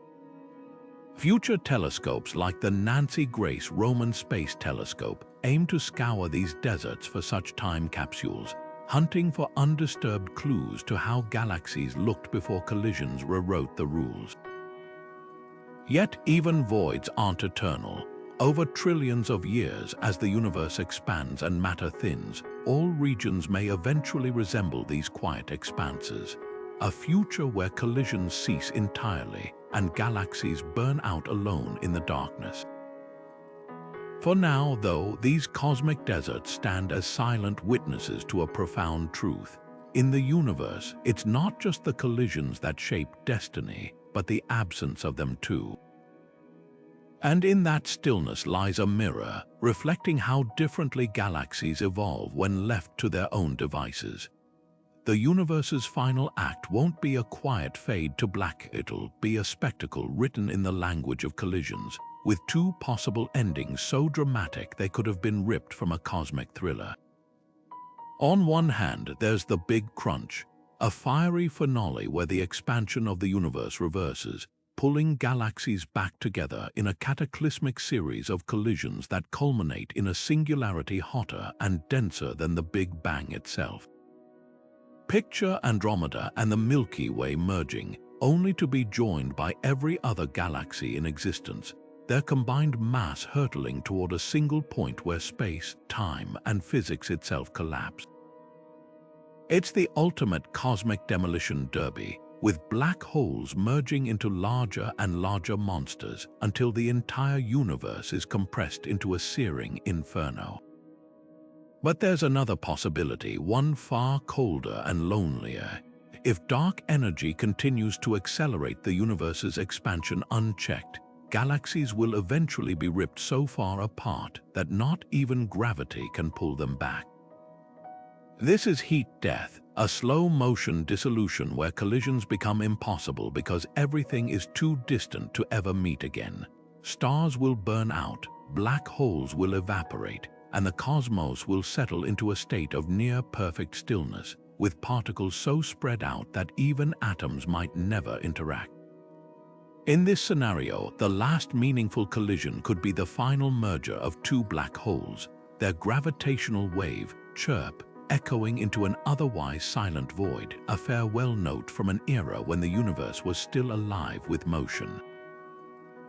Future telescopes like the Nancy Grace Roman Space Telescope aim to scour these deserts for such time capsules, hunting for undisturbed clues to how galaxies looked before collisions rewrote the rules. Yet even voids aren't eternal. Over trillions of years, as the universe expands and matter thins, all regions may eventually resemble these quiet expanses. A future where collisions cease entirely and galaxies burn out alone in the darkness. For now, though, these cosmic deserts stand as silent witnesses to a profound truth. In the universe, it's not just the collisions that shape destiny, but the absence of them too. And in that stillness lies a mirror, reflecting how differently galaxies evolve when left to their own devices. The universe's final act won't be a quiet fade to black, it'll be a spectacle written in the language of collisions, with two possible endings so dramatic they could have been ripped from a cosmic thriller. On one hand, there's the Big Crunch, a fiery finale where the expansion of the universe reverses, pulling galaxies back together in a cataclysmic series of collisions that culminate in a singularity hotter and denser than the Big Bang itself. Picture Andromeda and the Milky Way merging, only to be joined by every other galaxy in existence, their combined mass hurtling toward a single point where space, time, and physics itself collapse. It's the ultimate cosmic demolition derby, with black holes merging into larger and larger monsters until the entire universe is compressed into a searing inferno. But there's another possibility, one far colder and lonelier. If dark energy continues to accelerate the universe's expansion unchecked, galaxies will eventually be ripped so far apart that not even gravity can pull them back. This is heat death, a slow-motion dissolution where collisions become impossible because everything is too distant to ever meet again. Stars will burn out, black holes will evaporate, and the cosmos will settle into a state of near-perfect stillness, with particles so spread out that even atoms might never interact. In this scenario, the last meaningful collision could be the final merger of two black holes, their gravitational wave, chirp, echoing into an otherwise silent void, a farewell note from an era when the universe was still alive with motion.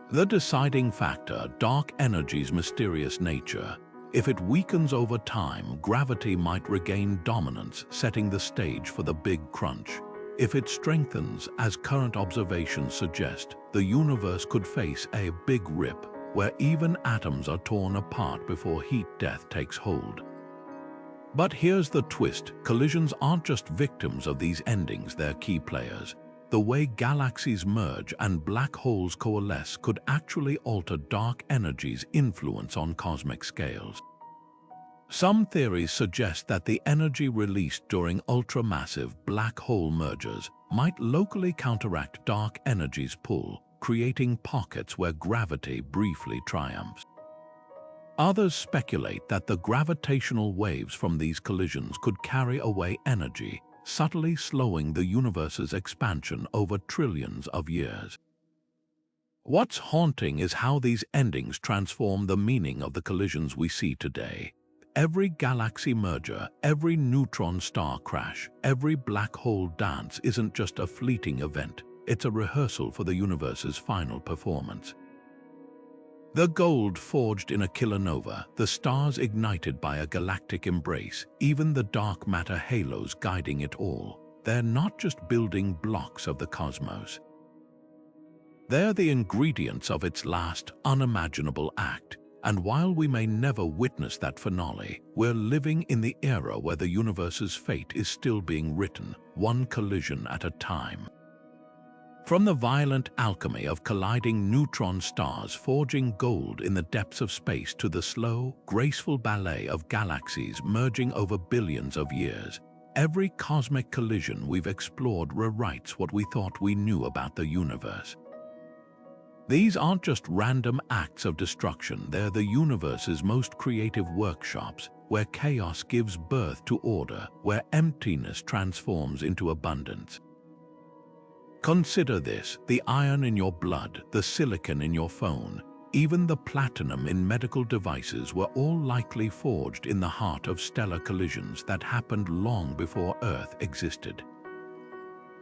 The deciding factor, dark energy's mysterious nature. If it weakens over time, gravity might regain dominance, setting the stage for the big crunch. If it strengthens, as current observations suggest, the universe could face a big rip, where even atoms are torn apart before heat death takes hold. But here's the twist: collisions aren't just victims of these endings, they're key players. The way galaxies merge and black holes coalesce could actually alter dark energy's influence on cosmic scales. Some theories suggest that the energy released during ultramassive black hole mergers might locally counteract dark energy's pull, creating pockets where gravity briefly triumphs. Others speculate that the gravitational waves from these collisions could carry away energy, subtly slowing the universe's expansion over trillions of years. What's haunting is how these endings transform the meaning of the collisions we see today. Every galaxy merger, every neutron star crash, every black hole dance isn't just a fleeting event, it's a rehearsal for the universe's final performance. The gold forged in a kilonova, the stars ignited by a galactic embrace, even the dark matter halos guiding it all. They're not just building blocks of the cosmos. They're the ingredients of its last, unimaginable act. And while we may never witness that finale, we're living in the era where the universe's fate is still being written, one collision at a time. From the violent alchemy of colliding neutron stars forging gold in the depths of space to the slow, graceful ballet of galaxies merging over billions of years, every cosmic collision we've explored rewrites what we thought we knew about the universe. These aren't just random acts of destruction, they're the universe's most creative workshops, where chaos gives birth to order, where emptiness transforms into abundance. Consider this: the iron in your blood, the silicon in your phone, even the platinum in medical devices were all likely forged in the heart of stellar collisions that happened long before Earth existed.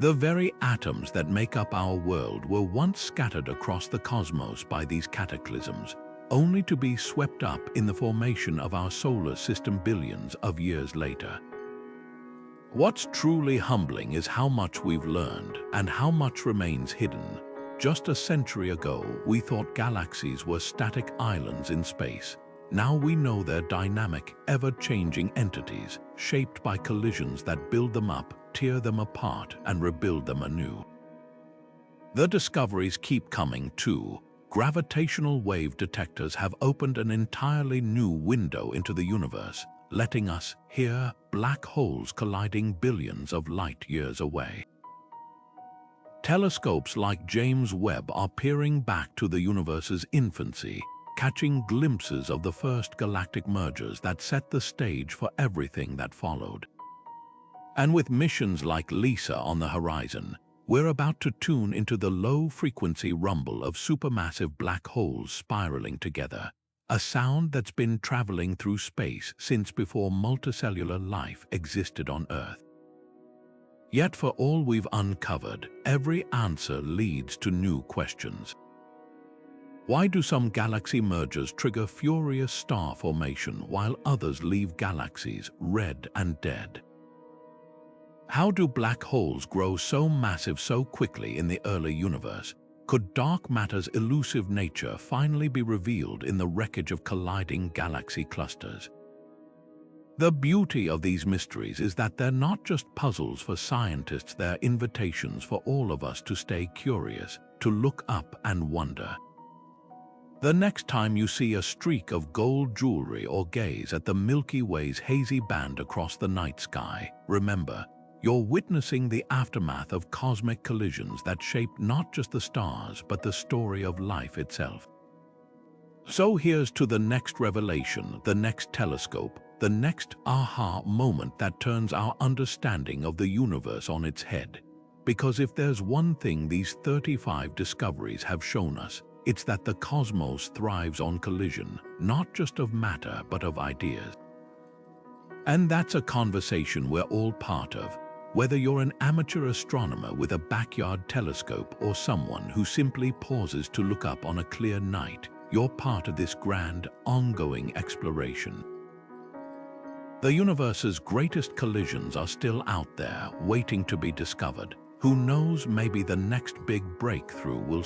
The very atoms that make up our world were once scattered across the cosmos by these cataclysms, only to be swept up in the formation of our solar system billions of years later. What's truly humbling is how much we've learned and how much remains hidden. Just a century ago, we thought galaxies were static islands in space. Now we know they're dynamic, ever-changing entities, shaped by collisions that build them up, tear them apart, and rebuild them anew. The discoveries keep coming too. Gravitational wave detectors have opened an entirely new window into the universe, letting us hear black holes colliding billions of light years away. Telescopes like James Webb are peering back to the universe's infancy, catching glimpses of the first galactic mergers that set the stage for everything that followed. And with missions like LISA on the horizon, we're about to tune into the low-frequency rumble of supermassive black holes spiraling together, a sound that's been traveling through space since before multicellular life existed on Earth. Yet for all we've uncovered, every answer leads to new questions. Why do some galaxy mergers trigger furious star formation while others leave galaxies red and dead? How do black holes grow so massive so quickly in the early universe? Could dark matter's elusive nature finally be revealed in the wreckage of colliding galaxy clusters? The beauty of these mysteries is that they're not just puzzles for scientists, they're invitations for all of us to stay curious, to look up and wonder. The next time you see a streak of gold jewelry or gaze at the Milky Way's hazy band across the night sky, remember, you're witnessing the aftermath of cosmic collisions that shape not just the stars but the story of life itself. So here's to the next revelation, the next telescope, the next aha moment that turns our understanding of the universe on its head. Because if there's one thing these 35 discoveries have shown us, it's that the cosmos thrives on collision, not just of matter but of ideas. And that's a conversation we're all part of, whether you're an amateur astronomer with a backyard telescope or someone who simply pauses to look up on a clear night. You're part of this grand, ongoing exploration. The universe's greatest collisions are still out there, waiting to be discovered. Who knows, maybe the next big breakthrough will